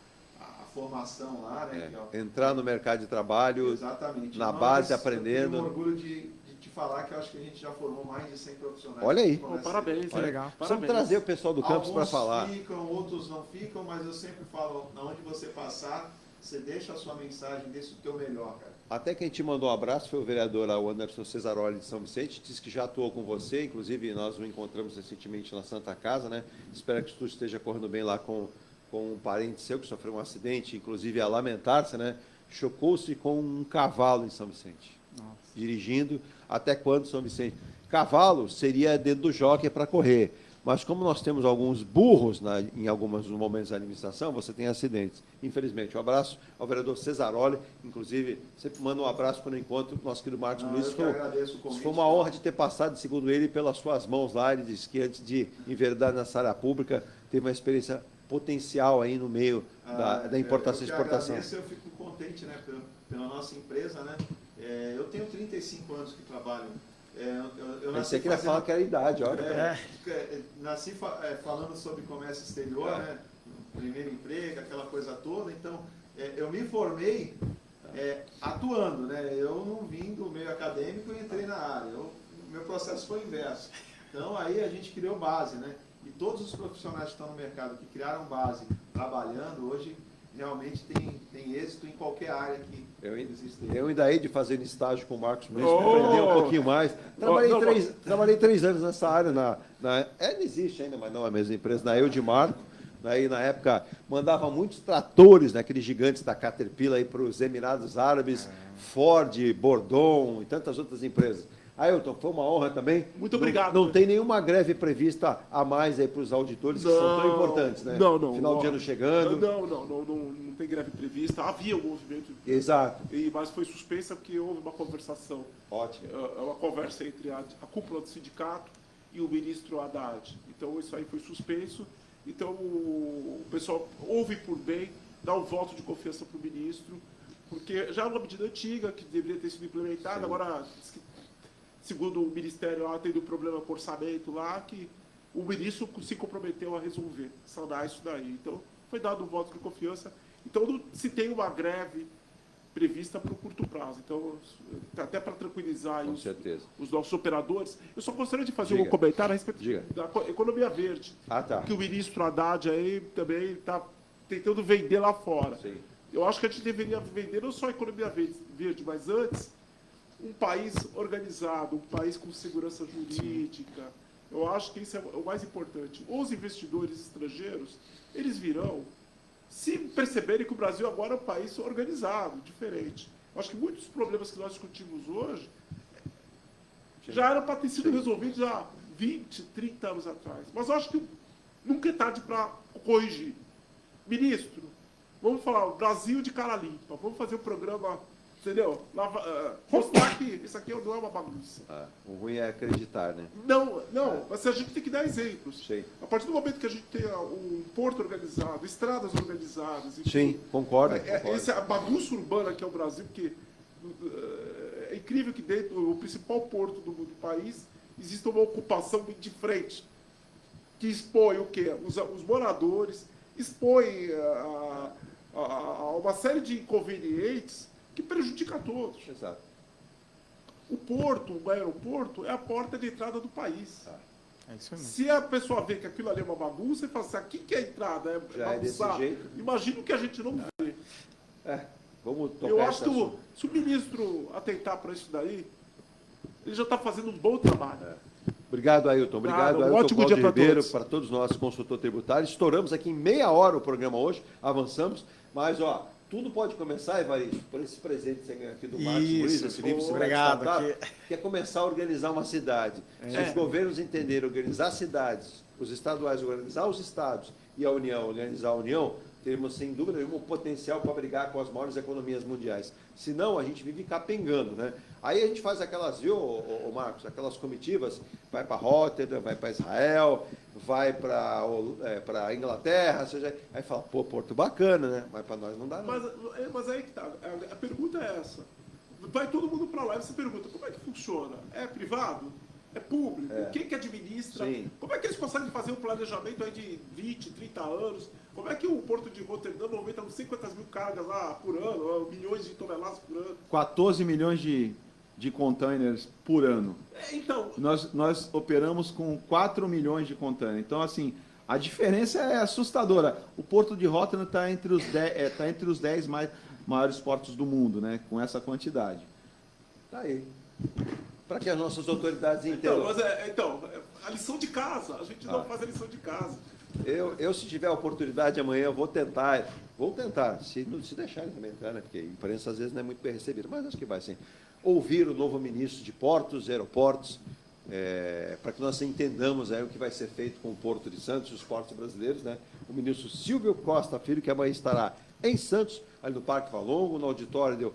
formação lá, né? Entrar no mercado de trabalho, exatamente. na base, aprendendo. Eu tenho orgulho de te falar que eu acho que a gente já formou mais de 100 profissionais. Olha aí. Parabéns, legal. Precisamos trazer o pessoal do campus para falar. Alguns ficam, outros não ficam, mas eu sempre falo, onde você passar, você deixa a sua mensagem, deixa o teu melhor, cara. Até quem te mandou um abraço foi o vereador Anderson Cesaroli de São Vicente, disse que já atuou com você, inclusive nós o encontramos recentemente na Santa Casa, né? Espero que tudo esteja correndo bem lá com um parente seu que sofreu um acidente, inclusive a lamentar-se, né? Chocou-se com um cavalo em São Vicente. Nossa. Dirigindo até quando São Vicente? Cavalo seria dedo do jockey para correr, mas como nós temos alguns burros em alguns momentos da administração, você tem acidentes. Infelizmente, um abraço ao vereador Cesaroli, inclusive, sempre manda um abraço quando eu encontro o nosso querido Marcos Luiz. Foi uma honra de ter passado, segundo ele, pelas suas mãos lá. Ele disse que antes de enveredar nessa área pública, teve uma experiência potencial aí no meio da importação e exportação. Eu fico contente, né, pela nossa empresa, né? Eu tenho 35 anos que trabalho. Eu nasci Você queria falar que era a idade, olha. Nasci falando sobre comércio exterior, né? Primeiro emprego, aquela coisa toda. Então, eu me formei atuando, né? Eu não vim do meio acadêmico e entrei na área. Meu processo foi inverso. Então, aí a gente criou base, né? E todos os profissionais que estão no mercado, que criaram base, trabalhando, hoje realmente tem êxito em qualquer área que existe. Eu ainda hei de fazer estágio com o Marcos Luiz, para aprender um pouquinho mais. Trabalhei 3 anos nessa área. Não existe ainda, mas não é a mesma empresa, na Eudimarco. Aí, na época, mandava muitos tratores, né, aqueles gigantes da Caterpillar para os Emirados Árabes, Ford, Bordon e tantas outras empresas. Ailton, foi uma honra também. Muito obrigado. Não tem nenhuma greve prevista a mais aí para os auditores, que são tão importantes, né? Não. Final de ano chegando. Não tem greve prevista. Havia um movimento. Exato. Mas foi suspensa porque houve uma conversação. Ótimo. Uma conversa entre a cúpula do sindicato e o ministro Haddad. Então, isso aí foi suspenso. Então, o pessoal ouve por bem, dá um voto de confiança para o ministro, porque já é uma medida antiga que deveria ter sido implementada. Sim. Agora, segundo o Ministério, lá tendo um problema com orçamento lá, que o ministro se comprometeu a resolver, sanar isso daí. Então, foi dado um voto de confiança. Então, não se tem uma greve prevista para o curto prazo. Então, até para tranquilizar os nossos operadores, eu só gostaria de fazer um comentário a respeito da economia verde. Que o ministro Haddad aí também está tentando vender lá fora. Sim. Eu acho que a gente deveria vender não só a economia verde, mas antes um país organizado, um país com segurança jurídica. Eu acho que isso é o mais importante. Os investidores estrangeiros, eles virão se perceberem que o Brasil agora é um país organizado, diferente. Eu acho que muitos problemas que nós discutimos hoje já eram para ter sido resolvidos há 20, 30 anos atrás. Mas eu acho que nunca é tarde para corrigir. Ministro, vamos falar o Brasil de cara limpa, vamos fazer um programa... Entendeu? Mostrar que isso aqui não é uma bagunça. O ruim é acreditar, né? Não, mas a gente tem que dar exemplos. Sim. A partir do momento que a gente tem um porto organizado, estradas organizadas... Sim, concordo. Essa bagunça urbana que é o Brasil, porque é incrível que dentro do principal porto do país exista uma ocupação de frente, que expõe o quê? Os moradores, expõe a uma série de inconvenientes que prejudica a todos. Exato. O aeroporto é a porta de entrada do país. É isso mesmo. Se a pessoa vê que aquilo ali é uma bagunça e fala assim, aqui que é a entrada, é bagunçar. Desse jeito. Imagina o que a gente não vê. Vamos tocar. Eu acho que se o ministro atentar para isso daí, ele já está fazendo um bom trabalho. Obrigado, Ailton. Obrigado, Ailton. Ótimo dia para todos. Para todos nós, consultor tributário. Estouramos aqui em meia hora o programa hoje, avançamos, mas, tudo pode começar, Evaristo, por esse presente que você ganhou aqui do Marcos Luiz, esse livro obrigado, que é começar a organizar uma cidade. Se os governos entenderem organizar cidades, os estaduais organizar os estados e a União organizar a União, teremos, sem dúvida nenhuma, um potencial para brigar com as maiores economias mundiais. Senão, a gente vive capengando, né? Aí a gente faz aquelas, viu, Marcos, aquelas comitivas, vai para Rotterdam, vai para Israel, vai para a Inglaterra, seja, aí fala, pô, Porto bacana, né? Mas para nós não dá, não. Mas aí que tá, a pergunta é essa. Vai todo mundo para lá e você pergunta, como é que funciona? É privado? É público? Quem que administra? Sim. Como é que eles conseguem fazer um planejamento aí de 20, 30 anos? Como é que o Porto de Roterdã movimenta não sei quantas mil cargas lá por ano, milhões de toneladas por ano? 14 milhões de containers por ano. Então, nós operamos com 4 milhões de containers. Então, assim, a diferença é assustadora. O Porto de Rotterdam está entre os 10 maiores portos do mundo, né? Com essa quantidade. Tá aí. Para que as nossas autoridades entendam. Então, a lição de casa. A gente não faz a lição de casa. Eu, se tiver a oportunidade amanhã, eu vou tentar, se deixarem também entrar, né? Porque a imprensa às vezes não é muito bem recebida, mas acho que vai sim. Ouvir o novo ministro de Portos e Aeroportos, para que nós entendamos aí o que vai ser feito com o Porto de Santos e os portos brasileiros, né? O ministro Silvio Costa Filho, que amanhã estará em Santos, ali no Parque Valongo, no auditório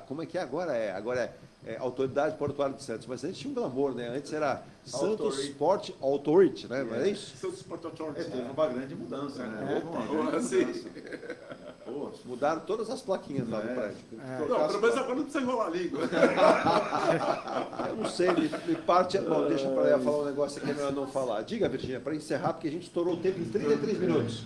como é que é agora? Agora é Autoridade Portuária de Santos, mas antes tinha um glamour, né? Antes era Santos Port Authority, né? Não é isso? Santos Port Authority. Teve uma grande mudança, né? Mudaram todas as plaquinhas lá no prédio. Não, pelo menos agora não precisa enrolar a língua. Eu não sei, me parte... Bom, deixa para eu falar um negócio aqui, melhor não falar. Diga, Virgínia, para encerrar, porque a gente estourou o tempo em 33 minutos.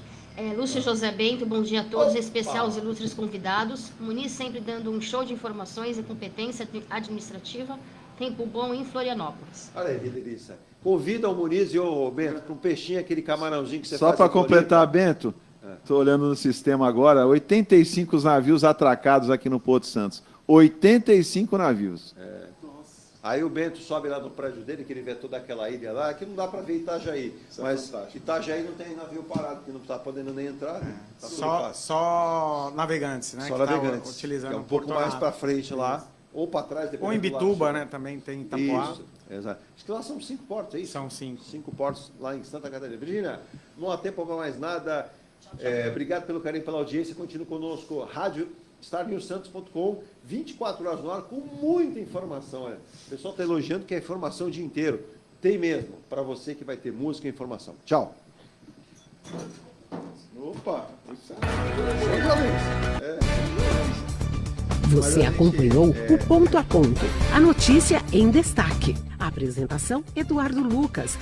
Lúcio José Bento, bom dia a todos, em especial os ilustres convidados. Muniz sempre dando um show de informações e competência administrativa. Tempo bom em Florianópolis. Olha aí, que delícia. Convida o Muniz e o Bento para um peixinho, aquele camarãozinho que você Só faz. Só para completar, Bento, estou olhando no sistema agora, 85 navios atracados aqui no Porto Santos. 85 navios. Aí o Bento sobe lá no prédio dele, que ele vê toda aquela ilha lá, que não dá para ver Itajaí. Mas Itajaí não tem navio parado, que não está podendo nem entrar. Tá só navegantes, né? Só navegantes. Utilizando é um pouco mais para frente lá, ou para trás. Ou em Bituba, né? Também tem Itapuá. Isso, exato. Acho que lá são 5 portos, é isso? São 5. 5 portos lá em Santa Catarina. Virgínia, não há tempo para mais nada. Obrigado pelo carinho, pela audiência. Continue conosco. Rádio starnewsantos.com, 24 horas no ar, com muita informação. Olha. O pessoal está elogiando que é informação o dia inteiro. Tem mesmo, para você que vai ter música e informação. Tchau. Opa! Você acompanhou o Ponto a Ponto, a notícia em destaque. A apresentação, Eduardo Lucas.